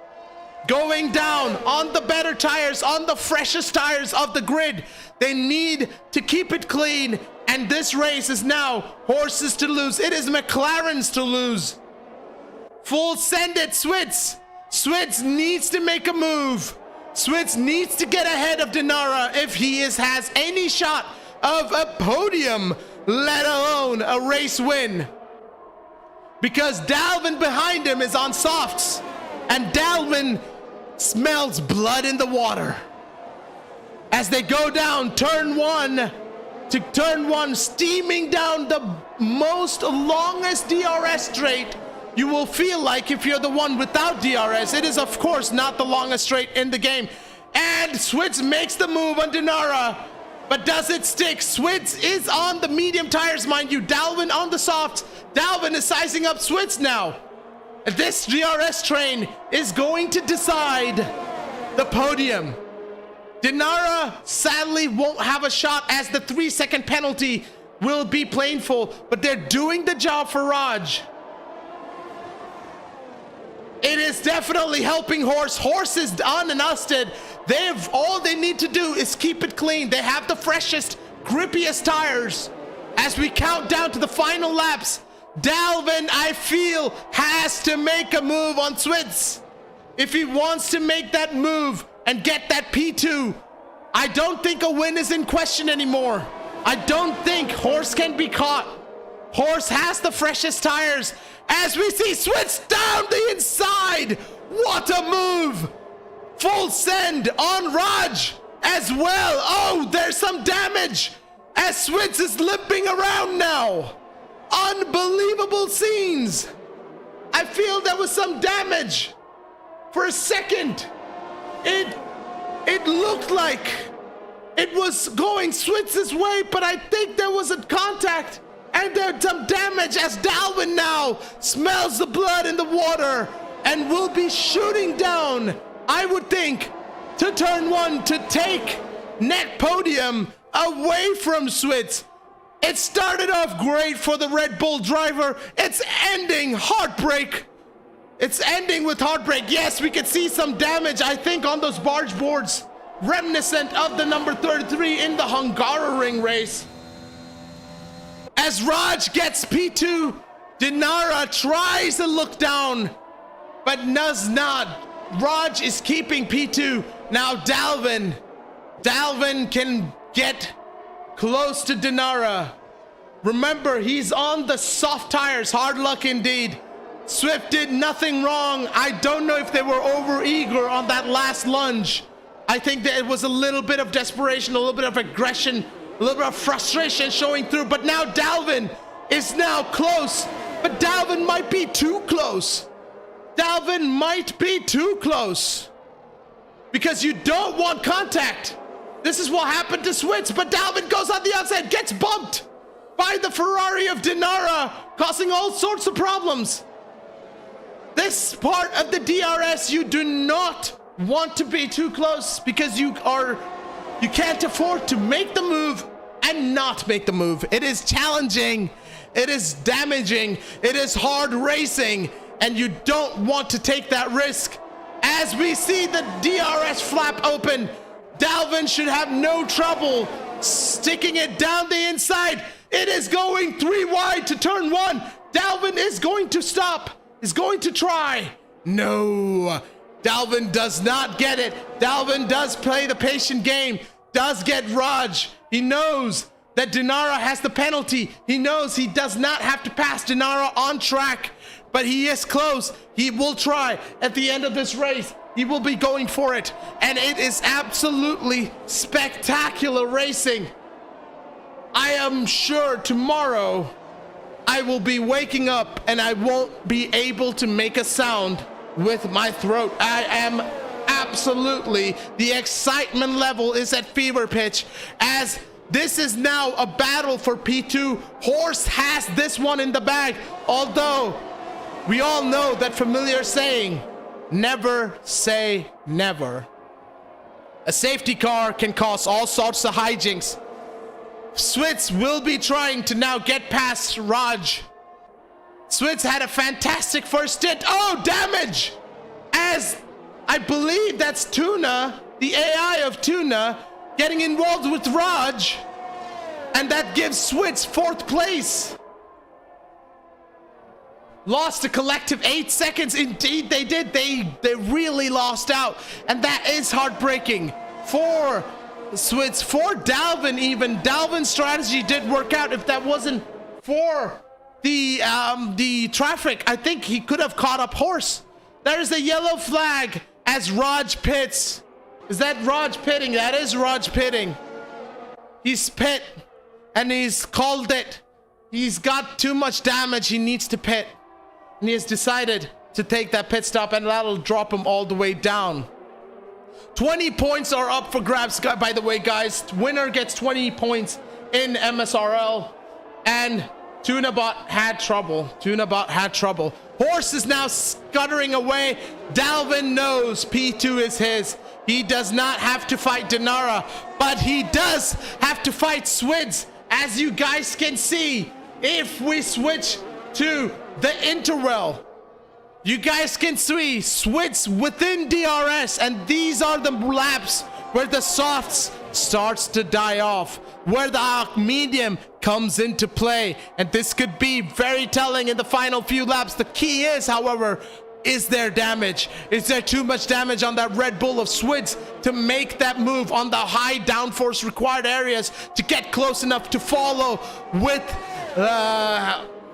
Going down on the better tires, on the freshest tires of the grid. They need to keep it clean, and this race is now Horses to lose. It is McLaren's to lose. Full send it, Switz. Switz needs to make a move. Switz needs to get ahead of Dinara if he has any shot of a podium, let alone a race win. Because Dalvin behind him is on softs, and Dalvin smells blood in the water. As they go down turn 1 to turn 1, steaming down the longest DRS straight you will feel like if you're the one without DRS. It is, of course, not the longest straight in the game. And Switz makes the move on Dinara, but does it stick? Switz is on the medium tires, mind you. Dalvin on the softs. Dalvin is sizing up Switz now. This DRS train is going to decide the podium. Dinara sadly won't have a shot as the 3-second penalty will be painful, but they're doing the job for Raj. It is definitely helping Horse. Horse is unadjusted. All they need to do is keep it clean. They have the freshest, grippiest tires. As we count down to the final laps, Dalvin, I feel, has to make a move on Switz. If he wants to make that move and get that P2, I don't think a win is in question anymore. I don't think Horse can be caught. Horse has the freshest tires. As we see Switz down the inside. What a move. Full send on Raj as well. Oh, there's some damage as Switz is limping around now. Unbelievable scenes. I feel there was some damage. For a second, it looked like it was going Switz's way, but I think there was a contact and there's some damage as Dalvin now smells the blood in the water and will be shooting down, I would think, to turn 1 to take net podium away from Switz. It started off great for the Red Bull driver. It's ending heartbreak. It's ending with heartbreak. Yes, we could see some damage, I think, on those barge boards, reminiscent of the number 33 in the Hungaroring race. As Raj gets P2, Dinara tries to look down, but does not. Raj is keeping P2. Now Dalvin can get close to Dinara. Remember, he's on the soft tires. Hard luck indeed. Swift did nothing wrong. I don't know if they were over eager on that last lunge. I think that it was a little bit of desperation, a little bit of aggression, a little bit of frustration showing through. But now Dalvin is now close, but Dalvin might be too close. Dalvin might be too close because you don't want contact. This is what happened to Switz, but Dalvin goes on the outside, gets bumped by the Ferrari of Dinara, causing all sorts of problems. This part of the DRS, you do not want to be too close because you can't afford to make the move and not make the move. It is challenging, it is damaging, it is hard racing, and you don't want to take that risk. As we see the DRS flap open, Dalvin should have no trouble sticking it down the inside. It is going 3 wide to turn 1. Dalvin is going to stop, is going to try. No, Dalvin does not get it. Dalvin does play the patient game, does get Raj. He knows that Dinara has the penalty. He knows he does not have to pass Dinara on track, but he is close. He will try at the end of this race. He will be going for it, and it is absolutely spectacular racing. I am sure tomorrow I will be waking up and I won't be able to make a sound with my throat. I am absolutely, the excitement level is at fever pitch as this is now a battle for P2. Horse has this one in the bag, although we all know that familiar saying, never say never. A safety car can cause all sorts of hijinks. Switz will be trying to now get past Raj. Switz had a fantastic first stint. Oh, damage! As I believe that's Tuna, the AI of Tuna, getting involved with Raj, and that gives Switz 4th place. Lost a collective 8 seconds. Indeed they did. They really lost out, and that is heartbreaking for Switz, for Dalvin even. Dalvin's strategy did work out. If that wasn't for the traffic, I think he could have caught up Horse. There's a yellow flag as Raj pits. Is that Raj pitting? That is Raj pitting. He's pit and he's called it. He's got too much damage. He needs to pit, and he has decided to take that pit stop, and that'll drop him all the way down. 20 points are up for grabs, by the way, guys. Winner gets 20 points in MSRL, and Tunabot had trouble. Tunabot had trouble. Horse is now scuttering away. Dalvin knows P2 is his. He does not have to fight Dinara, but he does have to fight Swids. As you guys can see, if we switch to the interval, you guys can see Swids within DRS, and these are the laps where the softs starts to die off, where the medium comes into play, and this could be very telling in the final few laps. The key is, however, is there damage? Is there too much damage on that Red Bull of Swids to make that move on the high downforce required areas to get close enough to follow with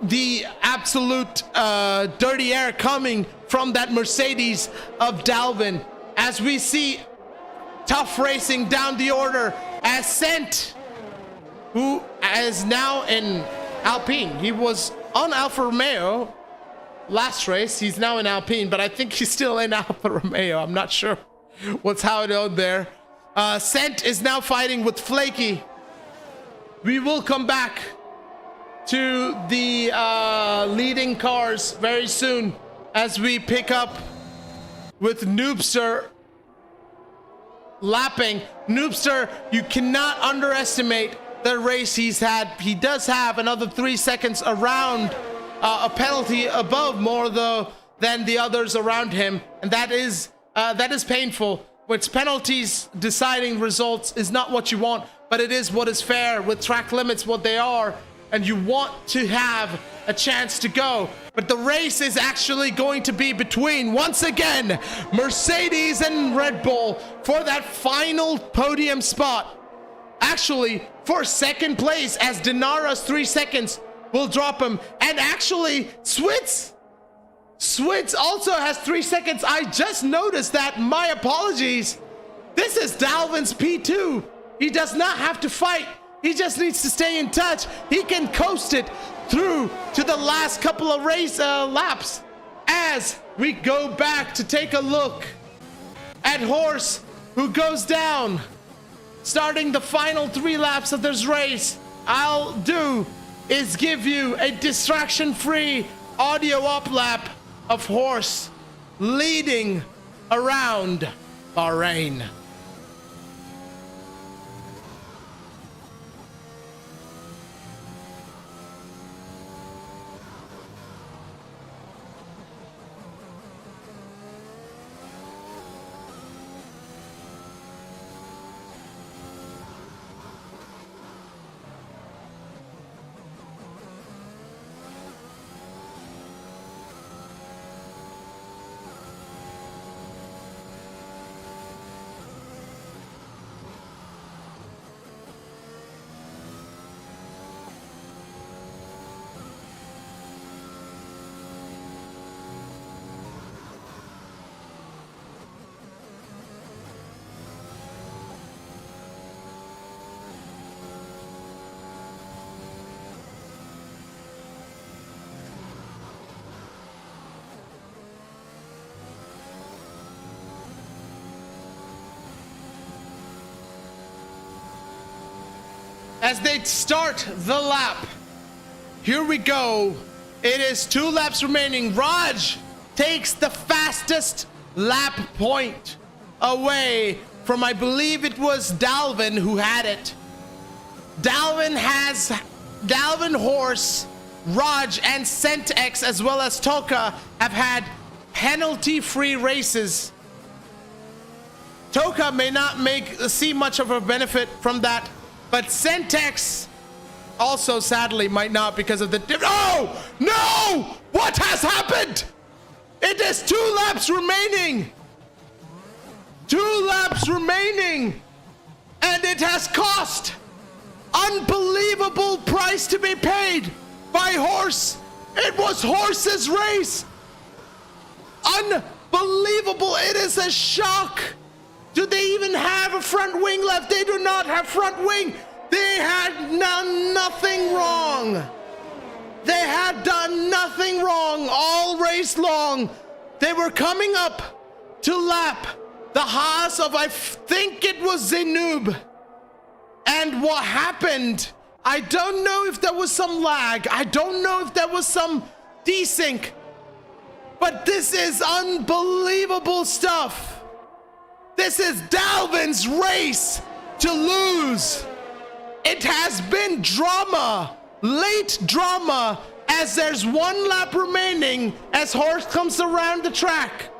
the absolute dirty air coming from that Mercedes of Dalvin? As we see tough racing down the order, as Sent, who is now in Alpine. He was on Alfa Romeo last race. He's now in Alpine, but I think he's still in Alfa Romeo. I'm not sure what's how it out there. Sent is now fighting with Flaky. We will come back to the leading cars very soon as we pick up with Noobster lapping. Noobster, you cannot underestimate the race he's had. He does have another 3 seconds around a penalty above more though than the others around him, and that is painful. Which penalties deciding results is not what you want, but it is what is fair with track limits what they are, and you want to have a chance to go. But the race is actually going to be between, once again, Mercedes and Red Bull for that final podium spot. Actually, for second place, as Dinara's 3 seconds will drop him. And actually, Swids also has 3 seconds. I just noticed that. My apologies. This is Dalvin's P2. He does not have to fight. He just needs to stay in touch. He can coast it through to the last couple of race laps. As we go back to take a look at Horse, who goes down, starting the final 3 laps of this race. I'll do is give you a distraction-free audio up-lap of Horse leading around Bahrain. As they start the lap, here we go. It is 2 laps remaining. Raj takes the fastest lap point away from, I believe it was Dalvin who had it. Dalvin, Horse, Raj, and Centex, as well as Toka, have had penalty-free races. Toka may not see much of a benefit from that, but Centex also sadly might not, because of the oh no! What has happened? It is 2 laps remaining. 2 laps remaining, and it has cost unbelievable price to be paid by Horse. It was Horse's race. Unbelievable. It is a shock. Do they even have a front wing left? They do not have front wing. They had done nothing wrong. They had done nothing wrong all race long. They were coming up to lap the Haas of, I think it was Zenub. And what happened? I don't know if there was some lag. I don't know if there was some desync. But this is unbelievable stuff. This is Dalvin's race to lose. It has been drama, late drama, as there's 1 lap remaining as Horse comes around the track.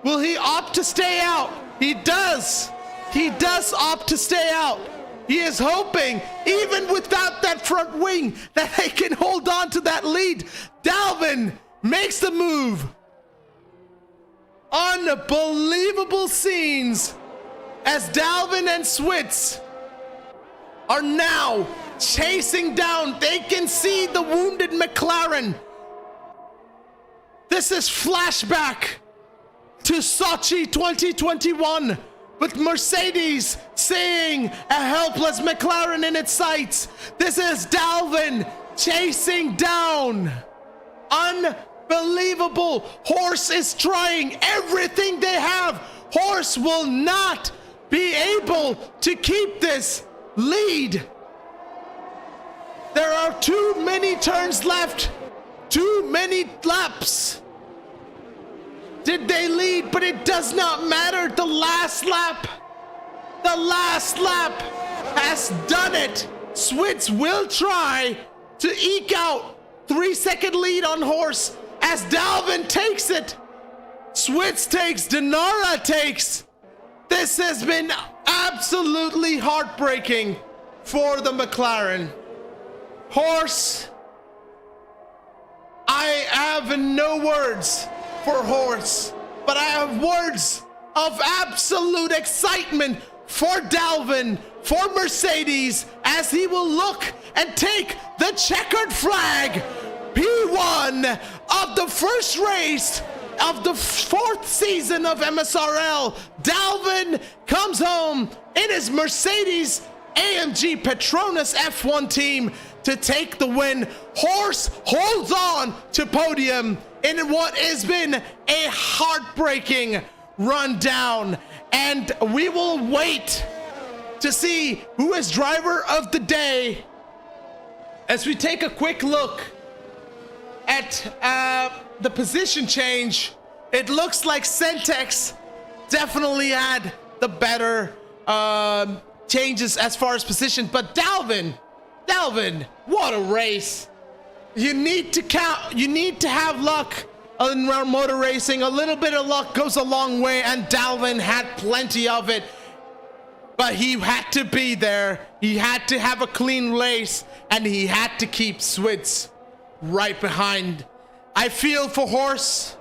Will he opt to stay out? He does. He does opt to stay out. He is hoping, even without that front wing, that they can hold on to that lead. Dalvin makes the move. Unbelievable scenes as Dalvin and Switz are now chasing down. They can see the wounded McLaren. This is flashback to Sochi 2021 with Mercedes seeing a helpless McLaren in its sights. This is Dalvin chasing down. Unbelievable. Horse is trying everything they have. Horse will not be able to keep this lead. There are too many turns left, too many laps. Did they lead? But it does not matter. The last lap has done it. Switz will try to eke out 3-second lead on Horse as Dalvin takes it. Switz takes, Denara takes. This has been absolutely heartbreaking for the McLaren. Horse, I have no words for Horse, but I have words of absolute excitement for Dalvin, for Mercedes, as he will look and take the checkered flag. P1 of the first race of the 4th season of MSRL. Dalvin comes home in his Mercedes AMG Petronas F1 team to take the win. Horse holds on to podium in what has been a heartbreaking rundown, and we will wait to see who is driver of the day as we take a quick look at the position change. It looks like Sentex definitely had the better changes as far as position, but Dalvin, what a race. You need to have luck in motor racing. A little bit of luck goes a long way, and Dalvin had plenty of it, but he had to be there. He had to have a clean race, and he had to keep Switz right behind. I feel for Horse.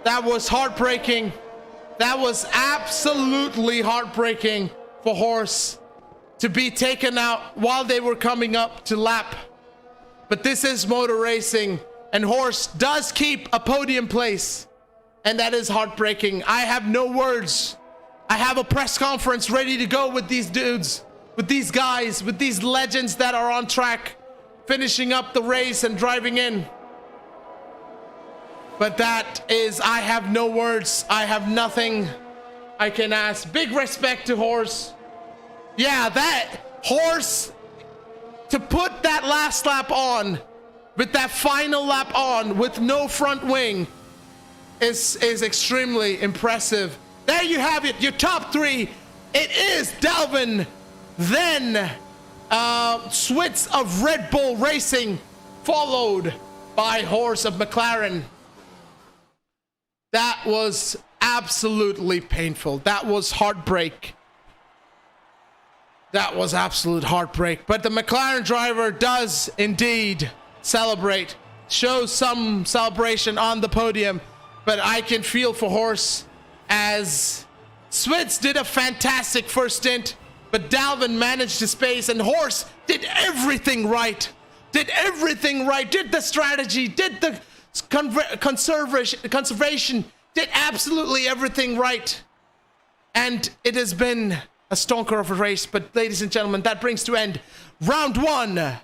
That was heartbreaking. That was absolutely heartbreaking for Horse to be taken out while they were coming up to lap. But this is motor racing, and Horse does keep a podium place, and that is heartbreaking. I have no words. I have a press conference ready to go with these dudes, with these guys, with these legends that are on track, finishing up the race and driving in. But that is, I have no words. I have nothing I can ask. Big respect to Horse. Yeah, that Horse, to put that last lap on, with that final lap on, with no front wing, is extremely impressive. There you have it, your top 3. It is Dalvin, then Switz of Red Bull Racing, followed by Horse of McLaren. That was absolutely painful. That was heartbreak. That was absolute heartbreak. But the McLaren driver does indeed celebrate, shows some celebration on the podium. But I can feel for Horse, as Switz did a fantastic first stint, but Dalvin managed his pace, and Horse did everything right. Did everything right. Did the strategy, did the conservation, did absolutely everything right. And it has been a stonker of a race. But ladies and gentlemen, that brings to end round 1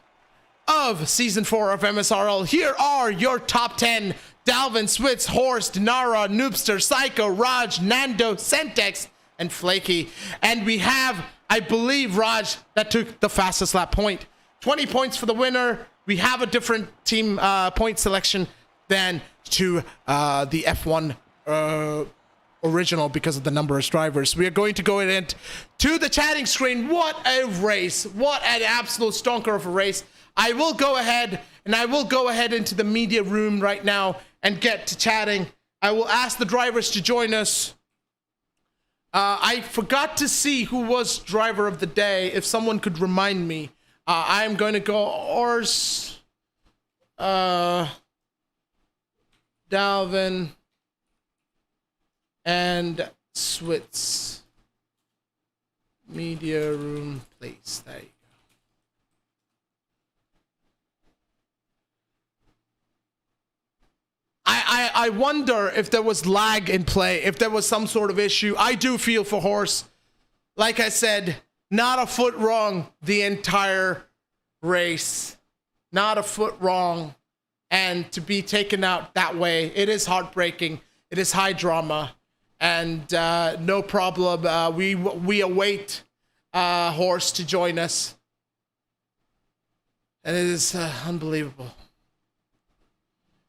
of season 4 of MSRL. Here are your top 10. Dalvin, Switz, Horse, Denara, Noobster, Psycho, Raj, Nando, Sentex, and Flaky. And we have, I believe, Raj that took the fastest lap point. 20 points for the winner. We have a different team point selection. than to the F1 original because of the number of drivers. We are going to go in to the chatting screen. What a race. What an absolute stonker of a race. I will go ahead into the media room right now and get to chatting. I will ask the drivers to join us. I forgot to see who was driver of the day. If someone could remind me. I'm going to go Ors, Dalvin, and Switz. Media room place. There you go. I wonder if there was lag in play, if there was some sort of issue. I do feel for Horse. Like I said, not a foot wrong the entire race. Not a foot wrong. And to be taken out that way, it is heartbreaking. It is high drama. And no problem. We await Horse to join us. And it is unbelievable.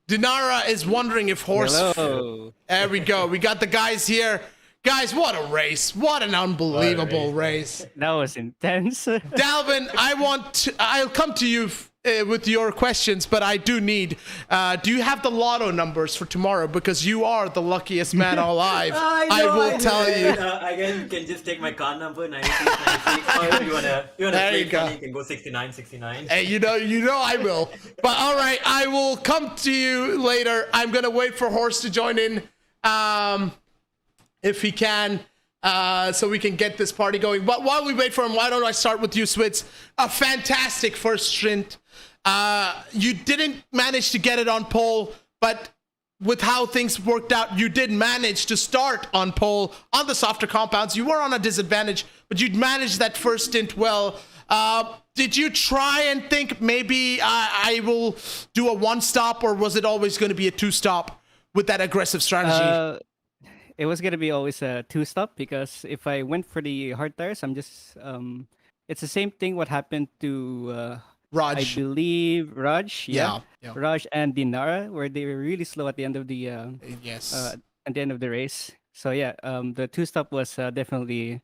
Dinara is wondering if Horse... Hello. There we go. We got the guys here. Guys, what a race. What an unbelievable race. That was intense. Dalvin, I'll come to you with your questions, but I do need... do you have the lotto numbers for tomorrow? Because you are the luckiest man alive. I will tell you. Again, you can just take my card number, 96, 96. Or if you wanna play funny, you can go 69, 69. Hey, you know I will. But all right, I will come to you later. I'm gonna wait for Horse to join in, if he can, so we can get this party going. But while we wait for him, why don't I start with you, Switz? A fantastic first stint. You didn't manage to get it on pole, but with how things worked out, you did manage to start on pole on the softer compounds. You were on a disadvantage, but you'd managed that first stint well. Did you try and think maybe I will do a one-stop, or was it always going to be a two-stop with that aggressive strategy? It was gonna be always a two-stop, because if I went for the hard tires, I'm just it's the same thing what happened to Raj. I believe Raj, Yeah. Raj and Dinara, where they were really slow at the end of the Yes. at the end of the race. So yeah, the two-stop was definitely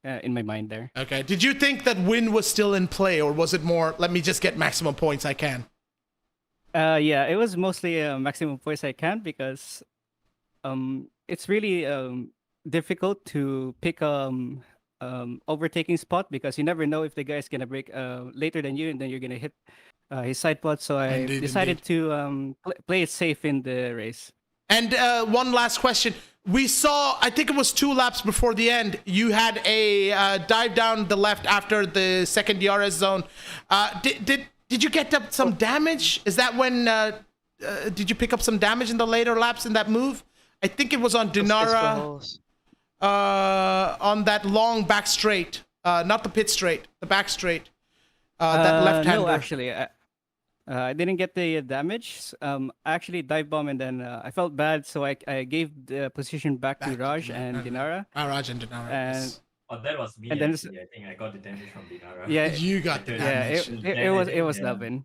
in my mind there. Okay. Did you think that win was still in play, or was it more, let me just get maximum points I can? Yeah, it was mostly maximum points I can, because it's really difficult to pick overtaking spot, because you never know if the guy's gonna break later than you, and then you're gonna hit his side pod. So I decided to play it safe in the race. And one last question. We saw, I think it was 2 laps before the end, you had a dive down the left after the second DRS zone. Did you get up some damage? Is that when, did you pick up some damage in the later laps in that move? I think it was on Dinara, on that long back straight, not the pit straight, the back straight, that left-hander. No, actually, I didn't get the damage. I actually dive bomb, and then I felt bad, so I gave the position back to Raj and Dinara. Raj and Dinara. And Oh, that was me. And then actually. I think I got the damage from Dinara. yeah, You got the damage. it was Dalvin.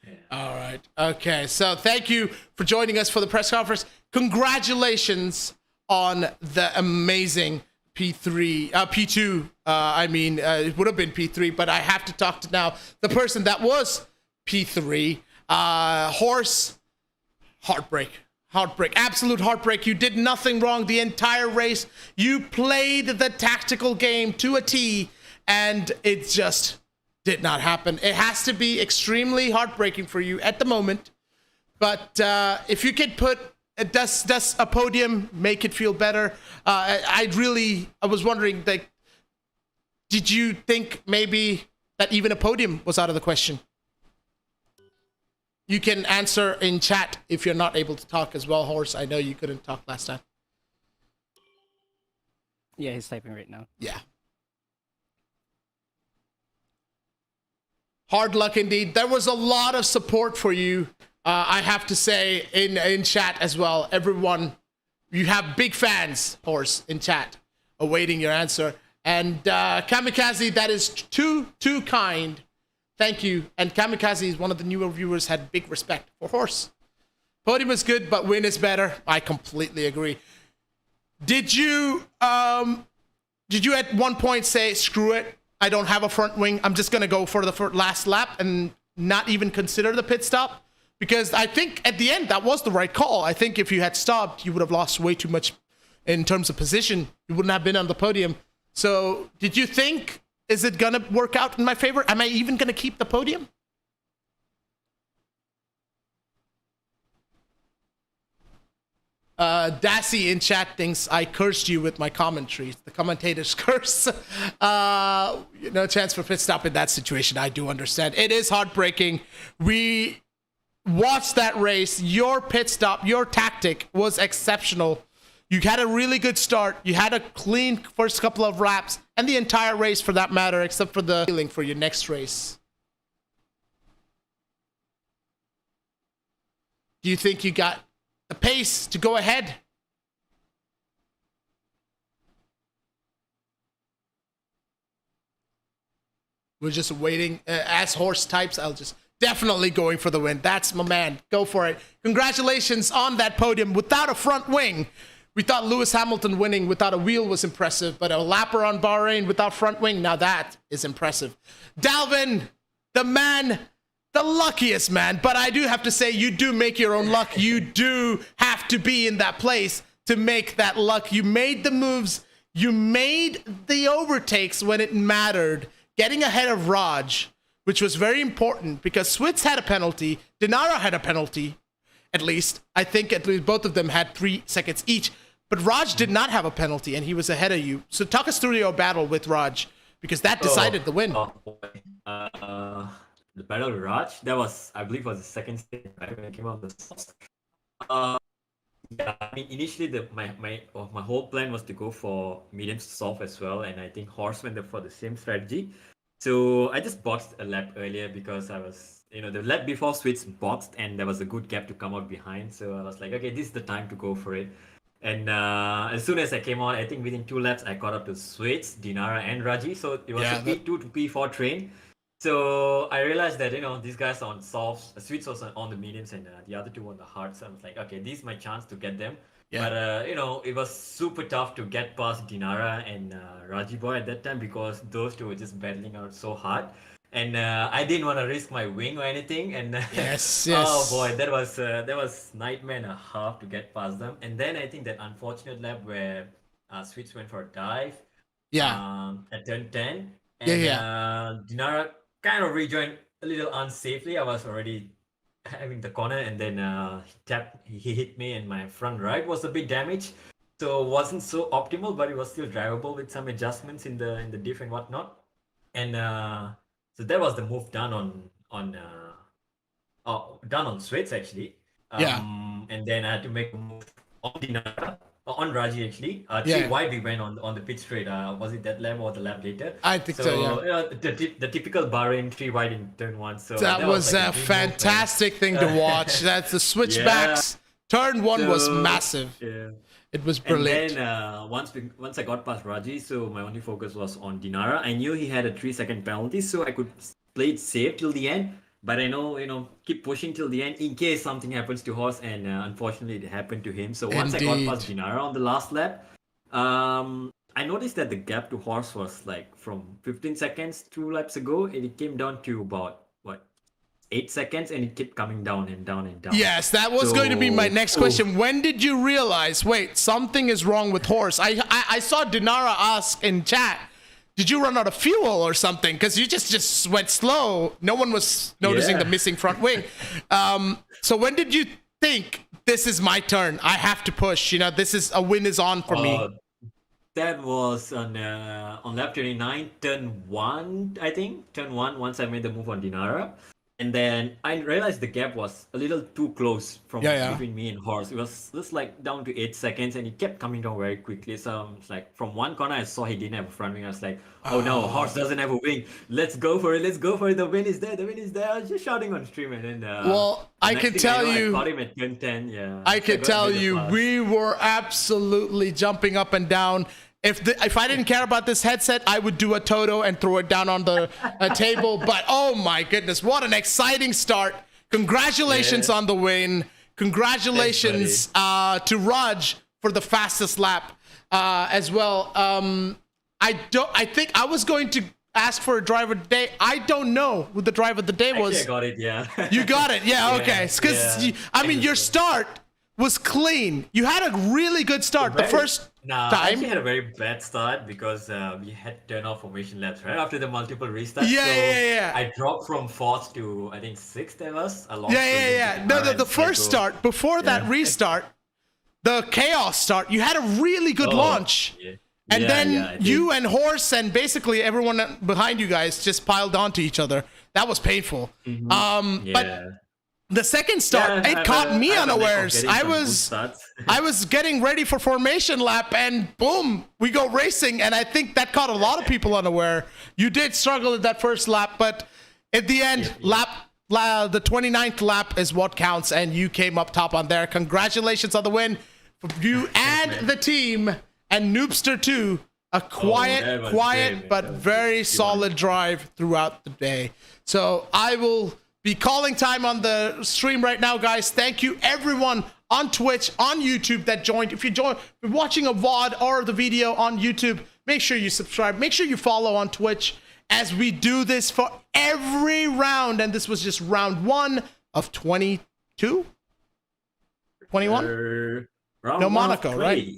Yeah. All right. Okay. So thank you for joining us for the press conference. Congratulations on the amazing P2. It would have been P3, but I have to talk to now the person that was P3. Horse, heartbreak, absolute heartbreak. You did nothing wrong the entire race. You played the tactical game to a T, and it just did not happen. It has to be extremely heartbreaking for you at the moment. But if you could put, does a podium make it feel better? I was wondering, like, did you think maybe that even a podium was out of the question? You can answer in chat if you're not able to talk as well, Horse. I know you couldn't talk last time. Yeah, he's typing right now. Yeah. Hard luck indeed. There was a lot of support for you, I have to say, in chat as well. Everyone, you have big fans, Horse, in chat, awaiting your answer. And Kamikaze, that is too kind. Thank you. And Kamikaze is one of the newer viewers, had big respect for Horse. Podium is good, but win is better. I completely agree. Did you at one point say, screw it, I don't have a front wing, I'm just going to go for the last lap and not even consider the pit stop? Because I think at the end, that was the right call. I think if you had stopped, you would have lost way too much in terms of position. You wouldn't have been on the podium. So did you think, is it going to work out in my favor? Am I even going to keep the podium? Dassy in chat thinks I cursed you with my commentary. The commentator's curse. No chance for pit stop in that situation. I do understand. It is heartbreaking. We watched that race. Your pit stop, your tactic was exceptional. You had a really good start. You had a clean first couple of laps, and the entire race for that matter, except for the feeling for your next race. Do you think you got the pace to go ahead? We're just waiting. As horse types, I'll just definitely going for the win. That's my man. Go for it. Congratulations on that podium without a front wing. We thought Lewis Hamilton winning without a wheel was impressive, but a lapper on Bahrain without front wing, now that is impressive. Dalvin, the man, the luckiest man, but I do have to say, you do make your own luck. You do have to be in that place to make that luck. You made the moves. You made the overtakes when it mattered, getting ahead of Raj, which was very important because Switz had a penalty. Dinara had a penalty, at least. I think at least both of them had 3 seconds each, but Raj did not have a penalty and he was ahead of you. So talk us through your battle with Raj, because that decided the win. The battle with Raj, that was, I believe, was the second stage, right, when I came out of the sauce. Yeah, I mean, initially my whole plan was to go for medium to soft as well, and I think Horse went for the same strategy. So I just boxed a lap earlier because I was, the lap before Switch boxed and there was a good gap to come out behind. So I was like, okay, this is the time to go for it. And as soon as I came on, I think within 2 laps, I caught up to Switch, Dinara, and Raji. So it was a P2 to P4 train. So I realized that, these guys are on softs, Switch was on the mediums and the other 2 on the hards. So I was like, okay, this is my chance to get them. Yeah. But, it was super tough to get past Dinara and Raji Boy at that time because those 2 were just battling out so hard. And I didn't want to risk my wing or anything. And yes. Oh boy, that was nightmare and a half to get past them. And then I think that unfortunate lap where Switch went for a dive. Yeah. At turn 10. And Dinara kind of rejoined a little unsafely. I was already having the corner, and then he hit me, and my front right was a bit damaged, so wasn't so optimal, but it was still drivable with some adjustments in the diff and whatnot. And so that was the move done on Switch actually. And then I had to make a move on Dinara. On Raji actually, 3 wide we went on the pit straight. Was it that lap or the lap later? I think so. Yeah. The typical Bahrain 3 wide in turn 1. So that was like a fantastic thing to watch. That's the switchbacks. Turn 1 was massive. Yeah. It was brilliant. And then once I got past Raji, so my only focus was on Dinara. I knew he had a 3-second penalty, so I could play it safe till the end. But I know, keep pushing till the end in case something happens to Horse, and unfortunately it happened to him. So once I got past Dinara on the last lap, I noticed that the gap to Horse was like from 15 seconds 2 laps ago, and it came down to about 8 seconds, and it kept coming down and down and down. Yes, that was going to be my next question. When did you realize, wait, something is wrong with Horse? I saw Dinara ask in chat, did you run out of fuel or something? Because you just went slow. No one was noticing the missing front wing. So when did you think, this is my turn, I have to push, this is a win is on for me? That was on lap 29, turn 1, I think. Turn 1, once I made the move on Dinara. And then I realized the gap was a little too close from between me and Horse. It was just like down to 8 seconds, and it kept coming down very quickly. So it's like from one corner I saw he didn't have a front wing. I was like, oh no, Horse doesn't have a wing. Let's go for it. Let's go for it. The win is there. The win is there. I was just shouting on stream, and then well, I can tell you, I caught him at turn 10. Yeah, I can tell you, we were absolutely jumping up and down. If I didn't care about this headset, I would do a Toto and throw it down on the table. But oh my goodness, what an exciting start. Congratulations on the win. Congratulations to Raj for the fastest lap as well. I think I was going to ask for a driver of the day. I don't know who the driver of the day was. Actually, I got it, yeah. You got it, yeah, okay. Because I mean, your start was clean. You had a really good start the first I time. actually had a very bad start because we had turned off formation laps right after the multiple restarts. Yeah, so yeah. I dropped from 4th to I think 6th. There was a long. Yeah. No, the first start before that restart, the chaos start. You had a really good launch. Yeah. And then you and Horse and basically everyone behind you guys just piled onto each other. That was painful. But the second start, it caught me unawares. I was getting ready for formation lap, and boom, we go racing. And I think that caught a lot of people unaware. You did struggle at that first lap, but at the end, the 29th lap is what counts, and you came up top on there. Congratulations on the win for you and the team. And Noobster too, a quiet but very solid drive throughout the day. So I will be calling time on the stream right now, guys. Thank you everyone on Twitch, on YouTube that joined. If you're watching a VOD or the video on YouTube, make sure you subscribe. Make sure you follow on Twitch as we do this for every round. And this was just round 1 of 22? 21? No, Monaco, right?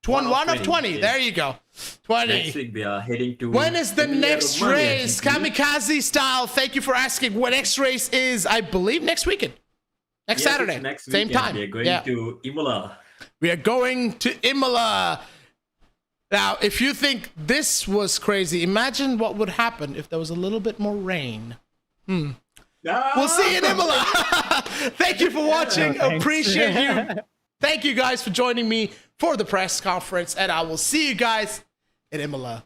1 of 20. There you go. 20. Next week we are heading to. When is the next race? Kamikaze style. Thank you for asking. What next race is? I believe next weekend. Next Saturday. Same time. We are going to Imola. We are going to Imola. Now, if you think this was crazy, imagine what would happen if there was a little bit more rain. We'll see you in Imola. Thank you for watching. Appreciate you. Thank you guys for joining me for the press conference, and I will see you guys in Imola.